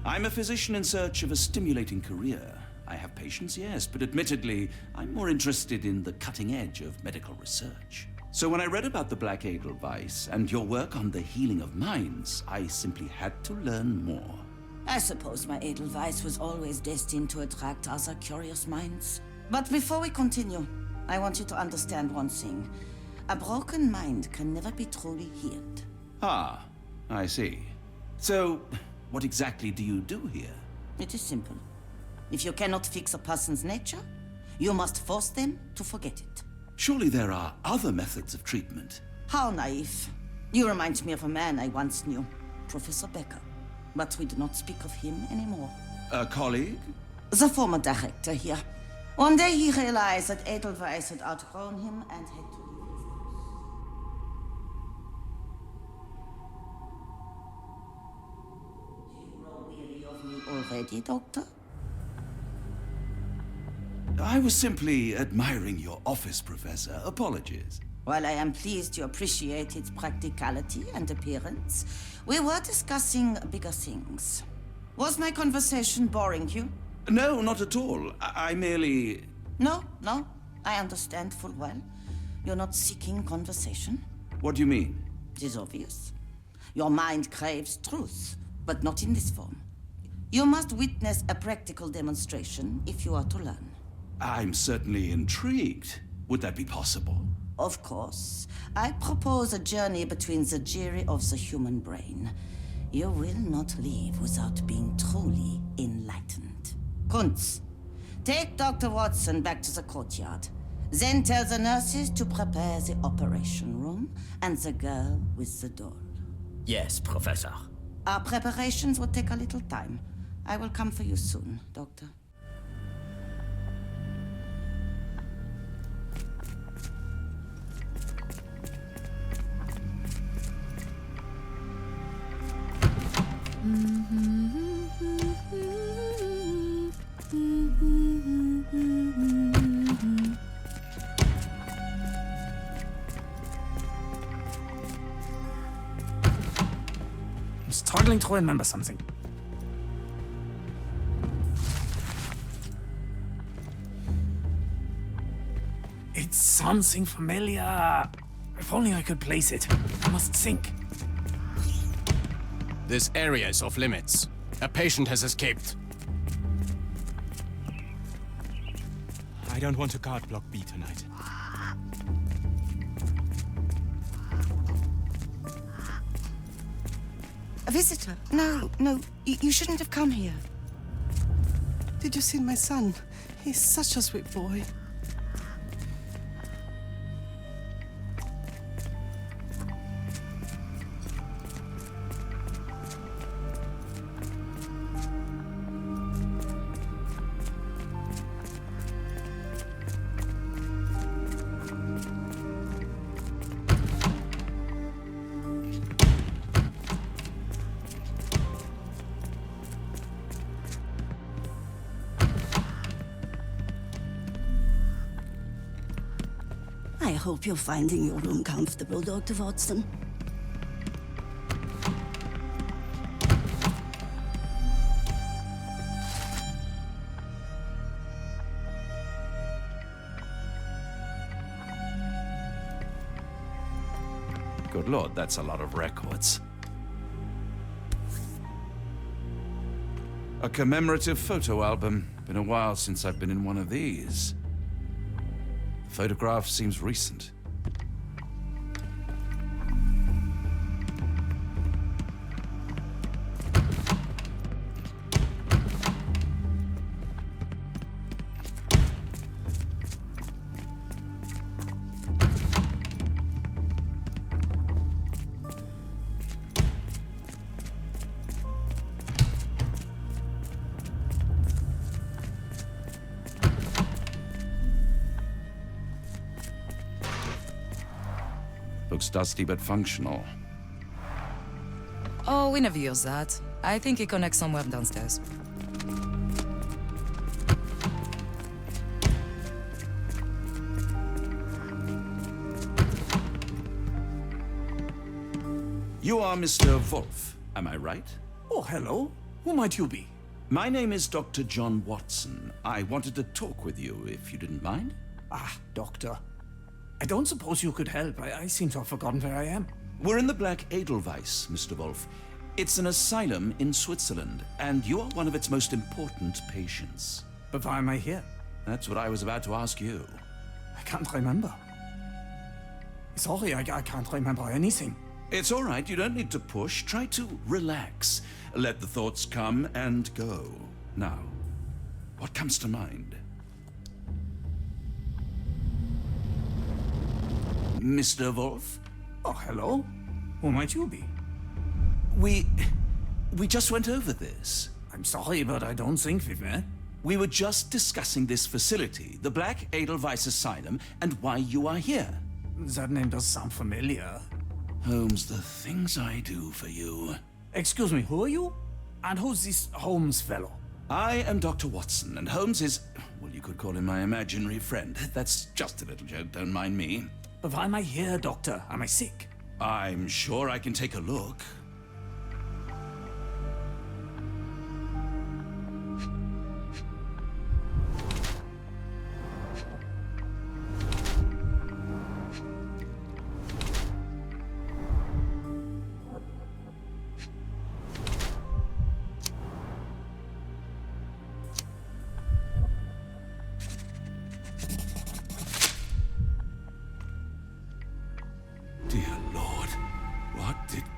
I'm a physician in search of a stimulating career. I have patients, yes, but admittedly, I'm more interested in the cutting edge of medical research. So when I read about the Black Edelweiss and your work on the healing of minds, I simply had to learn more. I suppose my Edelweiss was always destined to attract other curious minds. But before we continue, I want you to understand one thing. A broken mind can never be truly healed. Ah, I see. So, what exactly do you do here? It is simple. If you cannot fix a person's nature, you must force them to forget it. Surely there are other methods of treatment. How naive. You remind me of a man I once knew, Professor Becker. But we do not speak of him anymore. A colleague? The former director here. One day he realized that Edelweiss had outgrown him and had to leave his house. Do you grow weary of me already, Doctor? I was simply admiring your office, Professor. Apologies. While I am pleased you appreciate its practicality and appearance, we were discussing bigger things. Was my conversation boring you? No, not at all. I merely... No, no. I understand full well. You're not seeking conversation. What do you mean? It is obvious. Your mind craves truth, but not in this form. You must witness a practical demonstration if you are to learn. I'm certainly intrigued. Would that be possible? Of course. I propose a journey between the jury of the human brain. You will not leave without being truly enlightened. Kuntz, take Dr. Watson back to the courtyard. Then tell the nurses to prepare the operation room and the girl with the doll. Yes, Professor. Our preparations will take a little time. I will come for you soon, Doctor. I'm struggling to remember something. It's something familiar. If only I could place it. I must think. This area is off limits. A patient has escaped. I don't want to guard Block B tonight. A visitor? No, no, you shouldn't have come here. Did you see my son? He's such a sweet boy. I hope you're finding your room comfortable, Dr. Watson. Good Lord, that's a lot of records. A commemorative photo album. Been a while since I've been in one of these. The photograph seems recent. Looks dusty but functional. Oh, we never use that. I think it connects somewhere downstairs. You are Mr. Wolf, am I right? Oh, hello. Who might you be? My name is Dr. John Watson. I wanted to talk with you, if you didn't mind. Ah, Doctor. I don't suppose you could help. I seem to have forgotten where I am. We're in the Black Edelweiss, Mr. Wolf. It's an asylum in Switzerland, and you are one of its most important patients. But why am I here? That's what I was about to ask you. I can't remember. Sorry, I can't remember anything. It's all right. You don't need to push. Try to relax. Let the thoughts come and go. Now, what comes to mind? Mr. Wolf? Oh, hello. Who might you be? We just went over this. I'm sorry, but I don't think we've met. We were just discussing this facility, the Black Edelweiss Asylum, and why you are here. That name does sound familiar. Holmes, the things I do for you. Excuse me, who are you? And who's this Holmes fellow? I am Dr. Watson, and Holmes is, well, you could call him my imaginary friend. That's just a little joke, don't mind me. But why am I here, Doctor? Am I sick? I'm sure I can take a look.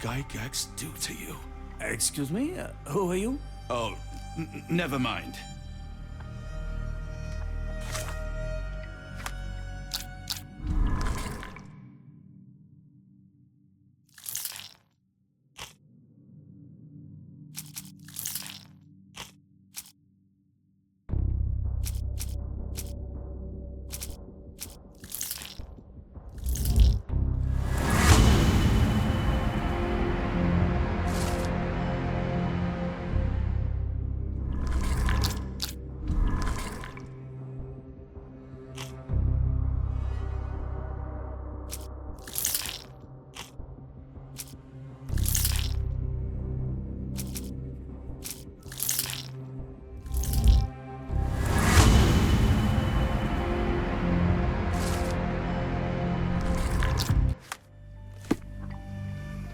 Gygax do to you? Excuse me? Who are you? Oh, never mind.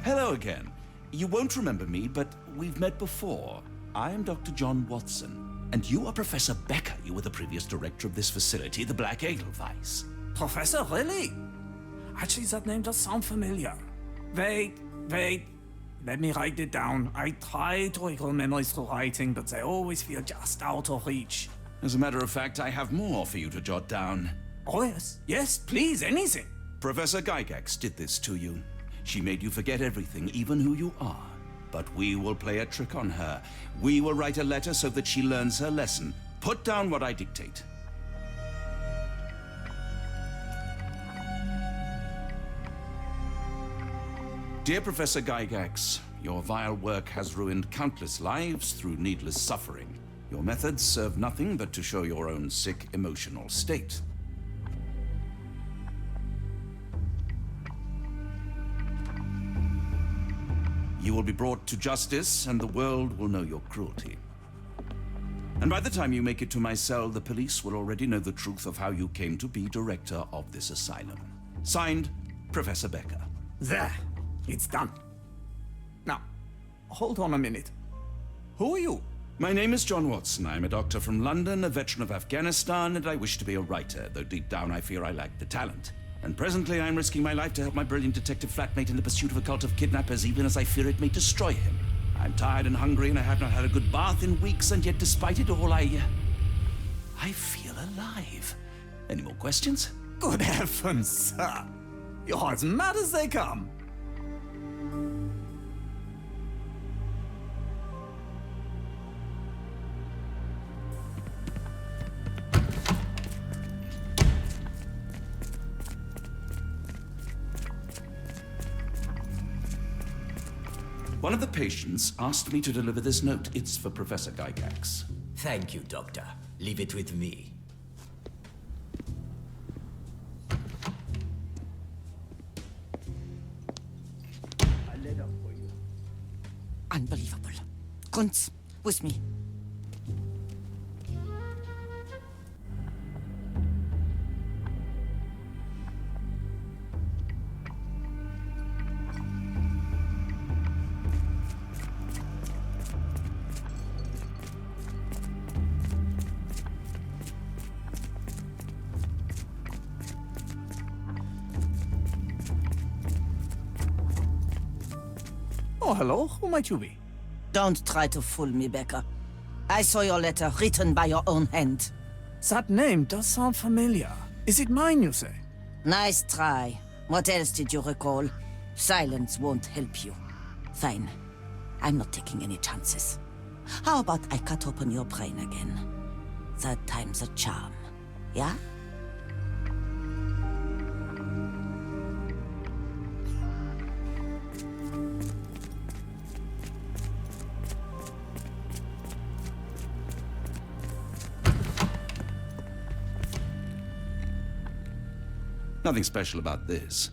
Hello again. You won't remember me, but we've met before. I am Dr. John Watson, and you are Professor Becker. You were the previous director of this facility, the Black Edelweiss. Professor, really? Actually, that name does sound familiar. Wait. Let me write it down. I try to recall memories through writing, but they always feel just out of reach. As a matter of fact, I have more for you to jot down. Oh, yes. Yes, please, anything. Professor Gygax did this to you. She made you forget everything, even who you are. But we will play a trick on her. We will write a letter so that she learns her lesson. Put down what I dictate. Dear Professor Gygax, your vile work has ruined countless lives through needless suffering. Your methods serve nothing but to show your own sick emotional state. You will be brought to justice, and the world will know your cruelty. And by the time you make it to my cell, the police will already know the truth of how you came to be director of this asylum. Signed, Professor Becker. There. It's done. Now, hold on a minute. Who are you? My name is John Watson. I'm a doctor from London, a veteran of Afghanistan, and I wish to be a writer, though deep down I fear I lack the talent. And presently I'm risking my life to help my brilliant detective flatmate in the pursuit of a cult of kidnappers, even as I fear it may destroy him. I'm tired and hungry, and I have not had a good bath in weeks, and yet despite it all, I feel alive. Any more questions? Good heavens, sir. You're as mad as they come. One of the patients asked me to deliver this note. It's for Professor Gygax. Thank you, Doctor. Leave it with me. A letter for you. Unbelievable. Kunz, with me. Oh, hello. Who might you be? Don't try to fool me, Becker. I saw your letter written by your own hand. That name does sound familiar. Is it mine, you say? Nice try. What else did you recall? Silence won't help you. Fine. I'm not taking any chances. How about I cut open your brain again? Third time's a charm. Yeah? Nothing special about this.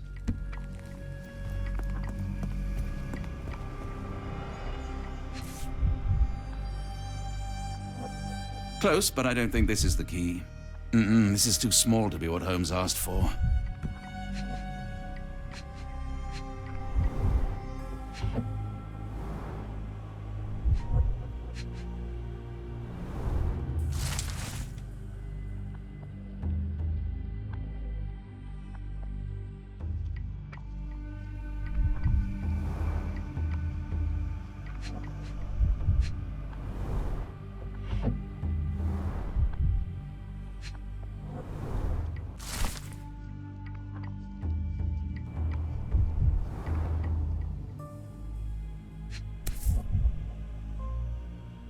Close, but I don't think this is the key. This is too small to be what Holmes asked for.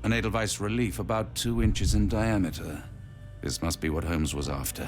An Edelweiss relief about 2 inches in diameter. This must be what Holmes was after.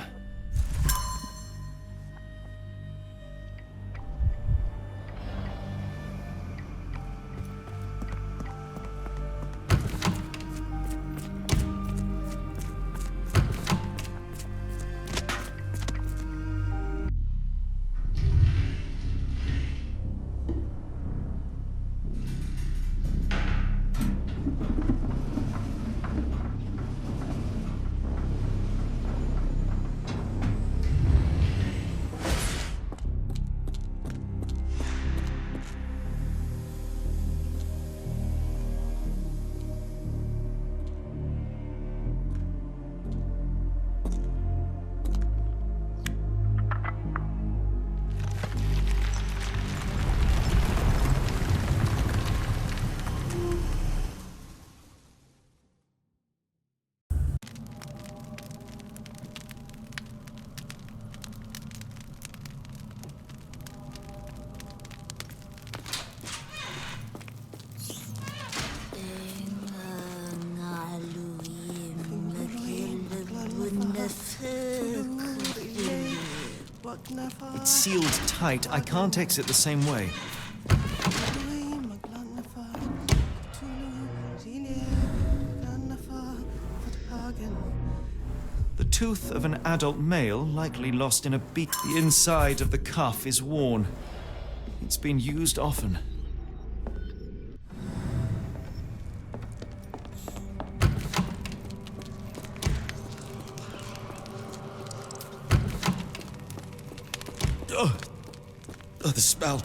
It's sealed tight. I can't exit the same way. The tooth of an adult male, likely lost in a beak. The inside of the cuff is worn. It's been used often. Oh, the smell.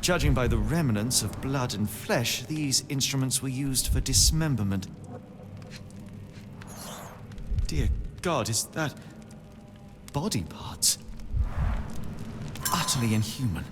Judging by the remnants of blood and flesh, these instruments were used for dismemberment. Dear God, is that body parts? Utterly inhuman.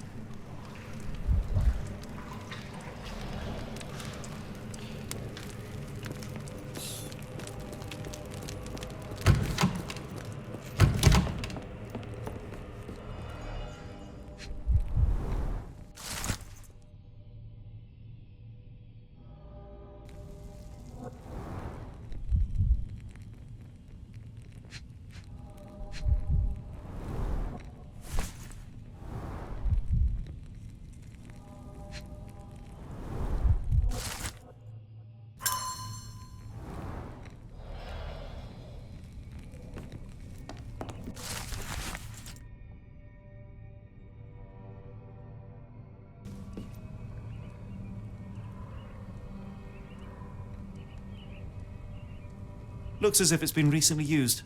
Looks as if it's been recently used.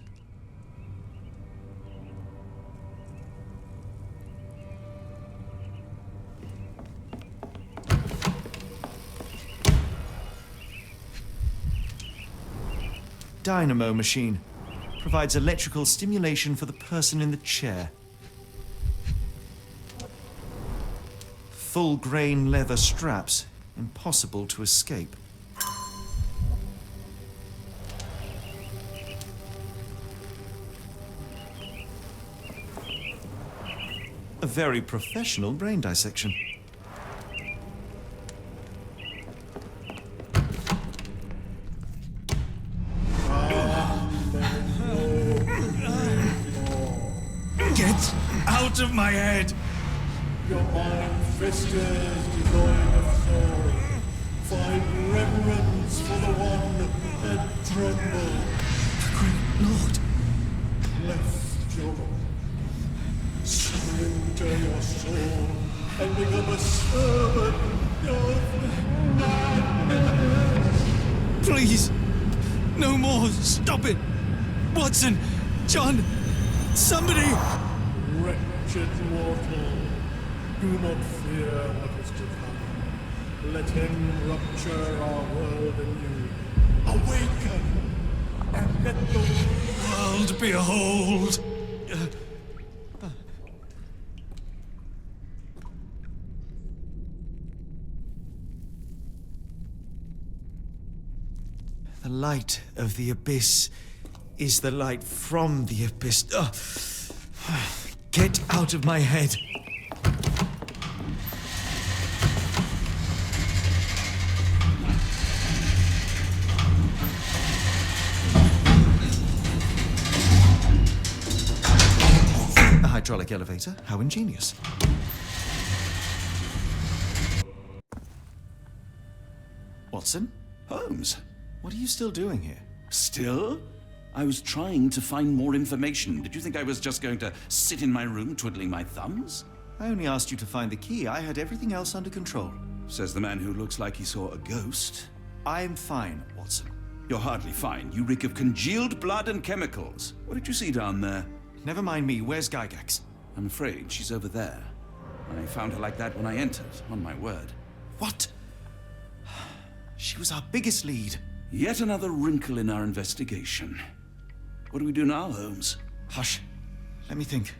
Dynamo machine. Provides electrical stimulation for the person in the chair. Full-grain leather straps. Impossible to escape. A very professional brain dissection. Get out of my head! Your mind festers, devoid of soul. Find reverence for the one that trembled. The great lord! Left your surrender your soul and become a servant of madness. Please! No more! Stop it! Watson! John! Somebody! Wretched mortal, do not fear what is to come. Let him rupture our world anew. Awaken! And let the world behold! The light of the abyss is the light from the abyss. Get out of my head. electric elevator. How ingenious. Watson? Holmes? What are you still doing here? Still? I was trying to find more information. Did you think I was just going to sit in my room twiddling my thumbs? I only asked you to find the key. I had everything else under control. Says the man who looks like he saw a ghost. I'm fine, Watson. You're hardly fine. You reek of congealed blood and chemicals. What did you see down there? Never mind me. Where's Gygax? I'm afraid she's over there. I found her like that when I entered, on my word. What? She was our biggest lead. Yet another wrinkle in our investigation. What do we do now, Holmes? Hush. Let me think.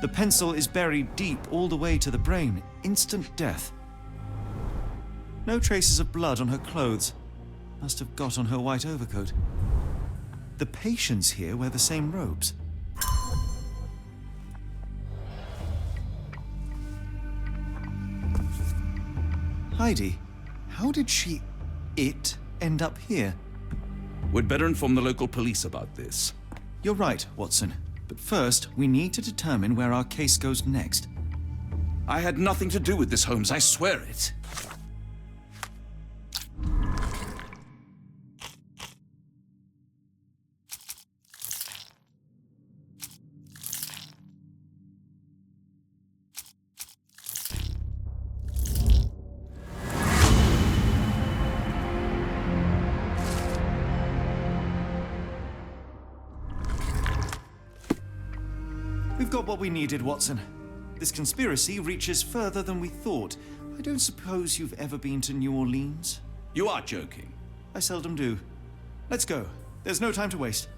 The pencil is buried deep all the way to the brain. Instant death. No traces of blood on her clothes. Must have got on her white overcoat. The patients here wear the same robes. Heidi, how did it end up here? We'd better inform the local police about this. You're right, Watson. But first, we need to determine where our case goes next. I had nothing to do with this, Holmes. I swear it. We've got what we needed, Watson. This conspiracy reaches further than we thought. I don't suppose you've ever been to New Orleans? You are joking. I seldom do. Let's go. There's no time to waste.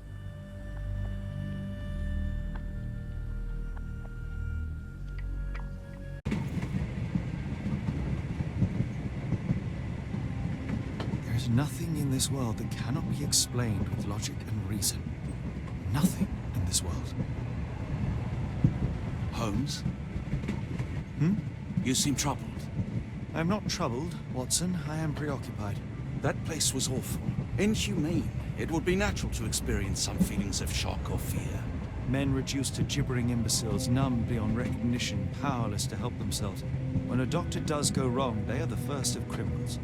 There is nothing in this world that cannot be explained with logic and reason. Nothing in this world. Holmes? Hmm? You seem troubled. I'm not troubled, Watson. I am preoccupied. That place was awful. Inhumane. It would be natural to experience some feelings of shock or fear. Men reduced to gibbering imbeciles, numb beyond recognition, powerless to help themselves. When a doctor does go wrong, they are the first of criminals.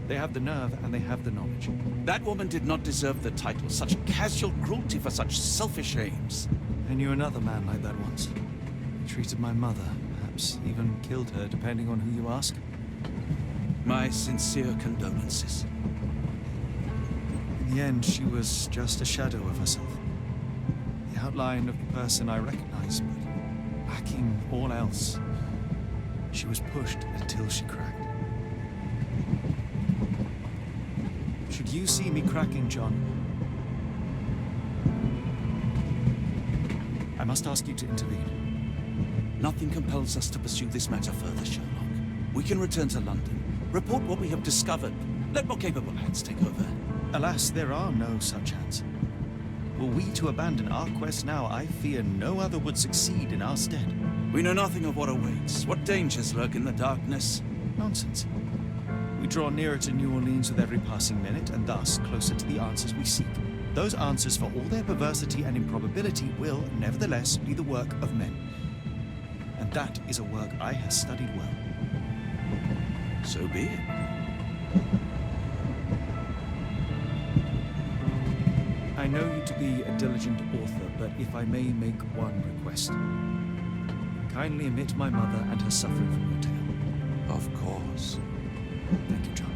They have the nerve and they have the knowledge. That woman did not deserve the title. Such casual cruelty for such selfish aims. I knew another man like that once. He treated my mother, perhaps even killed her, depending on who you ask. My sincere condolences. In the end, she was just a shadow of herself. The outline of the person I recognized, but lacking all else. She was pushed until she cracked. Should you see me cracking, John, I must ask you to intervene. Nothing compels us to pursue this matter further, Sherlock. We can return to London, report what we have discovered. Let more capable hands take over. Alas, there are no such hands. Were we to abandon our quest now, I fear no other would succeed in our stead. We know nothing of what awaits. What dangers lurk in the darkness? Nonsense. We draw nearer to New Orleans with every passing minute, and thus closer to the answers we seek. Those answers, for all their perversity and improbability, will, nevertheless, be the work of men. And that is a work I have studied well. So be it. I know you to be a diligent author, but if I may make one request. Kindly omit my mother and her suffering from your tale. Of course. Thank you, John.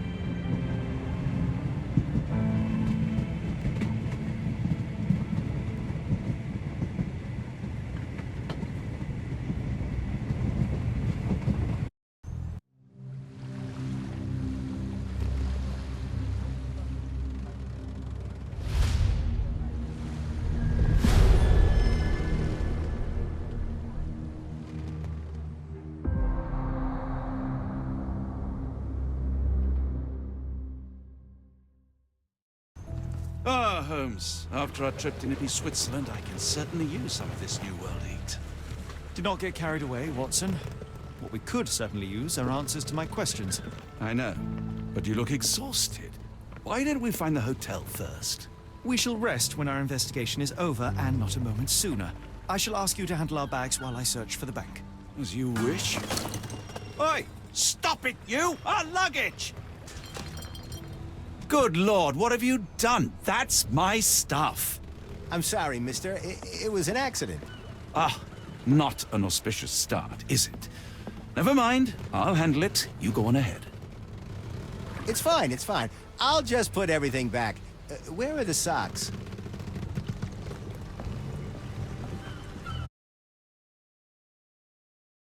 Ah, Holmes. After our trip to nippy Switzerland, I can certainly use some of this New World heat. Do not get carried away, Watson. What we could certainly use are answers to my questions. I know, but you look exhausted. Why didn't we find the hotel first? We shall rest when our investigation is over, and not a moment sooner. I shall ask you to handle our bags while I search for the bank. As you wish. Oi! Stop it, you! Our luggage! Good Lord, what have you done? That's my stuff. I'm sorry, mister. It was an accident. Ah, not an auspicious start, is it? Never mind. I'll handle it. You go on ahead. It's fine, it's fine. I'll just put everything back. Where are the socks?